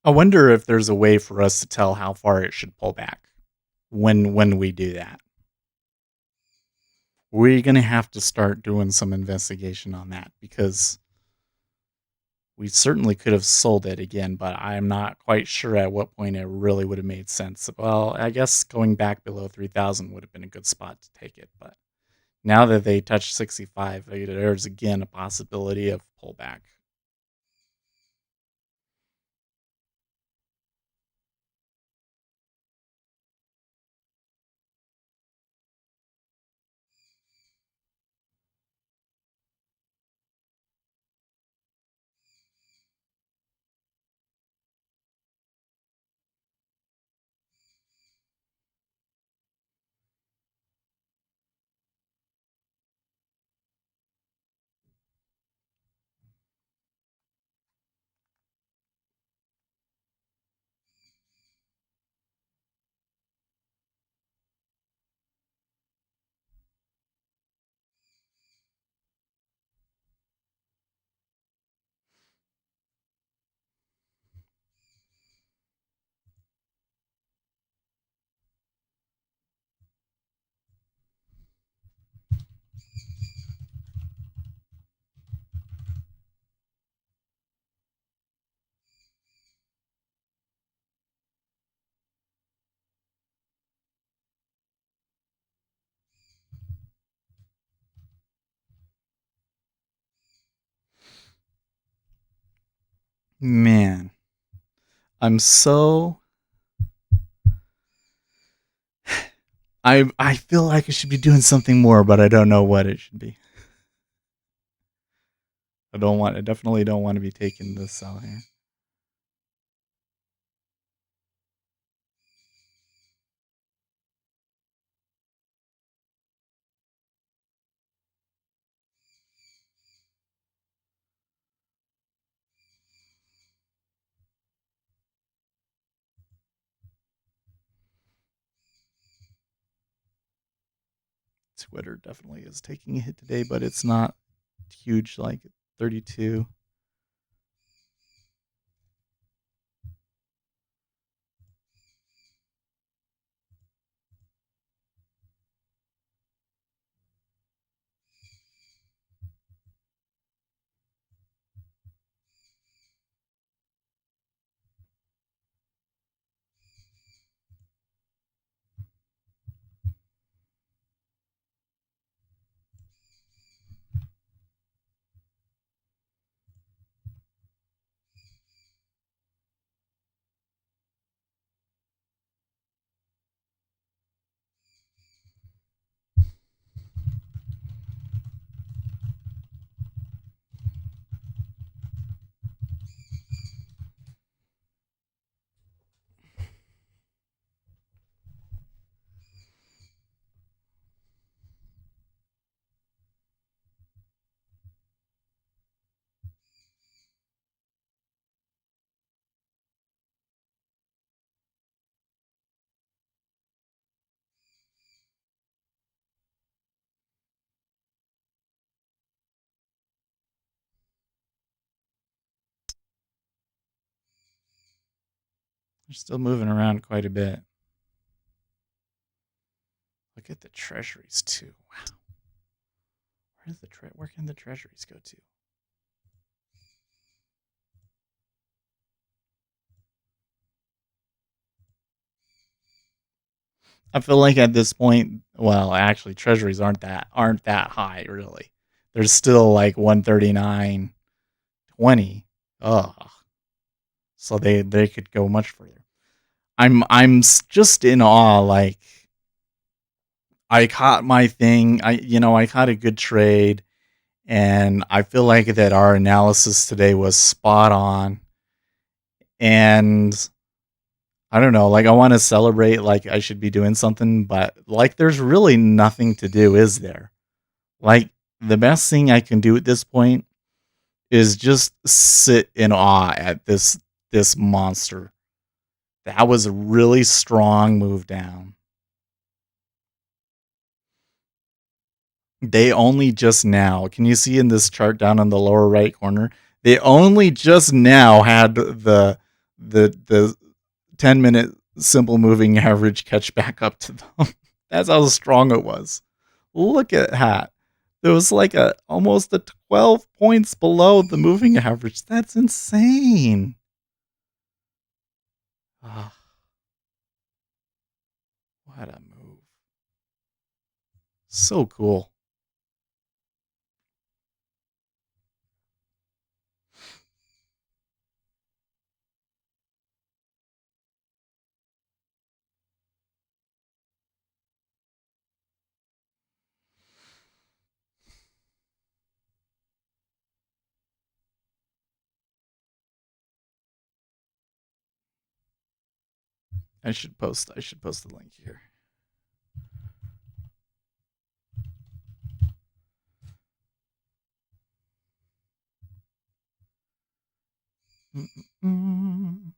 I wonder if there's a way for us to tell how far it should pull back when we do that. We're going to have to start doing some investigation on that, because we certainly could have sold it again, but I'm not quite sure at what point it really would have made sense. Well, I guess going back below 3,000 would have been a good spot to take it, but now that they touched 65, there's again a possibility of pullback. Man, I'm so I feel like I should be doing something more, but I don't know what it should be. I definitely don't want to be taking this out here. Twitter definitely is taking a hit today, but it's not huge like 32. They're still moving around quite a bit. Look at the treasuries too. Wow. Where can the treasuries go to? I feel like at this point, well, actually, treasuries aren't that high really. There's still like 139.20. Ugh. So they could go much further. I'm just in awe. Like, I caught my thing. I caught a good trade, and I feel like that our analysis today was spot on. And I don't know, like, I want to celebrate, like I should be doing something, but like there's really nothing to do, is there? Like, the best thing I can do at this point is just sit in awe at this monster. That was a really strong move down. They only just now, can you see in this chart down in the lower right corner? They only just now had the 10-minute simple moving average catch back up to them. That's how strong it was. Look at that. There was like almost a 12 points below the moving average. That's insane. Ah, what a move. So cool. I should post the link here. Mm-mm.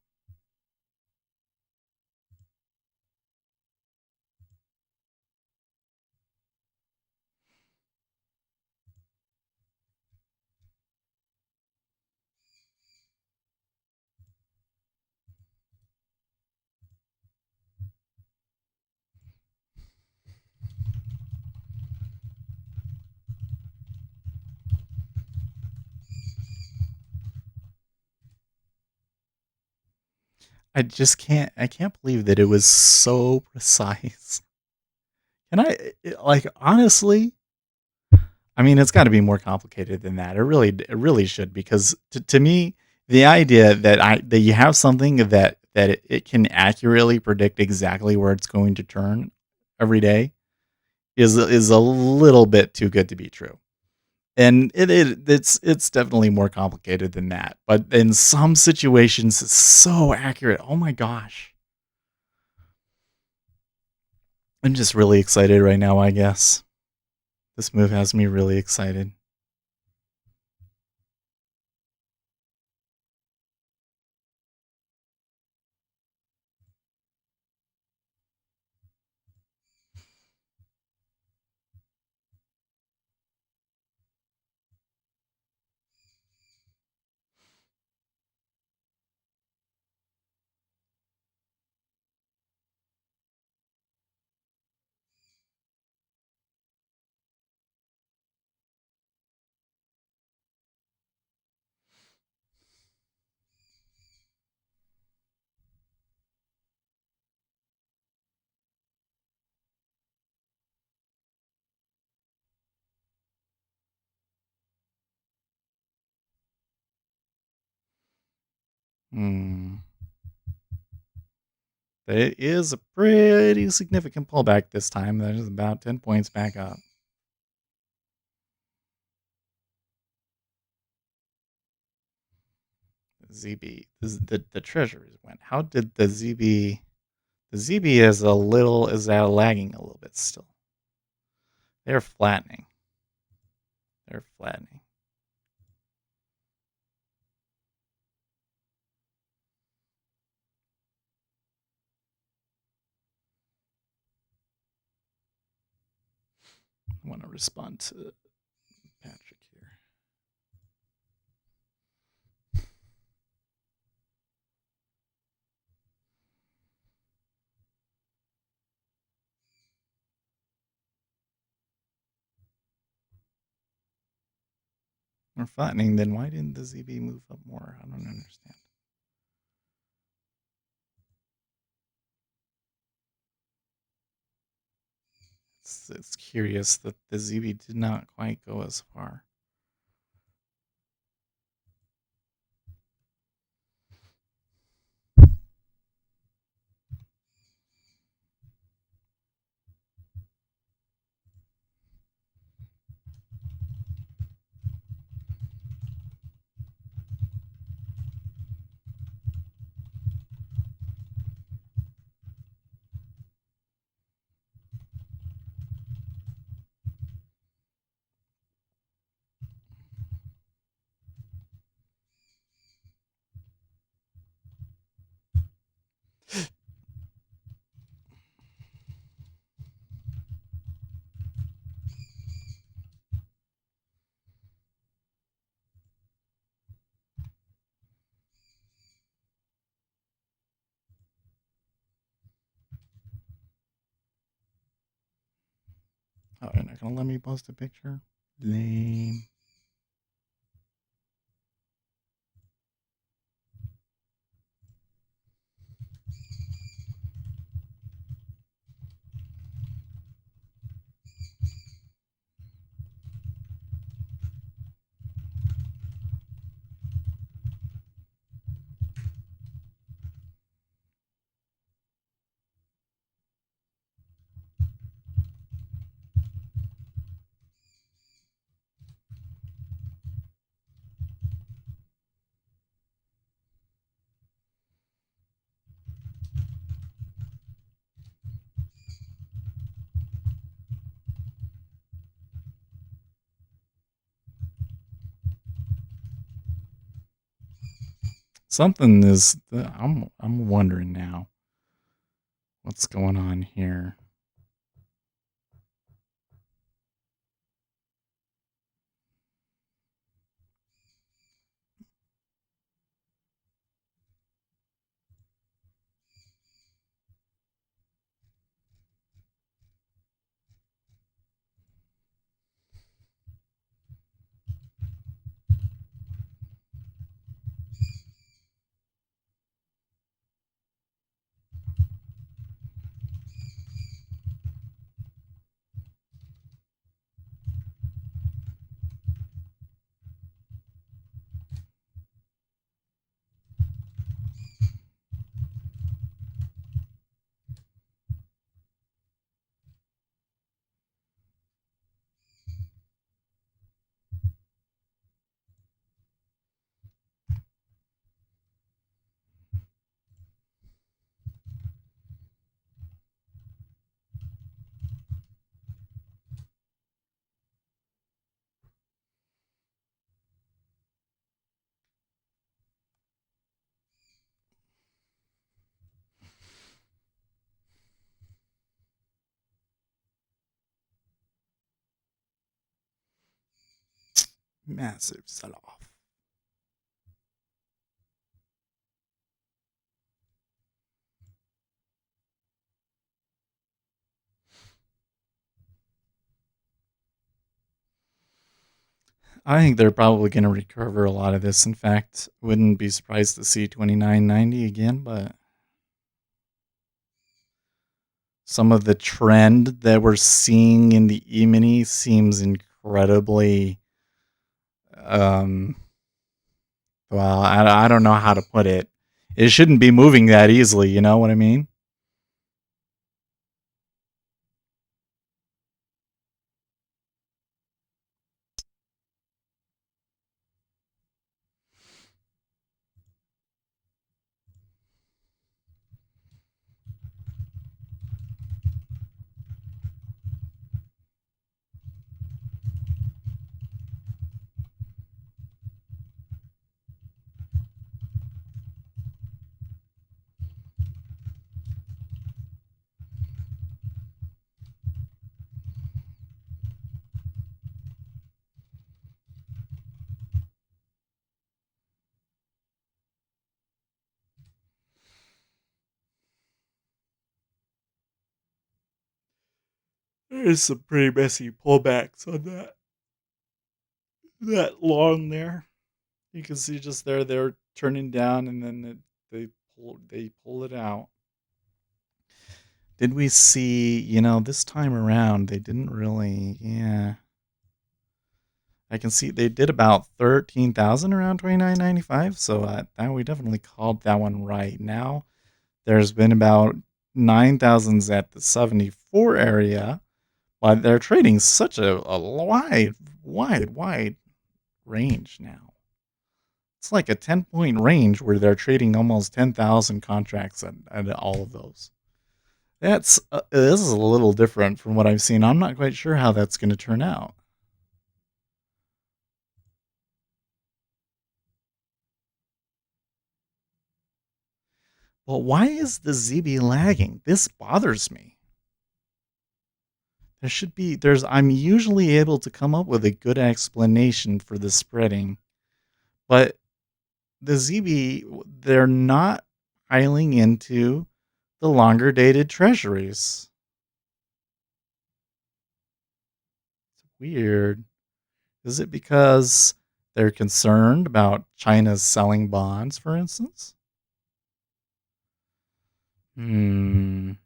I can't believe that it was so precise. And honestly, I mean, it's got to be more complicated than that. It really should, because to me, the idea that you have something that it can accurately predict exactly where it's going to turn every day is a little bit too good to be true. And it's definitely more complicated than that. But in some situations, it's so accurate. Oh my gosh. I'm just really excited right now, I guess. This move has me really excited. Hmm. It is a pretty significant pullback this time. That is about 10 points back up. ZB, the treasuries went. How did the ZB? The ZB is lagging a little bit still. They're flattening. They're flattening. I want to respond to Patrick here. We're flattening, then why didn't the ZB move up more? I don't understand. It's curious that the ZB did not quite go as far. gonna let me post a picture. Lame. Something is. I'm wondering now. What's going on here? Massive sell-off. I think they're probably going to recover a lot of this. In fact, wouldn't be surprised to see 29.90 again, but some of the trend that we're seeing in the E-mini seems incredibly, well, I don't know how to put it. It shouldn't be moving that easily, you know what I mean? There's some pretty messy pullbacks on that long there. You can see just there they're turning down, and then they pull it out. Did we see, this time around they didn't really, yeah. I can see they did about 13,000 around 29.95, so that we definitely called that one right. Now there's been about 9,000s at the 74 area, but they're trading such a wide range now. It's like a 10-point range where they're trading almost 10,000 contracts at all of those. This is a little different from what I've seen. I'm not quite sure how that's going to turn out. Well, why is the ZB lagging? This bothers me. I'm usually able to come up with a good explanation for the spreading, but the ZB, they're not piling into the longer dated treasuries. Weird. Is it because they're concerned about China's selling bonds, for instance? I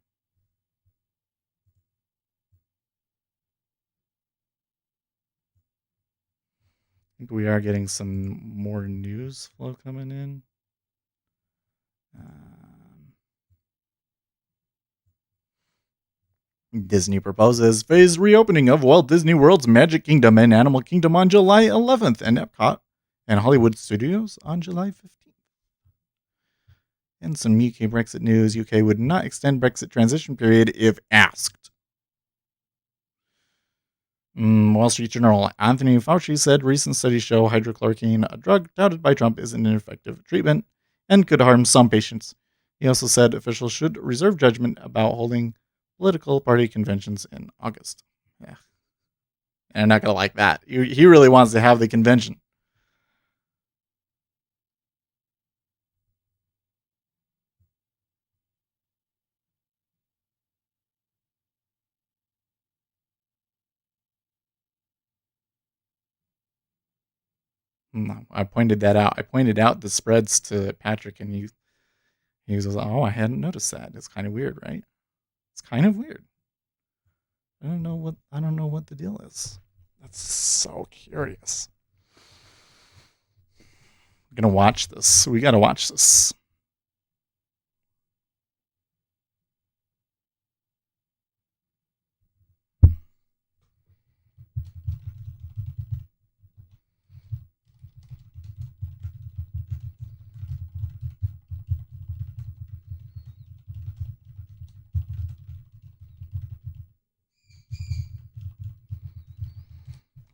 think we are getting some more news flow coming in. Disney proposes phased reopening of Walt Disney World's Magic Kingdom and Animal Kingdom on July 11th, and Epcot and Hollywood Studios on July 15th. And some UK Brexit news. UK would not extend Brexit transition period if asked. Wall Street Journal. Anthony Fauci said recent studies show hydrochloroquine, a drug touted by Trump, is an ineffective treatment and could harm some patients. He also said officials should reserve judgment about holding political party conventions in August. Yeah. And I'm not going to like that. He really wants to have the convention. No, I pointed that out. I pointed out the spreads to Patrick, and he was like, "Oh, I hadn't noticed that. It's kind of weird, right? It's kind of weird. I don't know what the deal is. That's so curious. We're gonna watch this. We gotta watch this."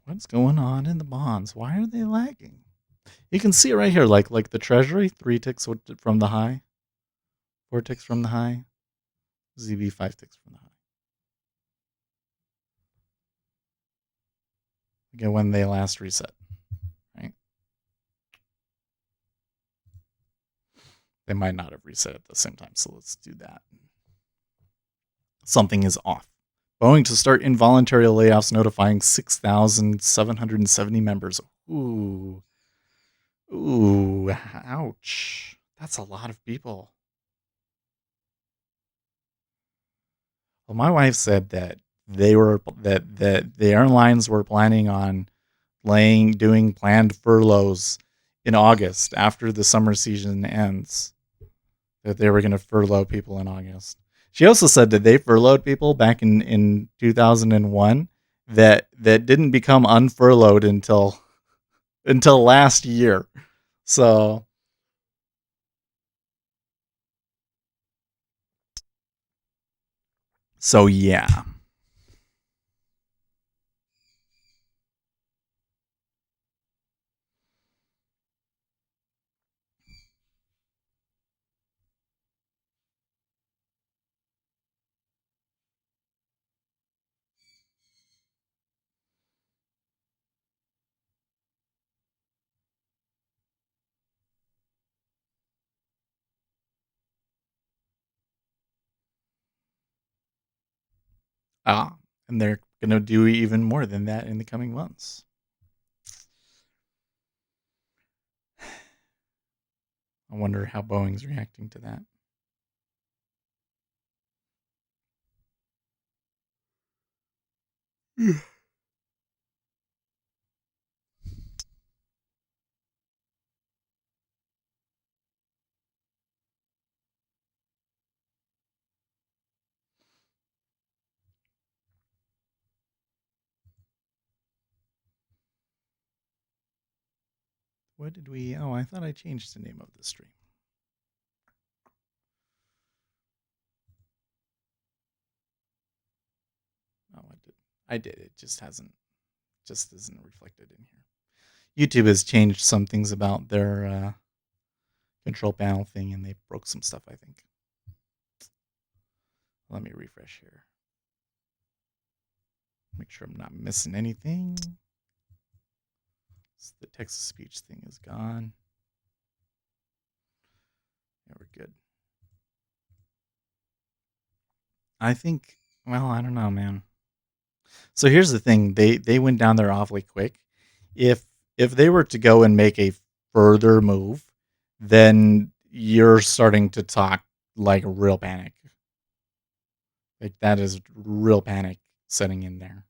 What's going on in the bonds? Why are they lagging? You can see it right here, like the Treasury, 3 ticks from the high, 4 ticks from the high, ZB 5 ticks from the high. Again, when they last reset, right? They might not have reset at the same time, so let's do that. Something is off. Boeing to start involuntary layoffs, notifying 6,770 members. Ooh, ouch. That's a lot of people. Well, my wife said that the airlines were planning on doing planned furloughs in August after the summer season ends. That they were going to furlough people in August. She also said that they furloughed people back in 2001 that didn't become unfurloughed until last year. So yeah. And they're going to do even more than that in the coming months. I wonder how Boeing's reacting to that. What did we... Oh, I thought I changed the name of the stream. Oh, I did. It just isn't reflected in here. YouTube has changed some things about their control panel thing, and they broke some stuff, I think. Let me refresh here. Make sure I'm not missing anything. So the text-to-speech thing is gone. Yeah, we're good. I think, well, I don't know, man. So here's the thing: they went down there awfully quick. If they were to go and make a further move, then you're starting to talk like real panic. Like that is real panic setting in there.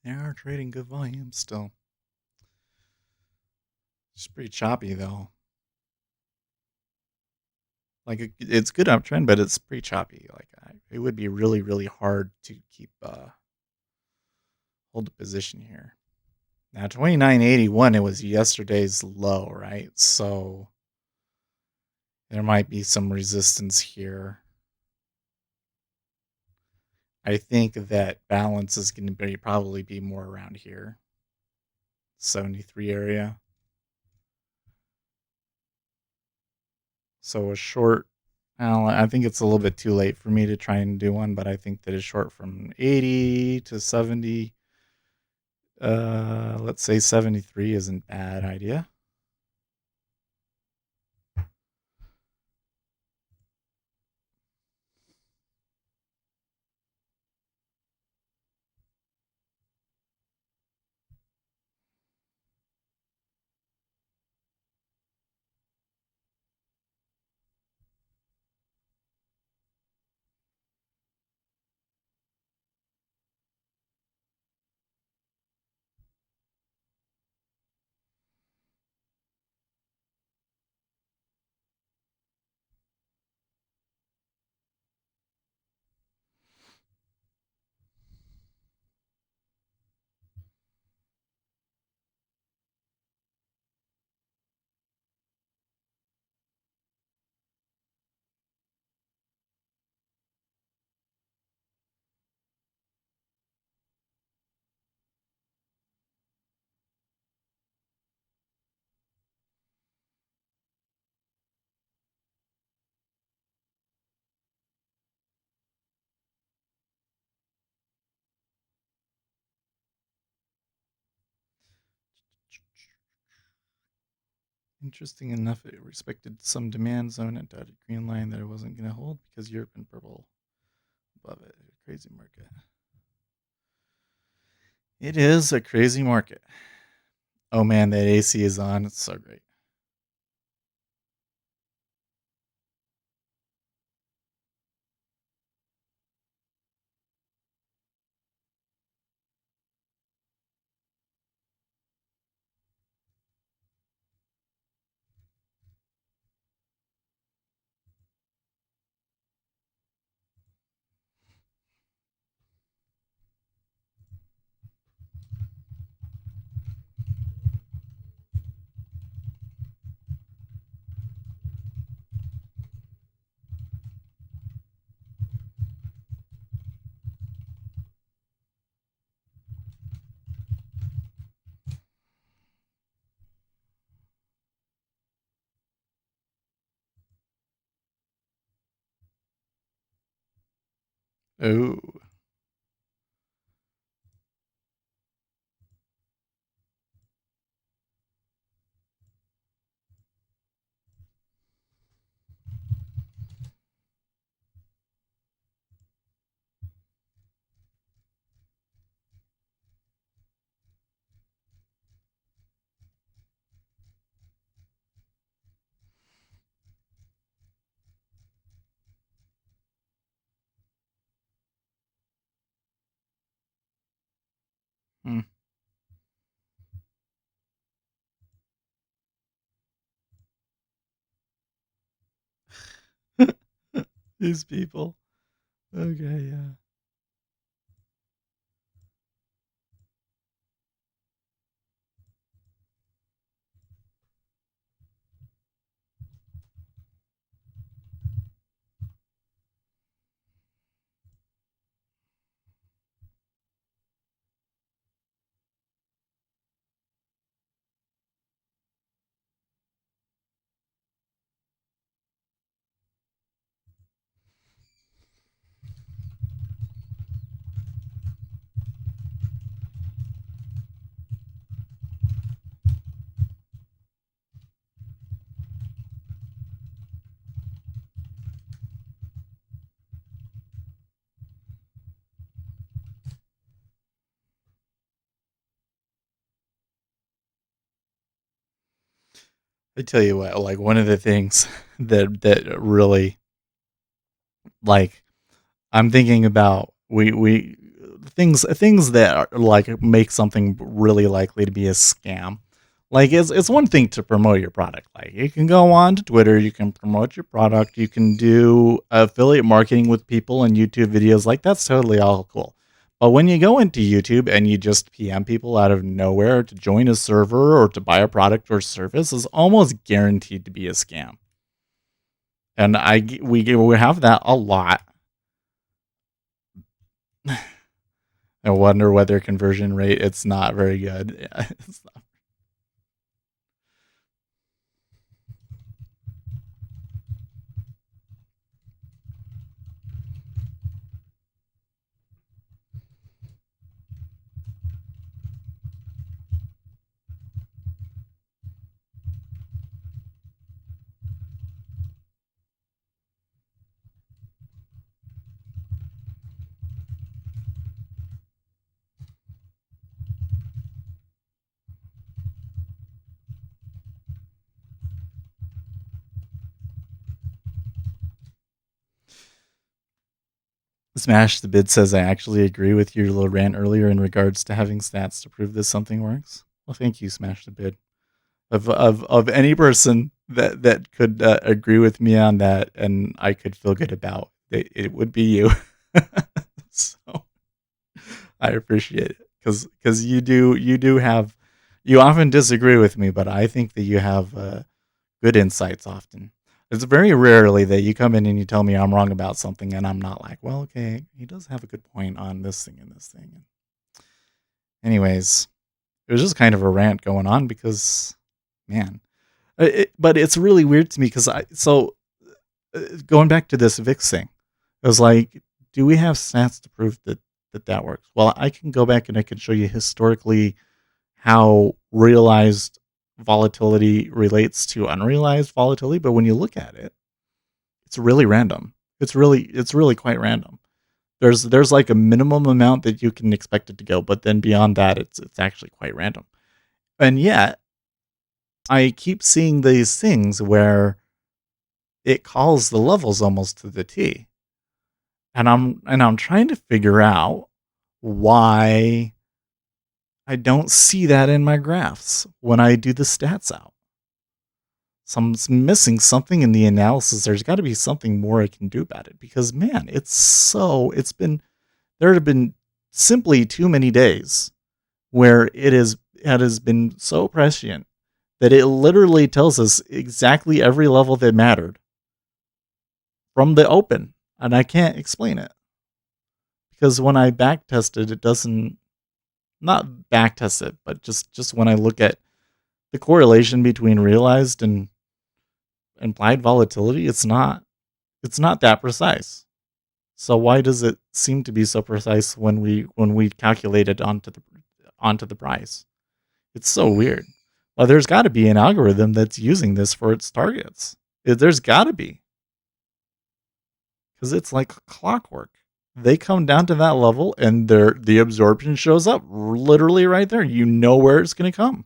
They are trading good volume still. It's pretty choppy though. Like it's good uptrend, but it's pretty choppy. Like it would be really, really hard to keep hold the position here. Now 2981, it was yesterday's low, right? So there might be some resistance here. I think that balance is going to probably be more around here, 73 area. So a short, well, I think it's a little bit too late for me to try and do one, but I think that a short from 80 to 70, let's say 73 isn't a bad idea. Interesting enough, it respected some demand zone and dotted green line that it wasn't going to hold because Europe and purple above it. Crazy market. It is a crazy market. Oh man, that AC is on. It's so great. Oh. Hmm. These people. Okay, yeah. I tell you what, like one of the things that really like I'm thinking about we things that are, like make something really likely to be a scam. Like it's one thing to promote your product. Like you can go on to Twitter, you can promote your product, you can do affiliate marketing with people and YouTube videos. Like that's totally all cool. But when you go into YouTube and you just PM people out of nowhere to join a server or to buy a product or service, is almost guaranteed to be a scam. And we have that a lot. I wonder whether conversion rate it's not very good. Yeah, it's not. Smash the Bid says I actually agree with your little rant earlier in regards to having stats to prove that something works. Well, thank you, Smash the Bid. Of any person that could agree with me on that, and I could feel good about it would be you. So I appreciate it because you do have you often disagree with me, but I think that you have good insights often. It's very rarely that you come in and you tell me I'm wrong about something, and I'm not like, well, okay, he does have a good point on this thing and this thing. Anyways, it was just kind of a rant going on because, man, but it's really weird to me because going back to this VIX thing, it was like, do we have stats to prove that works? Well, I can go back and I can show you historically how realized volatility relates to unrealized volatility, but when you look at it, it's really random. It's really quite random. There's like a minimum amount that you can expect it to go, but then beyond that, it's actually quite random. And yet, I keep seeing these things where it calls the levels almost to the T. And I'm trying to figure out why I don't see that in my graphs when I do the stats out. Some's missing something in the analysis. There's got to be something more I can do about it because man, there have been simply too many days where it has been so prescient that it literally tells us exactly every level that mattered from the open, and I can't explain it because when I back tested, it doesn't not back test it, but just when I look at the correlation between realized and implied volatility, it's not that precise. So why does it seem to be so precise when we calculate it onto the price? It's so weird. Well, there's got to be an algorithm that's using this for its targets. There's got to be because it's like clockwork. They come down to that level, and the absorption shows up literally right there. You know where it's going to come.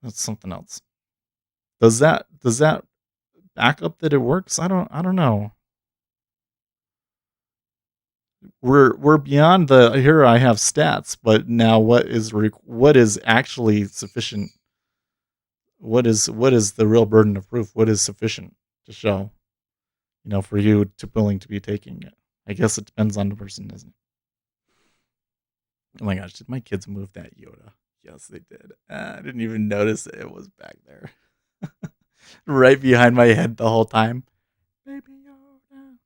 That's something else. Does that back up that it works? I don't know. We're beyond the here I have stats, but now what is actually sufficient? What is the real burden of proof? What is sufficient to show, for you to willing to be taking it? I guess it depends on the person, doesn't it? Oh my gosh, did my kids move that Yoda? Yes, they did. I didn't even notice it was back there. Right behind my head the whole time. Baby Yoda.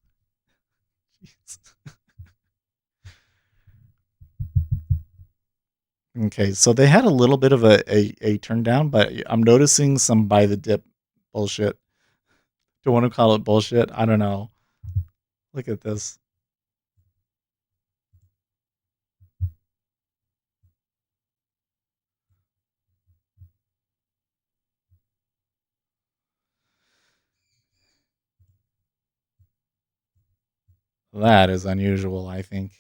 Jeez. Okay, so they had a little bit of a turn down, but I'm noticing some buy the dip bullshit. Do you want to call it bullshit? I don't know. Look at this. That is unusual, I think.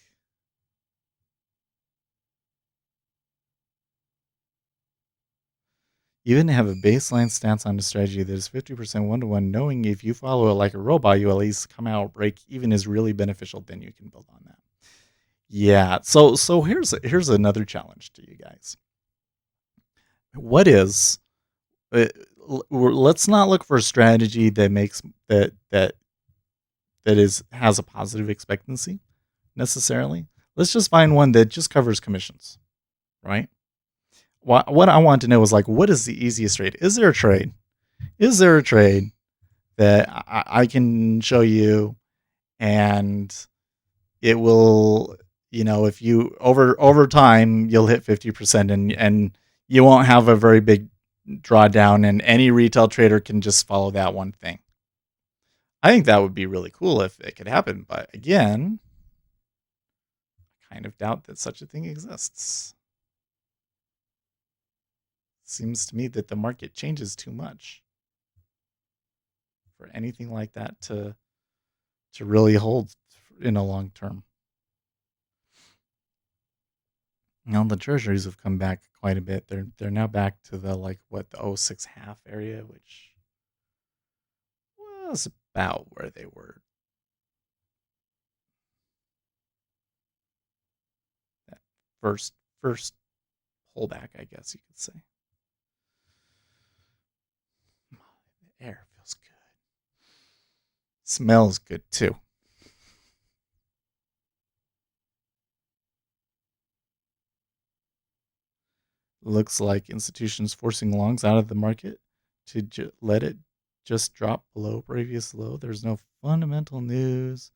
Even have a baseline stance on a strategy that is 50% one-to-one, knowing if you follow it like a robot, you at least come out break even is really beneficial, then you can build on that. Yeah, so here's another challenge to you guys. What is let's not look for a strategy that makes that has a positive expectancy necessarily. Let's just find one that just covers commissions, right? What I want to know is like, what is the easiest trade? Is there a trade? Is there a trade that I can show you, and it will, if you over time, you'll hit 50%, and you won't have a very big drawdown, and any retail trader can just follow that one thing. I think that would be really cool if it could happen, but again, I kind of doubt that such a thing exists. Seems to me that the market changes too much for anything like that to really hold in a long term. Now the treasuries have come back quite a bit. They're now back to the 06 half area, which was about where they were. That first pullback, I guess you could say. The air feels good. Smells good too. Looks like institutions forcing longs out of the market to let it just drop below previous low. There's no fundamental news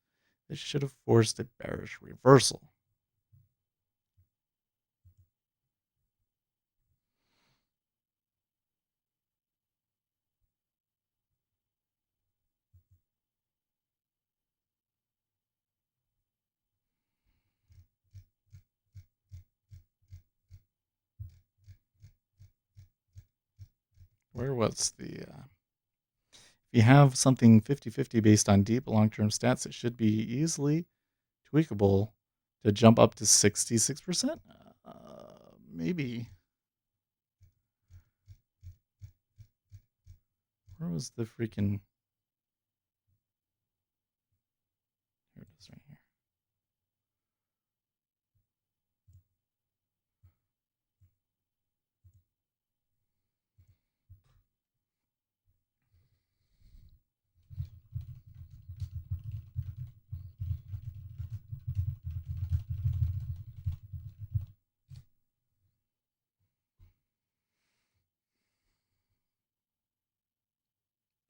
that should have forced a bearish reversal. Where was the... if you have something 50-50 based on deep long-term stats, it should be easily tweakable to jump up to 66%. Maybe. Where was the freaking... here it is right here.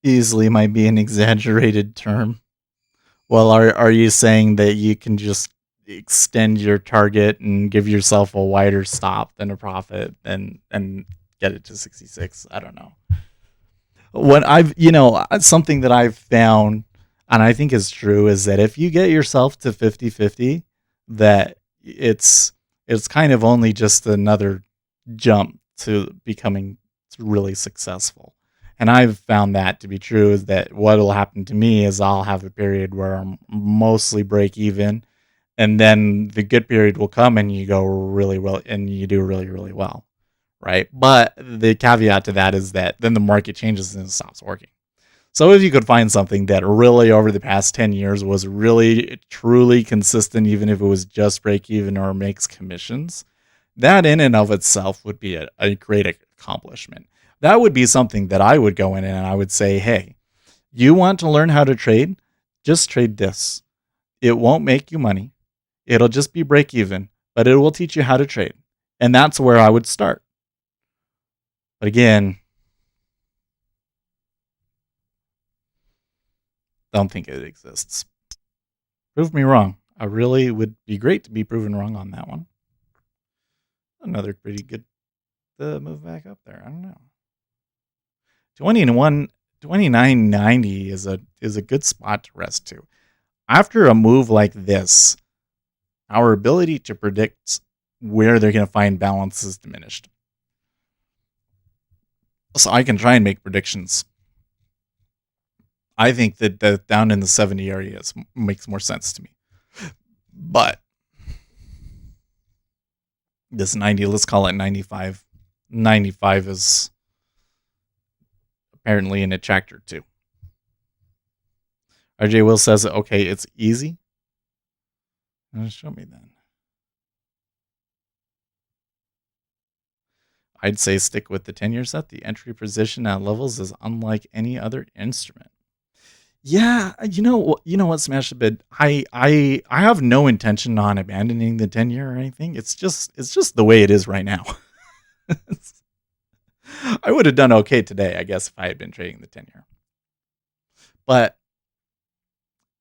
Easily might be an exaggerated term. Well, are you saying that you can just extend your target and give yourself a wider stop than a profit and get it to 66? I don't know. What something that I've found, and I think is true, is that if you get yourself to 50-50, that it's kind of only just another jump to becoming really successful. And I've found that to be true, is that what will happen to me is I'll have a period where I'm mostly break even, and then the good period will come and you go really well and you do really, really well, right? But the caveat to that is that then the market changes and it stops working. So if you could find something that really over the past 10 years was really truly consistent, even if it was just break even or makes commissions, that in and of itself would be a great accomplishment. That would be something that I would go in and I would say, hey, you want to learn how to trade? Just trade this. It won't make you money. It'll just be break even, but it will teach you how to trade. And that's where I would start. But again, don't think it exists. Prove me wrong. I really would be great to be proven wrong on that one. Another pretty good move back up there. I don't know. 29.90 is a good spot to rest to. After a move like this, our ability to predict where they're going to find balance is diminished. So I can try and make predictions. I think that down in the 70 areas makes more sense to me. But this 90, let's call it 95. 95 is apparently in a chapter 2. RJ Will says, okay, it's easy. Show me then. I'd say stick with the 10-year set. The entry position at levels is unlike any other instrument. Yeah, you know what, Smash a bit. I have no intention on abandoning the 10-year or anything. It's just the way it is right now. I would have done okay today, I guess, if I had been trading the 10-year. But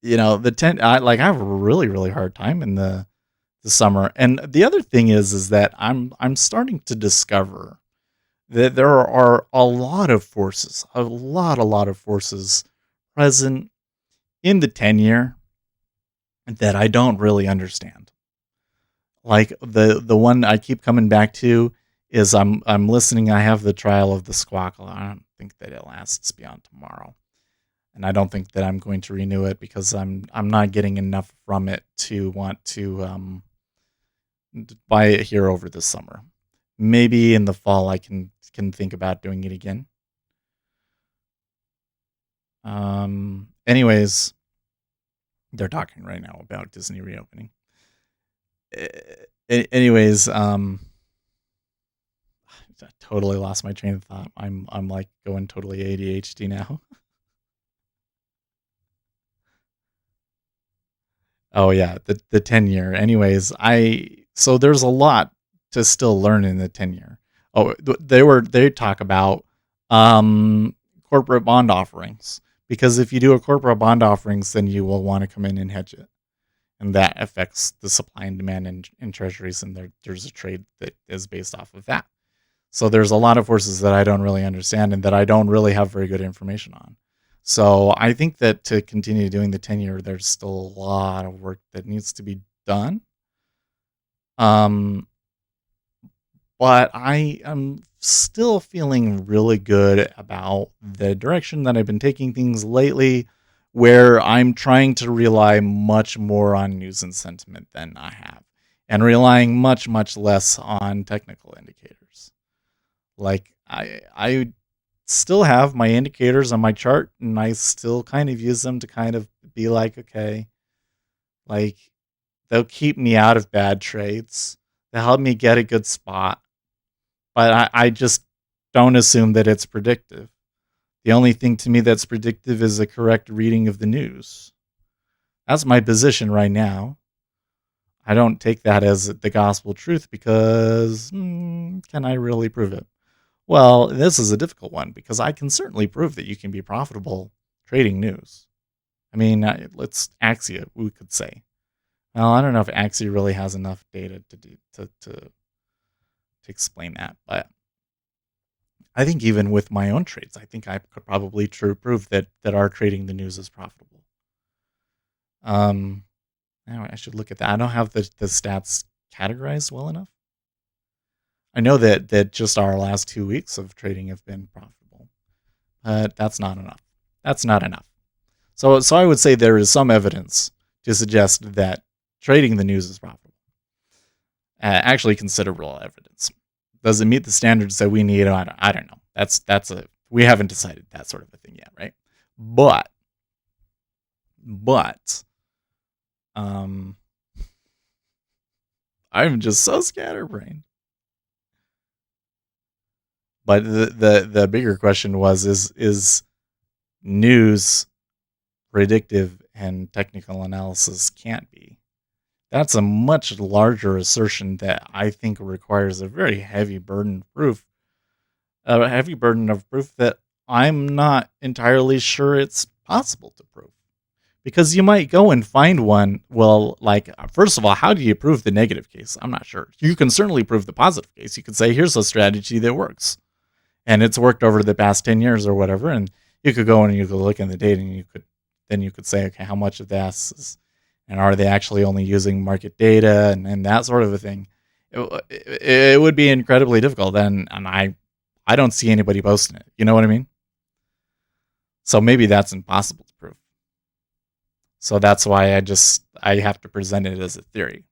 the 10, I have a really, really hard time in the summer. And the other thing is that I'm starting to discover that there are a lot of forces present in the 10-year that I don't really understand. Like the one I keep coming back to is I'm listening. I have the trial of the Squawkle. I don't think that it lasts beyond tomorrow, and I don't think that I'm going to renew it because I'm not getting enough from it to want to buy it here over the summer. Maybe in the fall I can think about doing it again. Anyways, they're talking right now about Disney reopening. Anyways, I totally lost my train of thought. I'm like going totally ADHD now. Oh yeah, the 10-year. Anyways, so there's a lot to still learn in the 10-year. Oh, they talk about corporate bond offerings, because if you do a corporate bond offerings, then you will want to come in and hedge it, and that affects the supply and demand in treasuries, and there's a trade that is based off of that. So there's a lot of forces that I don't really understand and that I don't really have very good information on. So I think that to continue doing the 10-year, there's still a lot of work that needs to be done. But I am still feeling really good about the direction that I've been taking things lately, where I'm trying to rely much more on news and sentiment than I have, and relying much, much less on technical indicators. Like I still have my indicators on my chart, and I still kind of use them to kind of be like, okay, like they'll keep me out of bad trades. They'll help me get a good spot. But I just don't assume that it's predictive. The only thing to me that's predictive is a correct reading of the news. That's my position right now. I don't take that as the gospel truth because can I really prove it? Well, this is a difficult one because I can certainly prove that you can be profitable trading news. I mean, let's Axia, we could say. Well, I don't know if Axia really has enough data to explain that, but I think even with my own trades, I think I could probably prove that our trading the news is profitable. Anyway, I should look at that. I don't have the stats categorized well enough. I know that just our last 2 weeks of trading have been profitable, but that's not enough. That's not enough. So I would say there is some evidence to suggest that trading the news is profitable. Actually, considerable evidence. Does it meet the standards that we need? I don't know. We haven't decided that sort of a thing yet, right? But I'm just so scatterbrained. But the bigger question is news predictive and technical analysis can't be. That's a much larger assertion that I think requires a very heavy burden of proof. A heavy burden of proof that I'm not entirely sure it's possible to prove. Because you might go and find one. Well, like, first of all, how do you prove the negative case? I'm not sure. You can certainly prove the positive case. You could say, here's a strategy that works. And it's worked over the past 10 years or whatever. And you could go and you could look in the data and you could say, okay, how much of this is, and are they actually only using market data and that sort of a thing? It would be incredibly difficult. And I don't see anybody posting it. You know what I mean? So maybe that's impossible to prove. So that's why I have to present it as a theory.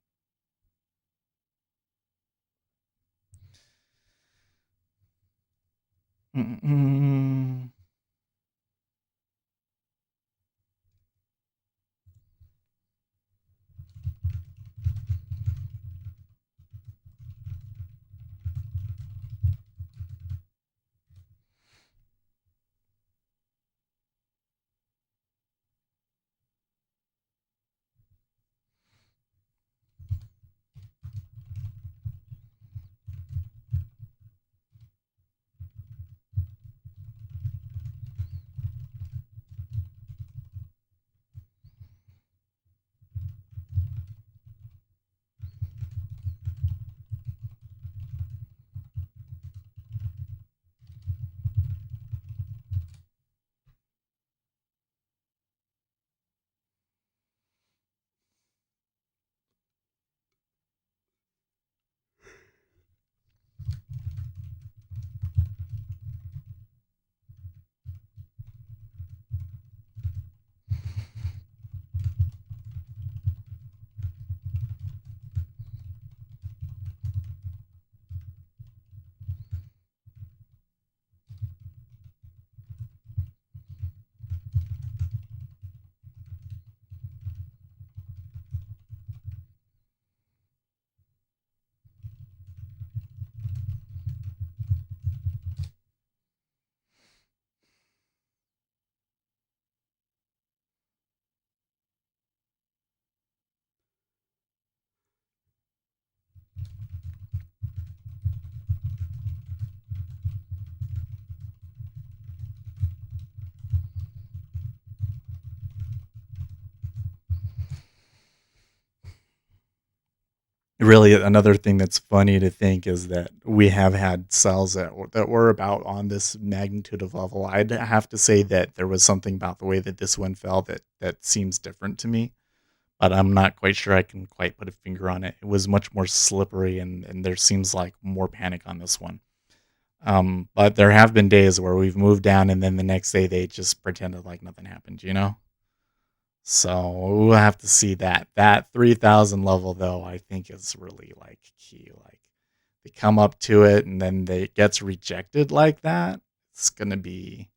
really another thing that's funny to think is that we have had cells that were about on this magnitude of level. I'd have to say that there was something about the way that this one fell that seems different to me, but I'm not quite sure I can quite put a finger on it. It was much more slippery, and there seems like more panic on this one. But there have been days where we've moved down, and then the next day they just pretended like nothing happened, you know? So we'll have to see that. That 3,000 level, though, I think is really like key. Like they come up to it, and then it gets rejected like that. It's gonna be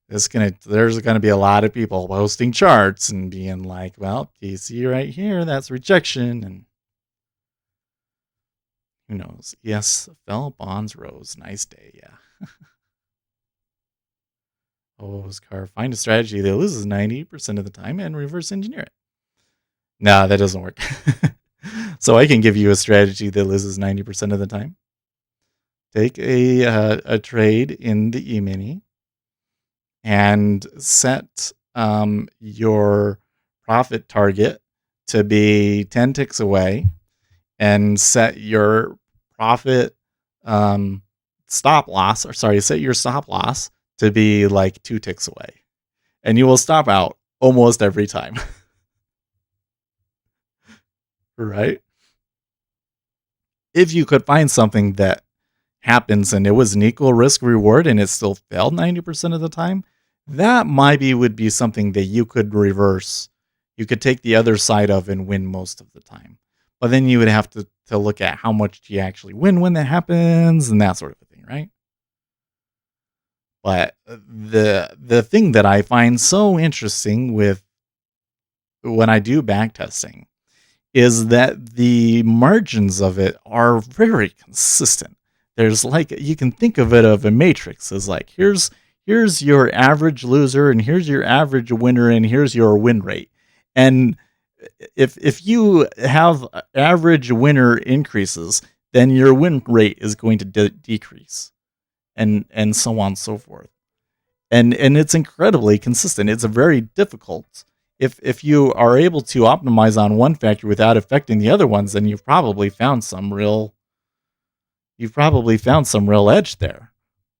there's gonna be a lot of people posting charts and being like, well, you see right here, that's rejection, and who knows? Yes, fell bonds rose. Nice day, yeah. Oh, car. Find a strategy that loses 90% of the time and reverse engineer it. No, that doesn't work. So I can give you a strategy that loses 90% of the time. Take a trade in the E-mini and set your profit target to be 10 ticks away, and set your profit stop loss, or sorry, set your stop loss to be like 2 ticks away, and you will stop out almost every time. Right? If you could find something that happens and it was an equal risk reward and it still failed 90% of the time, that would be something that you could reverse. You could take the other side of and win most of the time. But then you would have to look at how much do you actually win when that happens and that sort of thing, right? But the thing that I find so interesting with when I do backtesting is that the margins of it are very consistent. There's like, you can think of it of a matrix as like, here's your average loser, and here's your average winner, and here's your win rate. And if you have average winner increases, then your win rate is going to decrease, and so on and so forth. And it's incredibly consistent. It's a very difficult. If you are able to optimize on one factor without affecting the other ones, then you've probably found some real edge there.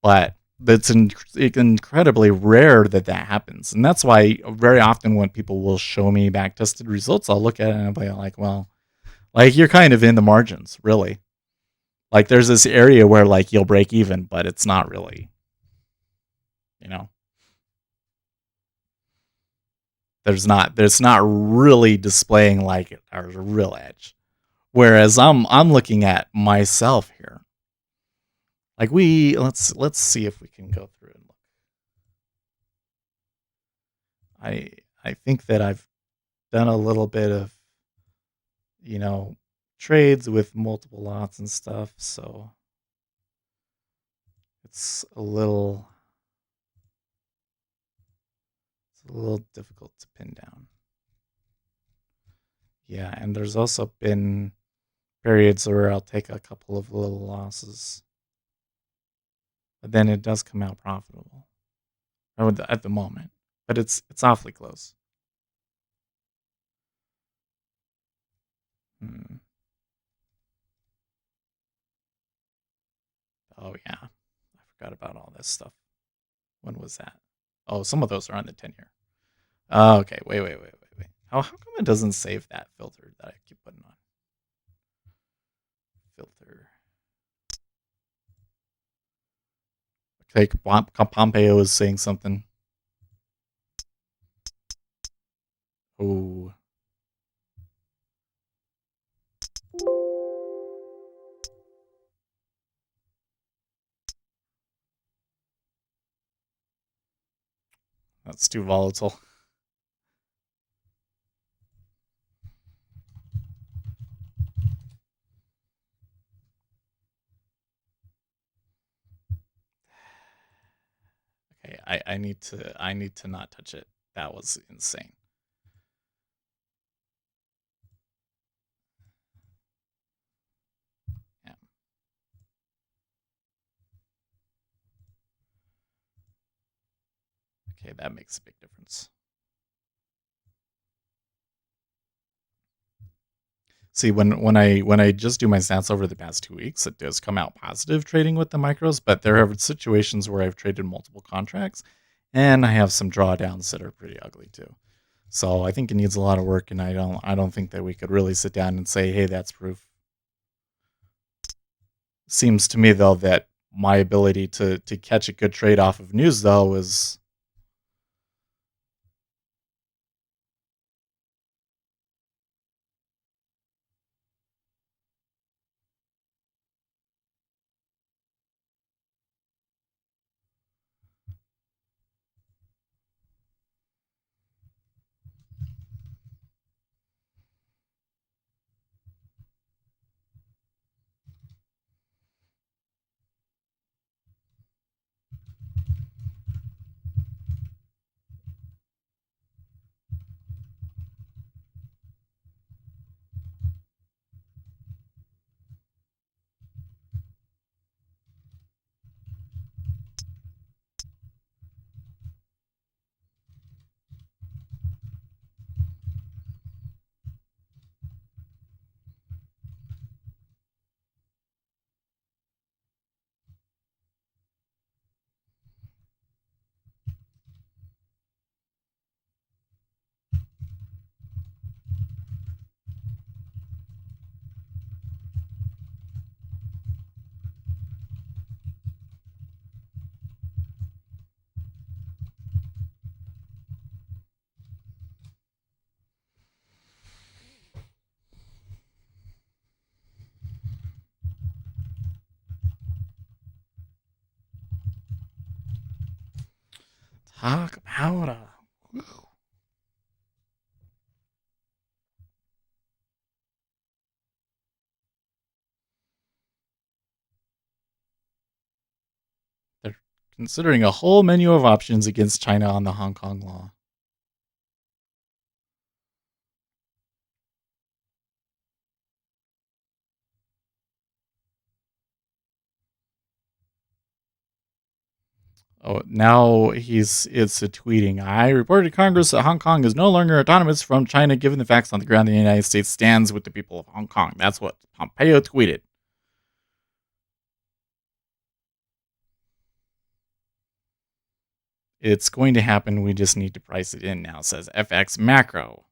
But it's incredibly rare that happens, and that's why very often when people will show me back tested results, I'll look at it and I'll be like, well, like you're kind of in the margins, really. Like there's this area where like you'll break even, but it's not really, you know. There's not really displaying like a real edge. Whereas I'm looking at myself here. Like let's see if we can go through and look. I think that I've done a little bit of, you know, trades with multiple lots and stuff, so it's a little difficult to pin down. Yeah, and there's also been periods where I'll take a couple of little losses, but then it does come out profitable at the moment. But it's awfully close. Oh yeah, I forgot about all this stuff. When was that? Oh, some of those are on the 10-year. Oh, okay. Wait. How come it doesn't save that filter that I keep putting on? Filter. Okay, Pompeo is saying something. Oh. That's too volatile. Okay, I need to not touch it. That was insane. Yeah. Okay, that makes a big difference. See, when I just do my stats over the past 2 weeks, it does come out positive trading with the micros, but there are situations where I've traded multiple contracts, and I have some drawdowns that are pretty ugly too. So I think it needs a lot of work, and I don't think that we could really sit down and say, hey, that's proof. Seems to me though that my ability to catch a good trade off of news though is talk about they're considering a whole menu of options against China on the Hong Kong law. Oh, now it's a tweeting. I reported to Congress that Hong Kong is no longer autonomous from China, given the facts on the ground. The United States stands with the people of Hong Kong. That's what Pompeo tweeted. It's going to happen. We just need to price it in now, says FX Macro.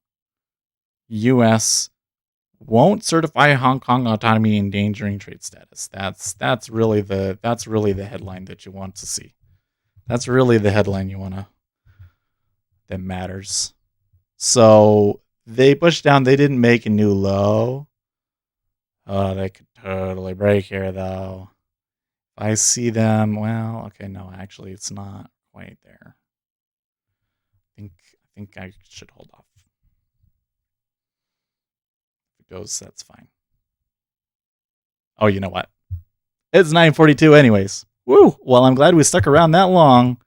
U.S. won't certify Hong Kong autonomy endangering trade status. That's really the headline that you want to see. That's really the headline you want to that matters. So they pushed down. They didn't make a new low. Oh, they could totally break here though. If I see them, well, okay, no, actually, it's not quite there. I think I should hold off. If it goes, that's fine. Oh, you know what? It's 9:42 anyways. Woo! Well, I'm glad we stuck around that long.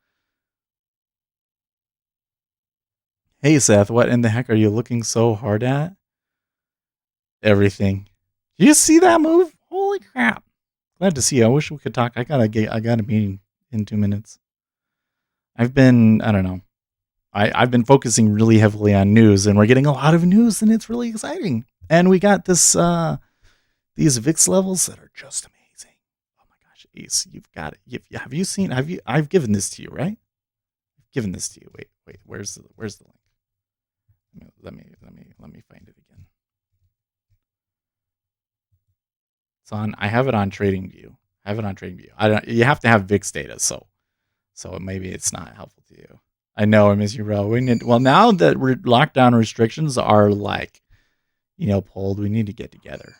Hey, Seth, what in the heck are you looking so hard at? Everything. Did you see that move? Holy crap. Glad to see you. I wish we could talk. I got a meeting in 2 minutes. I don't know. I've been focusing really heavily on news, and we're getting a lot of news, and it's really exciting. And we got these VIX levels that are just amazing. Oh my gosh, Ace, you've got it. I've given this to you, right? I've given this to you. Wait, where's the link? Let me find it again. It's on. I have it on TradingView. You have to have VIX data, so maybe it's not helpful to you. I know I miss you, bro. Now that lockdown restrictions are pulled, we need to get together.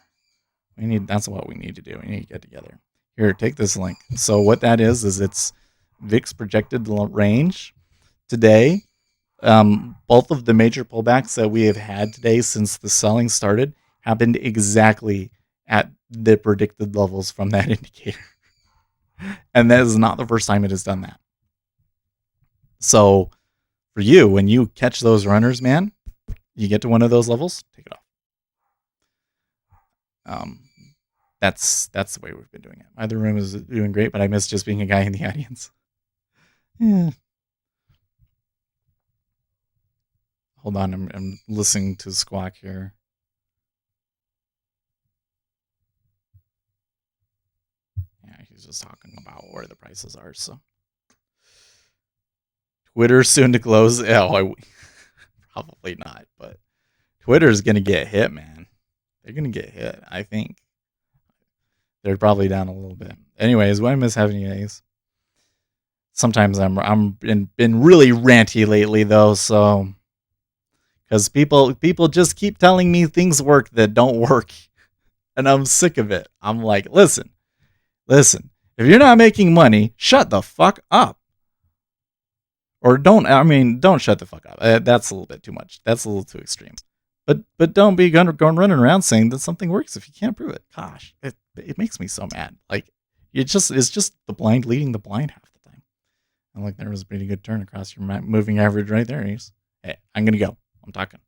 That's what we need to do. We need to get together. Here, take this link. So what that is it's VIX projected range today. Both of the major pullbacks that we have had today since the selling started happened exactly at the predicted levels from that indicator. And that is not the first time it has done that. So for you, when you catch those runners, man, you get to one of those levels, take it off. That's the way we've been doing it. My other room is doing great, but I miss just being a guy in the audience. Yeah. Hold on, I'm listening to Squawk here. was just talking about where the prices are. So Twitter soon to close. Probably not, but Twitter's gonna get hit, man. They're gonna get hit. I think they're probably down a little bit. Anyways, what I miss having you guys. Sometimes I'm been really ranty lately though, so because people just keep telling me things work that don't work, and I'm sick of it. I'm like, listen, if you're not making money, shut the fuck up. Or don't shut the fuck up. That's a little bit too much. That's a little too extreme. But don't be going running around saying that something works if you can't prove it. Gosh, it makes me so mad. Like it's just the blind leading the blind half the time. And like there was a pretty good turn across your moving average right there. Hey, I'm gonna go. I'm talking.